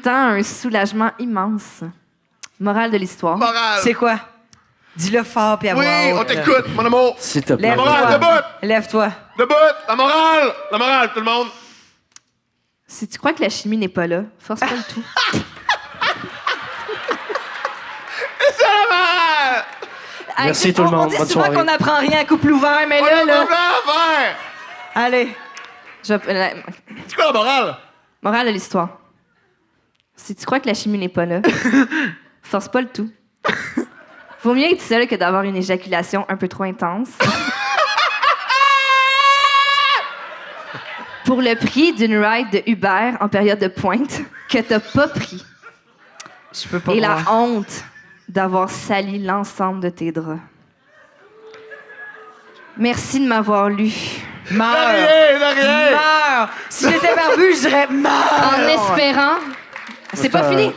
un soulagement immense. Morale de l'histoire. Morale. C'est quoi? Dis-le fort puis à Oui, voix on haute. t'écoute, mon amour. S'il te plaît. Lève-toi. Morale, debout. Lève-toi. Debout! La morale! La morale, tout le monde! Si tu crois que la chimie n'est pas là, force pas le tout. C'est la morale! Merci tout le monde. On dit Bonne souvent soirée. qu'on n'apprend rien à couple ouvert, mais On là, a là... pas à faire! Allez. C'est quoi la morale? Morale de l'histoire. Si tu crois que la chimie n'est pas là, force pas le tout. Vaut mieux être seul que d'avoir une éjaculation un peu trop intense. Pour le prix d'une ride de Uber en période de pointe que t'as pas pris. Je peux pas Et la croire. honte d'avoir sali l'ensemble de tes draps. Merci de m'avoir lu. Meurs. De rien! Meurs. Si j'étais barbu, je dirais meurs. En espérant... C'est pas fini.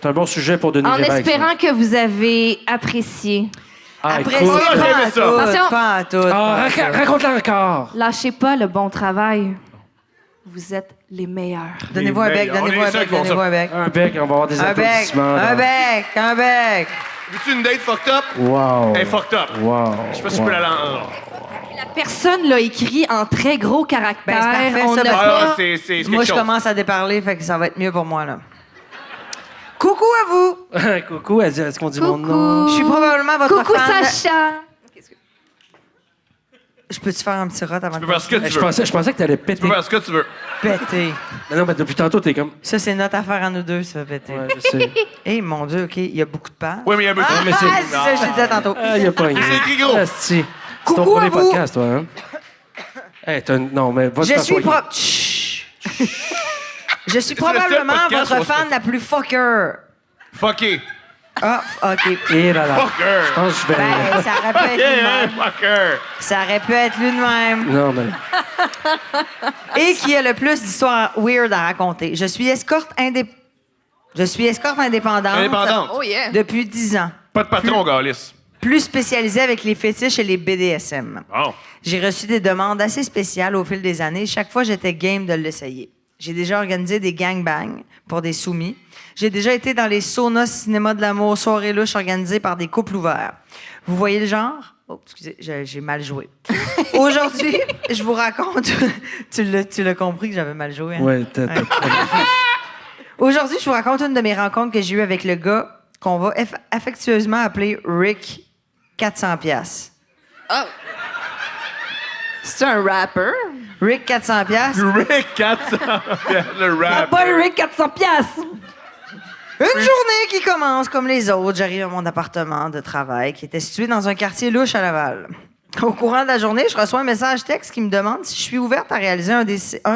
C'est un bon sujet pour Denis En Lévesque, espérant que vous avez apprécié. Ah, Après, écoute. c'est Voilà, pas j'aimais à ça. tout. Attention. Pas à tout. Ah, raconte-la encore. Lâchez pas le bon travail. Vous êtes les meilleurs. Donnez-vous un bec, On est donnez-vous un ceux bec, qui font donnez-vous ça. un bec. Un bec, on va avoir des Un bec, applaudissements. un bec, un bec. Veux-tu une date fucked up? Wow. Elle est fucked up. Wow. Je sais pas si je peux la lancer. La personne l'a écrit en très gros caractères. Ben, c'est parfait, On ça, n'a parce pas... Ah, c'est quelque Moi, je chose. commence à déparler, fait que ça va être mieux pour moi, là. Coucou à vous. Coucou, elle dit, est-ce qu'on dit mon nom? Je suis probablement votre Coucou fan. Sacha. Je peux-tu faire un petit rot avant Tu de peux faire ce que tu Je veux. pensais que t'allais Tu péter. peux faire ce que tu veux. péter? Mais non, mais depuis tantôt, t'es comme... Ça, c'est notre affaire à nous deux, ça va péter. Ouais, je sais. Eh, mon Dieu, OK, il y a beaucoup de pages. Oui, mais il y a un peu Ah, mais c'est- c'est ça, je disais tantôt. Ah, il a pas C'est écrit gros. C'est ton Coucou premier à vous. podcast, toi, hein? Hey, non, mais va te Je faire suis soigner. Je suis le seul probablement podcast votre où on se fan fait- la plus fucker. Fucké. Ah, OK. Et là là. Fucker. Je pense que je vais... Ben, ça aurait pu être lui de Yeah, même. fucker. Ça aurait pu être lui de même. Non, mais... Et qui a le plus d'histoires weird à raconter. Je suis escorte indépendante. Indépendante. Oh yeah. Depuis 10 ans. Pas de patron, Gaulis. Plus spécialisée avec les fétiches et les BDSM. Bon. J'ai reçu des demandes assez spéciales au fil des années. Chaque fois, j'étais game de l'essayer. J'ai déjà organisé des gangbangs pour des soumis. J'ai déjà été dans les saunas cinéma de l'amour, soirées louches organisées par des couples ouverts. Vous voyez le genre? Oh, excusez, j'ai mal joué. Aujourd'hui, je vous raconte... tu l'as compris que j'avais mal joué, hein? Ouais, Aujourd'hui, je vous raconte une de mes rencontres que j'ai eues avec le gars qu'on va affectueusement appeler Rick 400$. Oh. C'est un rapper? Rick 400$. Rick 400. Le rap. Pas un Rick 400 piastres. Une journée qui commence comme les autres. J'arrive à mon appartement de travail qui était situé dans un quartier louche à Laval. Au courant de la journée, je reçois un message texte qui me demande si je suis ouverte à réaliser un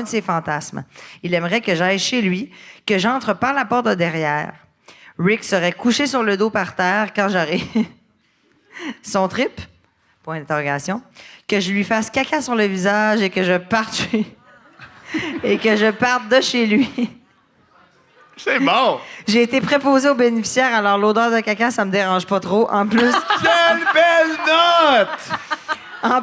de ses fantasmes. Il aimerait que j'aille chez lui, que j'entre par la porte de derrière. Rick serait couché sur le dos par terre quand j'arrive. Son trip? Point d'interrogation. Que je lui fasse caca sur le visage et que je parte et que je parte de chez lui. C'est bon. J'ai été préposée aux bénéficiaires, alors l'odeur de caca, ça me dérange pas trop. En plus, Quelle belle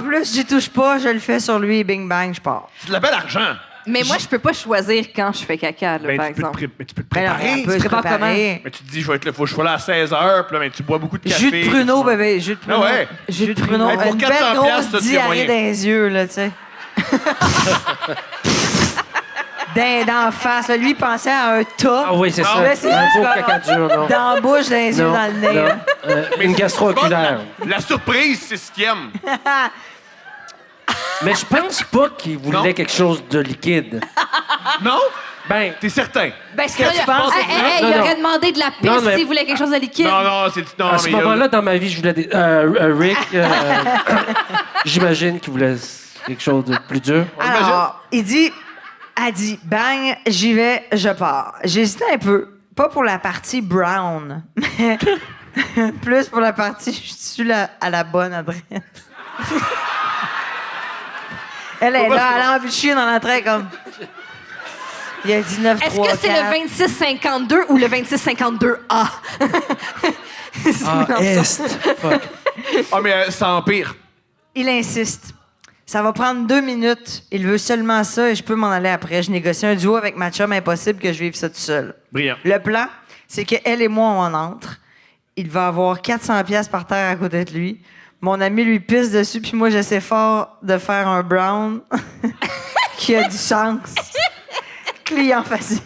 note. j'y touche pas, je le fais sur lui et bing bang, je pars. C'est de la belle argent. Mais moi, je peux pas choisir quand je fais caca, là, Ben, par tu peux te exemple. mais tu peux te Ben non, préparer. mais on peut se prépares préparer. Mais tu te dis, faut que je sois là à 16h, puis là, mais tu bois beaucoup de café. Jus de pruneau, puis tu- bébé, jus de pruneau. Ah ouais? Jus de pruneau. Hey, pour Une 400 belle grosse piastres, ça, tu fais diarrhée moyen. dans les yeux, là, tu sais. D'en face, là. Lui, il pensait à un tas. Ah oui, c'est ça. Là, c'est Un juste beau comme- caca dur, non. Dans la bouche, dans les yeux, Non, dans le nez. non. là. Une gastro-oculaire. La surprise, c'est ce qu'il aime. Mais je pense pas qu'il voulait Non. quelque chose de liquide. Non? Ben, T'es certain? Ben, que tu penses? il Non, non. aurait demandé de la piste Non, mais- s'il voulait quelque chose de liquide. Non, c'est... Non, à ce mais moment-là, dans ma vie, je voulais des... Rick, j'imagine qu'il voulait quelque chose de plus dur. Alors, elle dit, bang, j'y vais, je pars. J'hésitais un peu. Pas pour la partie brown, mais plus pour la partie, je suis là à la bonne adresse. Elle est là, elle a envie de chier dans l'entrée comme. Il y a 19 Est-ce que c'est le 2652 ou le 2652A? Ah, Est. Fuck. Ah, mais ça empire. Il insiste. Ça va prendre 2 minutes. Il veut seulement ça et je peux m'en aller après. Je négocie un duo avec ma chum, impossible que je vive ça tout seul. Brillant. Le plan, c'est qu'elle et moi, on entre. Il va avoir 400 pièces par terre à côté de lui. Mon ami lui pisse dessus, puis moi, j'essaie fort de faire un brown qui a du sens. Client facile.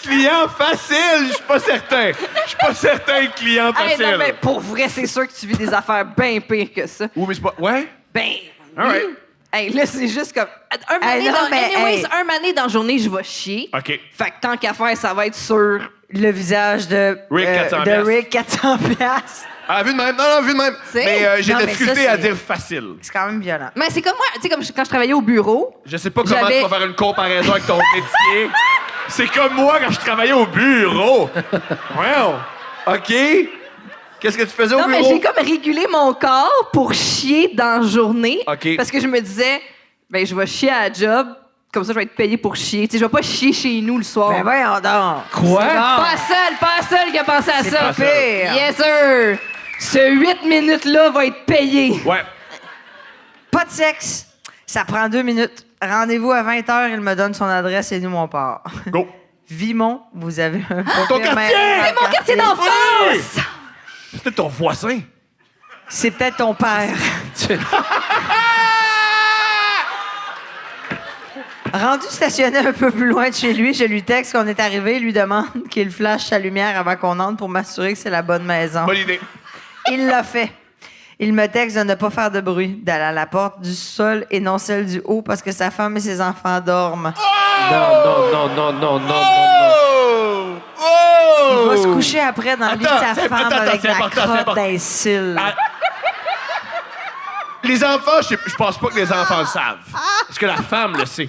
Client facile, je suis pas certain. Je suis pas certain, client Hey, facile. non, mais pour vrai, c'est sûr que tu vis des affaires bien pires que ça. Oui, mais c'est pas... Ouais? Ben, All right. hey, là, c'est juste comme... Un Hey, mané non, dans, mais, anyways, hey. un mané dans la journée, je vais chier. OK. Fait que tant qu'à faire, ça va être sur... Le visage de Rick, 400 de piastres. Rick, 400 piastres. Ah, vu de même. Non, vu de même. C'est- Mais j'ai Non, de la mais difficulté ça, à c'est- dire facile. C'est quand même violent. Mais c'est comme moi, tu sais, comme quand je travaillais au bureau. Je sais pas comment J'avais- tu vas faire une comparaison avec ton métier. C'est comme moi quand je travaillais au bureau. Wow. OK. Qu'est-ce que tu faisais au Non, mais bureau? j'ai comme régulé mon corps pour chier dans la journée. OK. Parce que je me disais, ben, je vais chier à la job. Comme ça, je vais être payé pour chier. Tu sais, je vais pas chier chez nous le soir. Ben voyons donc. Quoi? C'est bon. Pas seul qui a pensé à C'est ça. pas pire. Yes, sir. Ce 8 minutes-là va être payé. Ouais. Pas de sexe. Ça prend 2 minutes. Rendez-vous à 20h, il me donne son adresse et nous, on part. Go. Vimont, vous avez un Ton quartier! C'est mon quartier d'enfance! C'est peut-être ton voisin. C'est peut-être ton père. Rendu stationné un peu plus loin de chez lui, je lui texte qu'on est arrivé, lui demande qu'il flash sa lumière avant qu'on entre pour m'assurer que c'est la bonne maison. Bonne idée. Il l'a fait. Il me texte de ne pas faire de bruit, d'aller à la porte du sol et non celle du haut parce que sa femme et ses enfants dorment. Non. Oh! Oh! Il va se coucher après dans le lit de sa Attends, c'est femme important, avec c'est la important, c'est crotte important. dans les cils. Ah. Les enfants, je pense pas que les enfants le savent. Est-ce que la femme le sait?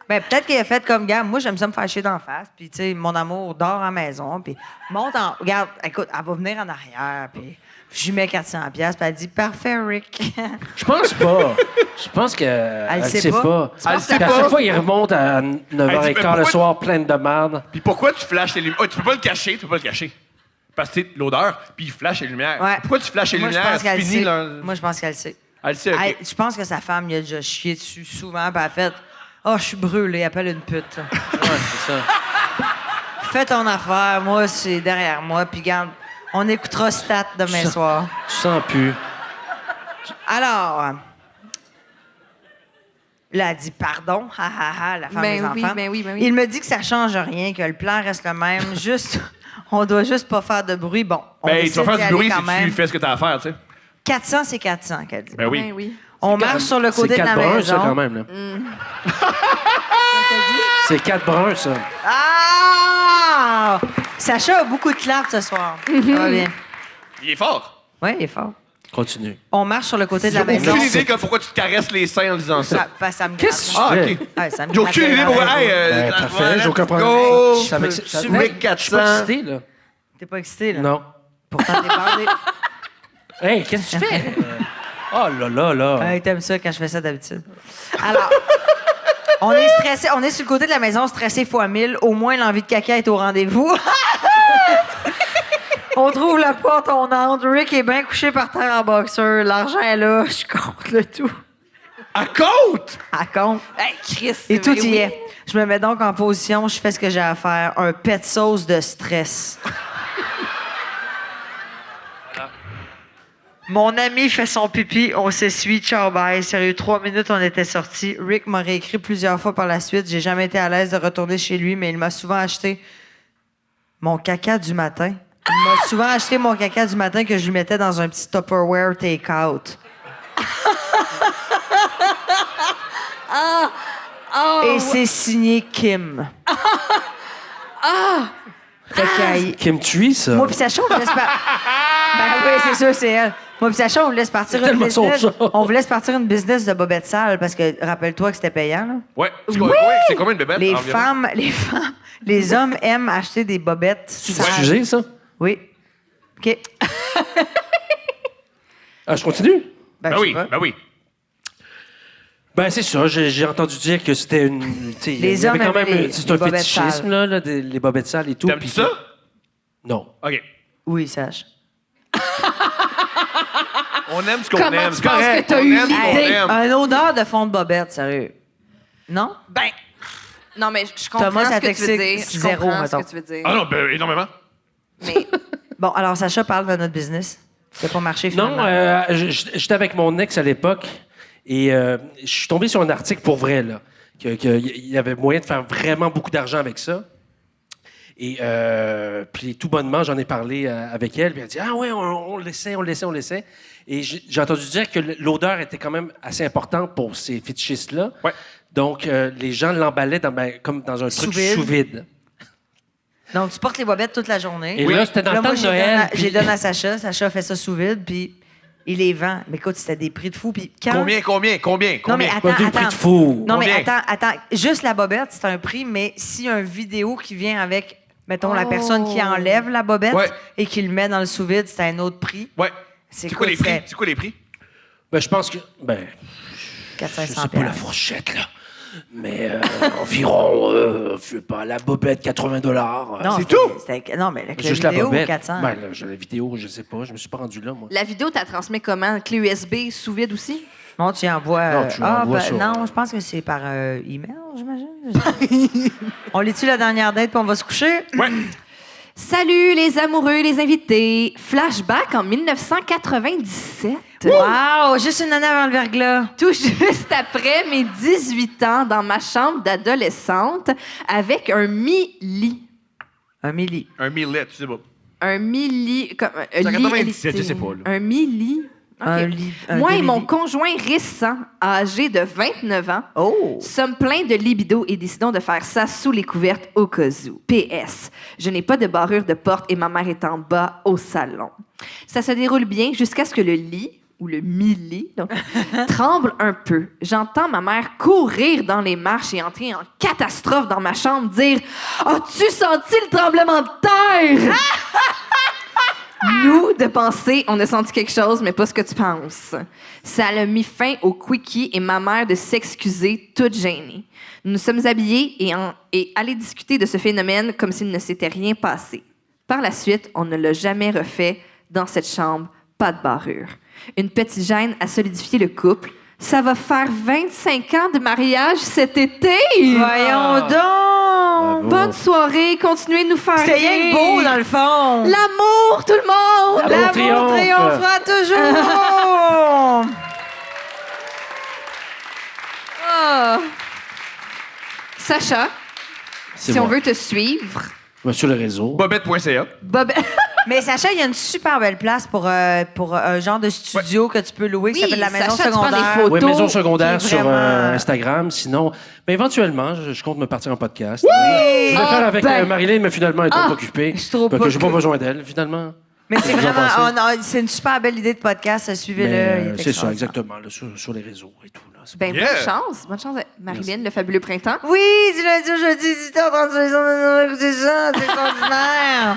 Ben, peut-être qu'il a fait comme, gars, moi, j'aime ça me faire chier d'en face. Puis, tu sais, mon amour dort à la maison. Puis, monte en. Regarde, écoute, elle va venir en arrière. Puis, je lui mets 400$. Puis, elle dit, parfait, Rick. Je pense pas. Je pense qu'elle sait sait pas. pas. Elle le sait Puis à pas. chaque fois, il remonte à Elle dit, 9h15 mais le pourquoi- soir, pleine de merde. Puis pourquoi tu flashes les lumières? Oh, tu peux pas le cacher, tu peux pas le cacher. Parce que c'est l'odeur, puis il flash les lumières. Ouais. Pourquoi tu flashes les Moi, je lumières? pense qu'elle Fini, sait. là. Moi, je pense qu'elle sait. Elle le sait, OK. Hey, je pense que sa femme, il a déjà chié dessus souvent. Puis, elle a fait, oh, je suis brûlée, appelle une pute. Ouais, c'est ça. Fais ton affaire. Moi, c'est derrière moi. Puis, garde, on écoutera Stat demain Ça- soir. Tu sens plus. Alors, là, elle dit pardon, ha ha ha, la femme Ben des oui, enfants. ben oui, ben oui. Il me dit que ça change rien, que le plan reste le même, juste, on doit juste pas faire de bruit. Bon, on Ben, tu décide vas d'y faire du aller bruit quand si même. tu fais ce que t'as à faire, tu sais. 400, c'est 400, qu'elle dit. Ben oui. Ben oui. On marche sur le côté C'est de la 4 bruns, maison. ça, quand même. Là. C'est 4 bruns, ça. Ah! Sacha a beaucoup de claps ce soir. Ça va bien. Il est fort. Oui, il est fort. Continue. On marche sur le côté de la J'ai maison. aucune idée que pourquoi tu te caresses les seins en disant ça. Ça me Qu'est-ce gratte. que Ah, tu OK. Ouais, ça me J'ai gratte aucune idée tellement. pourquoi. Hey, Ben, parfait, j'ai aucun let's problème. go. Ça m'excite. ça- Rick Je suis pas 400. excité, là. T'es pas excité, là? Non. Pourtant, t'es bandé. Hey, qu'est-ce que tu fais? Oh là là là. Ouais, t'aimes ça quand je fais ça d'habitude. Alors, on est stressé, on est sur le côté de la maison, stressé fois 1000. Au moins, l'envie de caca est au rendez-vous. On trouve la porte, on entre. Rick est bien couché par terre en boxeur. L'argent est là, je compte le tout. À compte! À compte. Hey, Chris, Et tout mais y oui. est. Je me mets donc en position, je fais ce que j'ai à faire. Un pet sauce de stress. Mon ami fait son pipi, on s'essuie, ciao bye. Sérieux, 3 minutes, on était sortis. Rick m'a réécrit plusieurs fois par la suite. J'ai jamais été à l'aise de retourner chez lui, mais il m'a souvent acheté mon caca du matin. Il m'a souvent acheté mon caca du matin que je lui mettais dans un petit Tupperware take-out. Et c'est signé Kim. Fait qu'elle- Kim Tui, ça. Moi pis Sacha, on voulait se partir. Ben oui, c'est sûr, c'est elle. Moi pis Sacha, on voulait se partir une tellement son business. genre. On voulait se partir une business de bobettes sales parce que rappelle-toi que c'était payant, là. Ouais. C'est combien de bébêtes? Les environ? femmes, les hommes aiment acheter des bobettes C'est sales. un sujet, ça? Oui. OK. Ah, je continue? Ben, Ben je oui, sais pas. ben oui. Ben, c'est ça. J'ai entendu dire que c'était une. Tu sais, Les il y avait hommes quand même. aimaient C'est les un bobettes fétichisme, sales. là, les bobettes sales et tout. T'aimes puis- ça? Non. OK. Oui, Sach. On aime ce qu'on Comment aime. tu C'est penses correct. que t'as On eu aime ce qu'on l'idée? aime. Un odeur de fond de bobette, sérieux. Non? Ben, non, mais je comprends Thomas, ce ça que tu veux t'excite dire. Je zéro, comprends ce mettons. que tu veux dire. Ah non, ben énormément. Mais Bon, alors Sacha parle de notre business. Ça n'a pas marché finalement. Non, j'étais avec mon ex à l'époque et je suis tombé sur un article pour vrai, là. Il y avait moyen de faire vraiment beaucoup d'argent avec ça. Et puis tout bonnement, j'en ai parlé avec elle. Puis elle a dit « Ah ouais, on l'essaie. » Et j'ai entendu dire que l'odeur était quand même assez importante pour ces fétichistes-là. Ouais. Donc, les gens l'emballaient comme dans un truc Sous-vide. sous vide. Donc, tu portes les bobettes toute la journée. Et là, c'était dans le temps moi, de Noël. puis- J'ai donné à Sacha. Sacha fait ça sous vide, puis il les vend. Mais écoute, c'était des prix de fou. Puis quand... Combien? Non, mais Pas attends, des prix attends. de fou. Non, mais Combien? attends. Juste la bobette, c'est un prix, mais s'il y a une vidéo qui vient avec, mettons, la personne qui enlève la bobette Ouais. et qui le met dans le sous-vide, c'est un autre prix. Ouais. C'est C'est quoi les quoi, prix? C'est quoi les prix? Ben, je pense que... Ben, 400-500 je sais pas la fourchette, là. Mais environ, je sais pas, la bobette, $80. Non, C'est tout? Non, mais avec la Juste la vidéo, bobette. 400. Ben, là, la vidéo, je sais pas. Je me suis pas rendu là, moi. la vidéo, t'as transmis comment? Clé USB sous vide aussi? Non, tu envoies. Non, tu envoies sur- non, je pense que c'est par email, j'imagine. On lit-tu la dernière date puis on va se coucher? Ouais. Salut les amoureux, les invités. Flashback en 1997. Wow! Juste une année avant le verglas. Tout juste après mes 18 ans dans ma chambre d'adolescente avec un mi-lit. Un milli. Un millet, tu sais pas. Un mi-lit. Comme, un C'est en lit 97, alité. je sais pas, là. Un mi-lit. OK. Un lit- un Moi et mon demi-lit. conjoint récent, âgé de 29 ans, Oh! sommes pleins de libido et décidons de faire ça sous les couvertes au cas où. PS. Je n'ai pas de barrure de porte et ma mère est en bas au salon. Ça se déroule bien jusqu'à ce que le lit, ou le mi-lit, donc, tremble un peu. J'entends ma mère courir dans les marches et entrer en catastrophe dans ma chambre, dire « As-tu senti le tremblement de terre? » Nous, de penser, on a senti quelque chose, mais pas ce que tu penses. Ça a mis fin au quickie et ma mère de s'excuser, toute gênée. Nous nous sommes habillés et allés discuter de ce phénomène comme s'il ne s'était rien passé. Par la suite, on ne l'a jamais refait dans cette chambre, pas de barrure. Une petite gêne a solidifié le couple. Ça va faire 25 ans de mariage cet été! Voyons donc! Bonne soirée, continuez de nous faire C'est rien rire. que beau, dans le fond! L'amour, tout le monde! L'amour L'amour triomphe. triomphera toujours! Ah. Sacha, C'est si on moi. veut te suivre, Je vais sur le réseau. Bobette.ca. Bob... Mais Sacha, il y a une super belle place pour un genre de studio que tu peux louer qui Oui, s'appelle la maison Sacha, tu prends des secondaire. photos. Oui, maison qui secondaire est sur vraiment- Instagram. Sinon, ben, éventuellement, je compte me partir en podcast. Oui! Je vais le faire avec ben. Marilyn, mais finalement, elle est trop occupée. je suis trop Fait que j'ai pas occupée. besoin d'elle, finalement. Mais c'est Qu'est-ce que vous en vraiment, pensez? c'est une super belle idée de podcast. Suivez-le. Mais, il est c'est ça, extraordinaire. exactement, là, sur les réseaux et tout. Là. C'est Ben, Yeah. bonne chance, Marilyn, le fabuleux printemps. Oui, du lundi au jeudi, 18h30, on va écouter ça, c'est extraordinaire.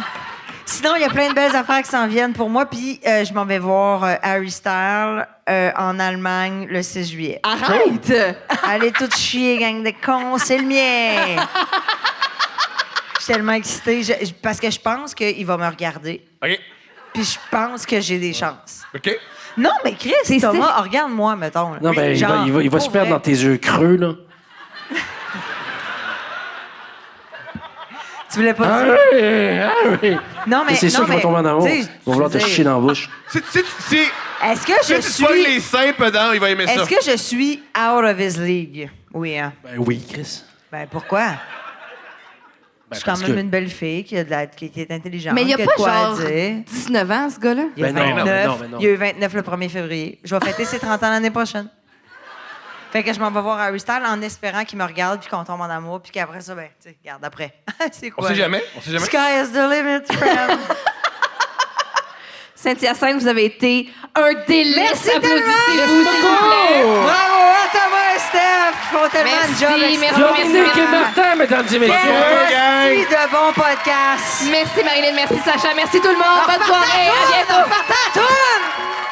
Sinon, il y a plein de belles affaires qui s'en viennent pour moi. Puis, je m'en vais voir Harry Styles en Allemagne le 6 juillet. Arrête! Allez tout chier, gang de cons, c'est le mien. Je suis tellement excitée parce que je pense qu'il va me regarder. OK. puis je pense que j'ai des chances. OK? Non, mais Chris, Thomas, regarde-moi, mettons. là. Non, ben, Genre, il va se pour perdre vrai. dans tes yeux creux, là. Tu voulais pas Ah dire? oui, ah oui. Non, mais. C'est sûr non, qu'il va mais, tomber en amour. tu Il sais, va vouloir je te veux chier dire, dans la bouche. Si Est-ce que je tu pognes les suis. seins dedans, il va aimer ça. Est-ce que je suis out of his league? Oui, hein. Ben oui, Chris. Ben pourquoi? Ben, Je suis quand parce même que- une belle fille qui est intelligente. Mais il y a qui pas de quoi à genre dire. 19 ans, ce gars-là? Il y a Ben non, 29. ben non, ben non. Il y a eu 29 le 1er février. Je vais fêter ses 30 ans l'année prochaine. Fait que je m'en vais voir Harry Styles en espérant qu'il me regarde puis qu'on tombe en amour puis qu'après ça, ben, tu sais, regarde après. C'est quoi? On sait là? jamais. On sait jamais. Sky is the limit, friend. Saint-Hyacinthe, vous avez été un délice. Merci Applaudissez-vous, s'il vous plaît. Bravo à Thomas et Steph qui font tellement Merci, de job merci, extraordinaire. merci. Martin, mesdames et messieurs. Merci de bons podcasts. Merci Marilyn, merci Sacha, merci tout le monde. Bonne soirée, à bientôt. Partant, tourne!